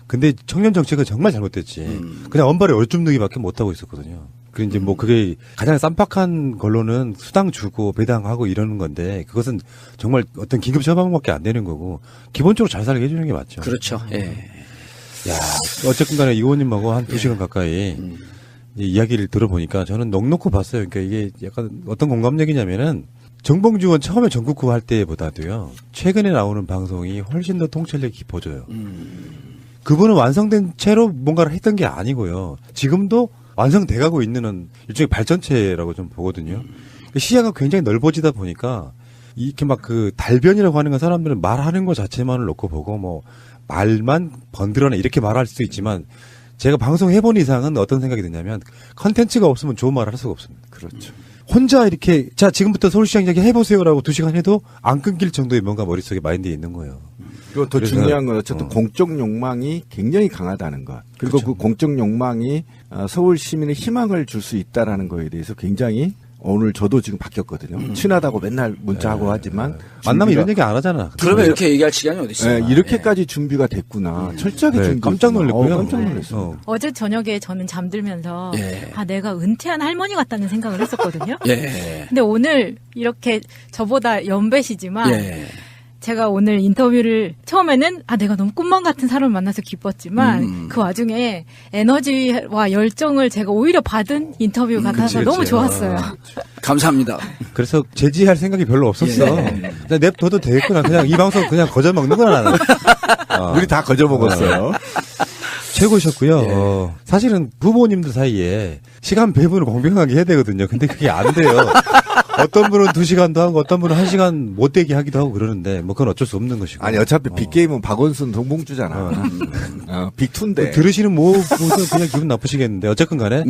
근데 청년 정책은 정말 잘못됐지. 그냥 언발에 얼줌누기밖에 못하고 있었거든요. 그 이제 뭐 그게 가장 쌈박한 걸로는 수당 주고 배당하고 이러는 건데 그것은 정말 어떤 긴급 처방밖에 안 되는 거고 기본적으로 잘 살게 해주는 게 맞죠. 그렇죠. 예. 야, 어쨌든 간에 이 의원님하고 한 2시간 가까이 이야기를 들어보니까 저는 넋놓고 봤어요. 그러니까 이게 약간 어떤 공감력이냐면은 정봉주 의원 처음에 전국구 할 때보다도요. 최근에 나오는 방송이 훨씬 더 통찰력이 깊어져요. 그분은 완성된 채로 뭔가를 했던 게 아니고요. 지금도 완성돼가고 있는 일종의 발전체라고 좀 보거든요. 시야가 굉장히 넓어지다 보니까 이렇게 막 그 달변이라고 하는 건 사람들은 말하는 것 자체만을 놓고 보고 뭐 말만 번들어내 이렇게 말할 수도 있지만 제가 방송 해본 이상은 어떤 생각이 드냐면 컨텐츠가 없으면 좋은 말을 할 수가 없습니다. 그렇죠. 혼자 이렇게 자 지금부터 서울시장 이야기 해보세요라고 2시간 해도 안 끊길 정도의 뭔가 머릿속에 마인드에 있는 거예요. 그리고 더 그래서, 중요한 건 어쨌든 공적 욕망이 굉장히 강하다는 것. 그리고 그 공적 욕망이 서울 시민의 희망을 줄 수 있다라는 거에 대해서 굉장히 오늘 저도 지금 바뀌었거든요. 친하다고 맨날 문자하고 하지만 만나면 이런 얘기 안 하잖아. 그러면 이렇게 얘기할 시간이 어디 있어요? 이렇게까지 준비가 됐구나. 철저하게 네, 준비. 깜짝 놀랐고요. 깜짝 놀랐어요. 어제 저녁에 저는 잠들면서 예. 아 내가 은퇴한 할머니 같다는 생각을 했었거든요. 예. 근데 오늘 이렇게 저보다 연배시지만 예. 제가 오늘 인터뷰를 처음에는 아 내가 너무 꿈만 같은 사람을 만나서 기뻤지만 그 와중에 에너지와 열정을 제가 오히려 받은 인터뷰 같아서 너무 좋았어요. 감사합니다. 그래서 제지할 생각이 별로 없었어. 그냥 냅둬도 되겠구나. 그냥 이 방송 그냥 거저 먹는구나 나는. 우리 다 거저 먹었어요. 최고셨고요. 사실은 부모님들 사이에 시간 배분을 공평하게 해야 되거든요. 근데 그게 안 돼요. 어떤 분은 2시간도 하고 어떤 분은 1시간 못 되게 하기도 하고 그러는데 뭐 그건 어쩔 수 없는 것이고. 아니 어차피 빅게임은 박원순 동봉주잖아. 빅2인데. 들으시는 모두는 그냥 기분 나쁘시겠는데 어쨌든 간에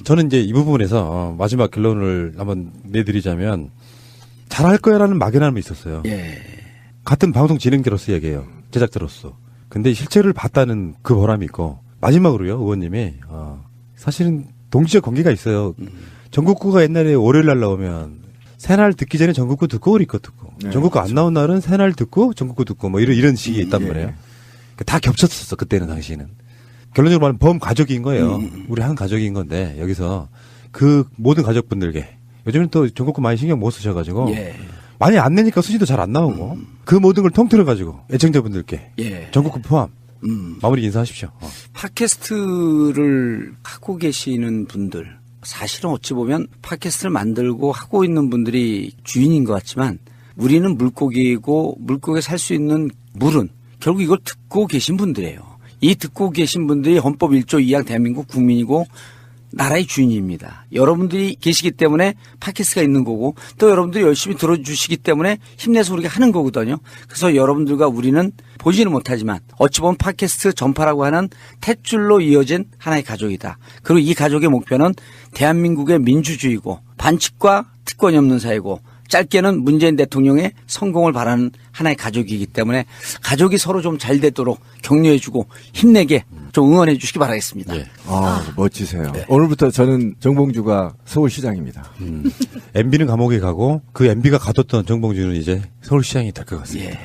저는 이제 이 부분에서 마지막 결론을 한번 내드리자면 잘할 거야라는 막연함이 있었어요. 예. 같은 방송 진행자로서 얘기해요. 제작자로서. 근데 실체를 봤다는 그 보람이 있고 마지막으로요 의원님이 사실은 동지적 관계가 있어요. 전국구가 옛날에 월요일 날 나오면 새날 듣기 전에 전국구 듣고 우리 거 듣고 전국구 안 나온 날은 새날 듣고 전국구 듣고 뭐 이런 식이 있단 말이에요. 다 겹쳤었어 그때는 당시에는. 결론적으로 말하면 범 가족인 거예요. 우리 한 가족인 건데 여기서 그 모든 가족분들께 요즘은 또 전국구 많이 신경 못 쓰셔가지고 예. 많이 안 내니까 수지도 잘 안 나오고 그 모든 걸 통틀어가지고 애청자분들께 예. 전국구 포함 마무리 인사하십시오. 팟캐스트를 하고 계시는 분들 사실은 어찌 보면 팟캐스트를 만들고 하고 있는 분들이 주인인 것 같지만 우리는 물고기이고 물고기에 살 수 있는 물은 결국 이걸 듣고 계신 분들이에요. 이 듣고 계신 분들이 헌법 1조 2항 대한민국 국민이고 나라의 주인입니다. 여러분들이 계시기 때문에 팟캐스트가 있는 거고 또 여러분들이 열심히 들어주시기 때문에 힘내서 우리가 하는 거거든요. 그래서 여러분들과 우리는 보지는 못하지만 어찌 보면 팟캐스트 전파라고 하는 탯줄로 이어진 하나의 가족이다. 그리고 이 가족의 목표는 대한민국의 민주주의고 반칙과 특권이 없는 사회고 짧게는 문재인 대통령의 성공을 바라는 하나의 가족이기 때문에 가족이 서로 좀 잘 되도록 격려해주고 힘내게 좀 응원해 주시기 바라겠습니다. 예. 멋지세요. 오늘부터 저는 정봉주가 서울시장입니다. MB는 감옥에 가고 그 MB가 가뒀던 정봉주는 이제 서울시장이 될 것 같습니다. 예.